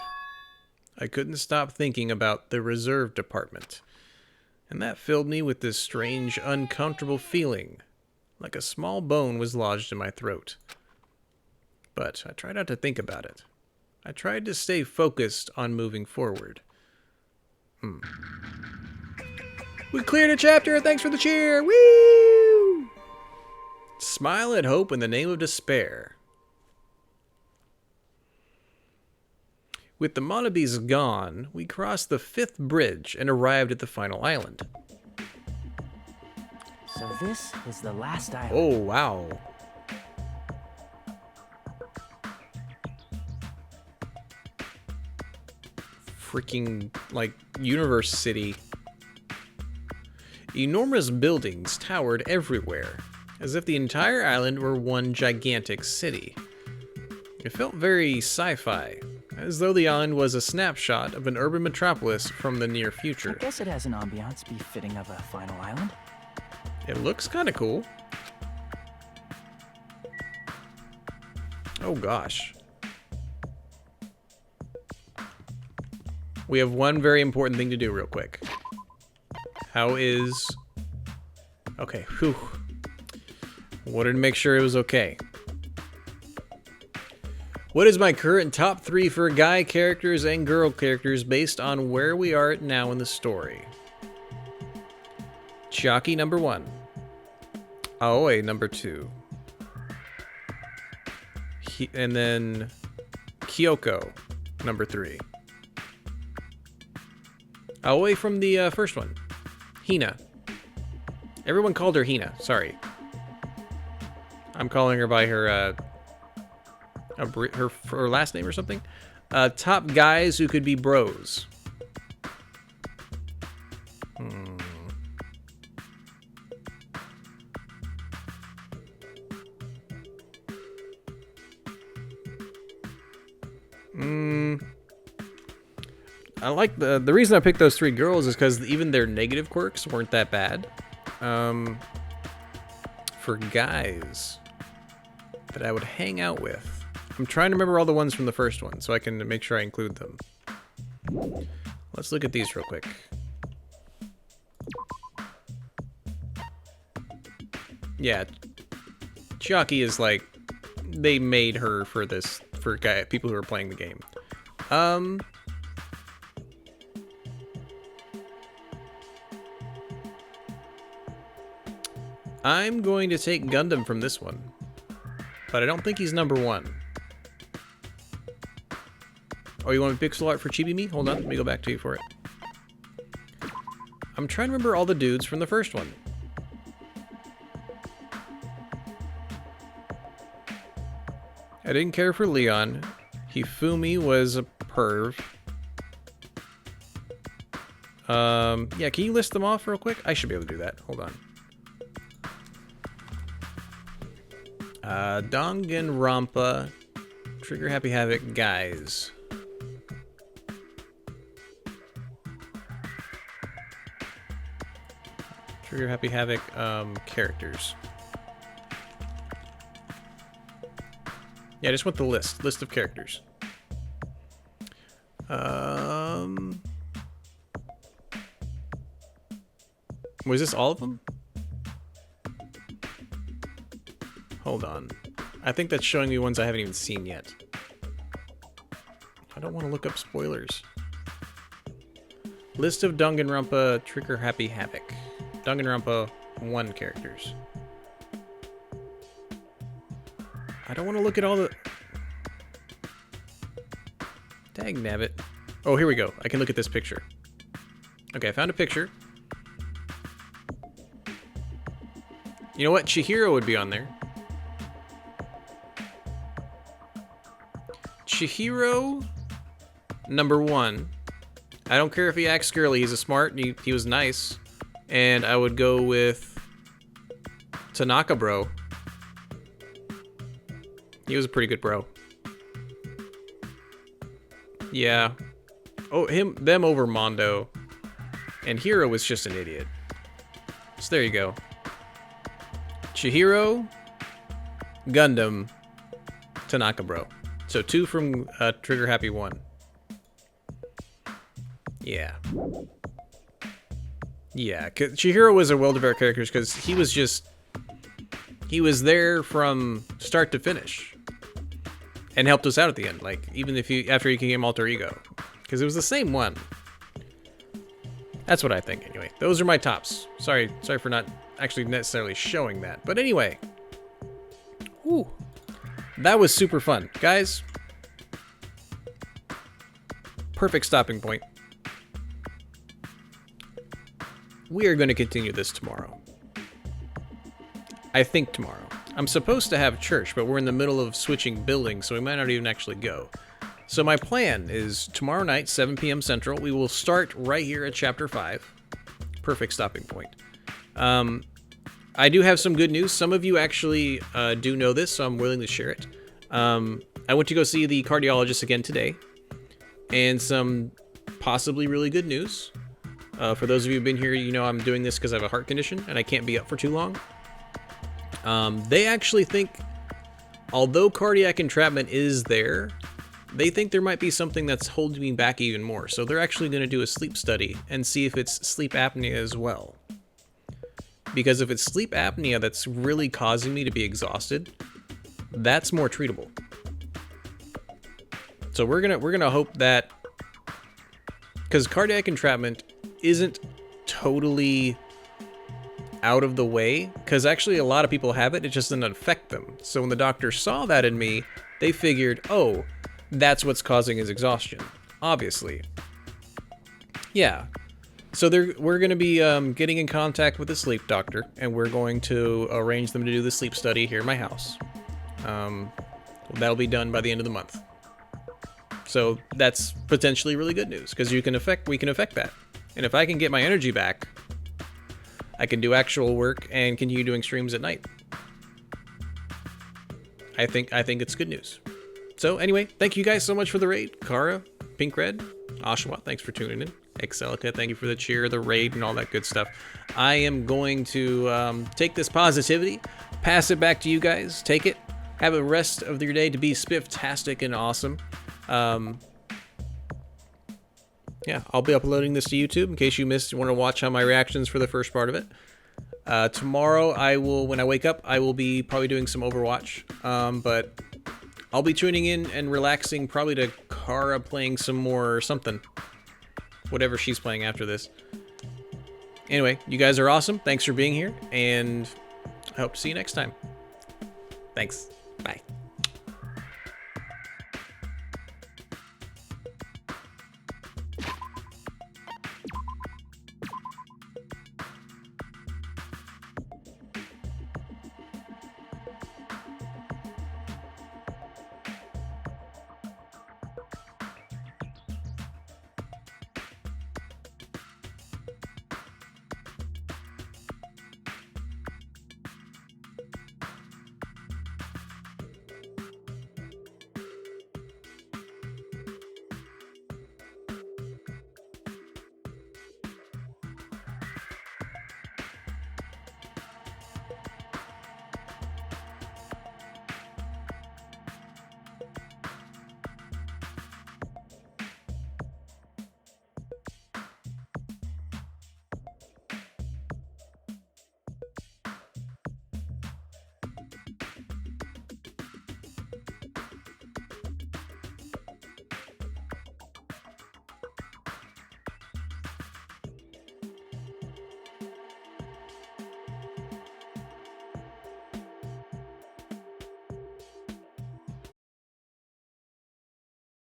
I couldn't stop thinking about the reserve department, and that filled me with this strange, uncomfortable feeling, like a small bone was lodged in my throat. But I tried not to think about it. I tried to stay focused on moving forward. We cleared a chapter! Thanks for the cheer! Woo! Smile at hope in the name of despair. With the Monobis gone, we crossed the 5th bridge and arrived at the final island. So this is the last island. Oh, wow. Freaking, like, Universe City. Enormous buildings towered everywhere, as if the entire island were one gigantic city. It felt very sci-fi, as though the island was a snapshot of an urban metropolis from the near future. I guess it has an ambiance befitting of a final island. It looks kind of cool. Oh gosh. We have one very important thing to do real quick. How is... Okay, whew. Wanted to make sure it was okay. What is my current top 3 for guy characters and girl characters based on where we are now in the story? Chiaki number 1. Aoi number 2. And then Kyoko number 3. Aoi from the first one. Hina. Everyone called her Hina. Sorry. I'm calling her by her her last name or something. Top guys who could be bros. I like the reason I picked those 3 girls is because even their negative quirks weren't that bad. For guys that I would hang out with, I'm trying to remember all the ones from the first one so I can make sure I include them. Let's look at these real quick. Yeah, Chiaki is like, they made her for this, for people who are playing the game. I'm going to take Gundam from this one, but I don't think he's number 1. Oh, you want pixel art for Chibi-Me? Hold on, let me go back to you for it. I'm trying to remember all the dudes from the first one. I didn't care for Leon. Hifumi was a perv. Yeah, can you list them off real quick? I should be able to do that. Hold on. Danganronpa, Trigger Happy Havoc, guys. Trigger Happy Havoc, characters. Yeah, I just want the list of characters. Was this all of them? Hold on. I think that's showing me ones I haven't even seen yet. I don't want to look up spoilers. List of Danganronpa Trigger Happy Havoc. Danganronpa 1 characters. I don't want to look at all the... Dang nabbit. Oh, here we go. I can look at this picture. Okay, I found a picture. You know what? Chihiro would be on there. Chihiro, number 1. I don't care if he acts girly. He's a smart. He was nice. And I would go with Tanaka bro. He was a pretty good bro. Yeah. Oh, them over Mondo. And Hiro was just an idiot. So there you go. Chihiro, Gundam, Tanaka bro. So 2 from Trigger Happy 1. Yeah. Yeah, Chihiro was a well-developed character because he was there from start to finish. And helped us out at the end, like, even if after he became Alter Ego. Because it was the same one. That's what I think, anyway. Those are my tops. Sorry for not actually necessarily showing that. But anyway. Whew. That was super fun. Guys. Perfect stopping point. We are going to continue this tomorrow. I think tomorrow. I'm supposed to have church, but we're in the middle of switching buildings, so we might not even actually go. So my plan is tomorrow night, 7 p.m. Central, we will start right here at Chapter 5. Perfect stopping point. I do have some good news. Some of you actually do know this, so I'm willing to share it. I went to go see the cardiologist again today, and some possibly really good news. For those of you who've been here, you know I'm doing this because I have a heart condition, and I can't be up for too long. They actually think, although cardiac entrapment is there, they think there might be something that's holding me back even more. So they're actually going to do a sleep study and see if it's sleep apnea as well. Because if it's sleep apnea that's really causing me to be exhausted, that's more treatable. So we're gonna hope that, because cardiac entrapment isn't totally out of the way, because actually a lot of people have it, it just doesn't affect them. So when the doctor saw that in me, they figured, oh, that's what's causing his exhaustion, obviously. Yeah, so we're going to be getting in contact with the sleep doctor, and we're going to arrange them to do the sleep study here in my house. That'll be done by the end of the month. So that's potentially really good news, because we can affect that. And if I can get my energy back, I can do actual work and continue doing streams at night. I think it's good news. So anyway, thank you guys so much for the raid. Kara, Pink Red, Oshawa, thanks for tuning in. Excelica, thank you for the cheer, the raid, and all that good stuff. I am going to take this positivity, pass it back to you guys. Take it. Have a rest of your day to be spifftastic and awesome. Yeah, I'll be uploading this to YouTube in case you want to watch my reactions for the first part of it. Tomorrow, when I wake up, I will be probably doing some Overwatch. But I'll be tuning in and relaxing probably to Kara playing some more or something. Whatever she's playing after this. Anyway, you guys are awesome. Thanks for being here, and I hope to see you next time. Thanks.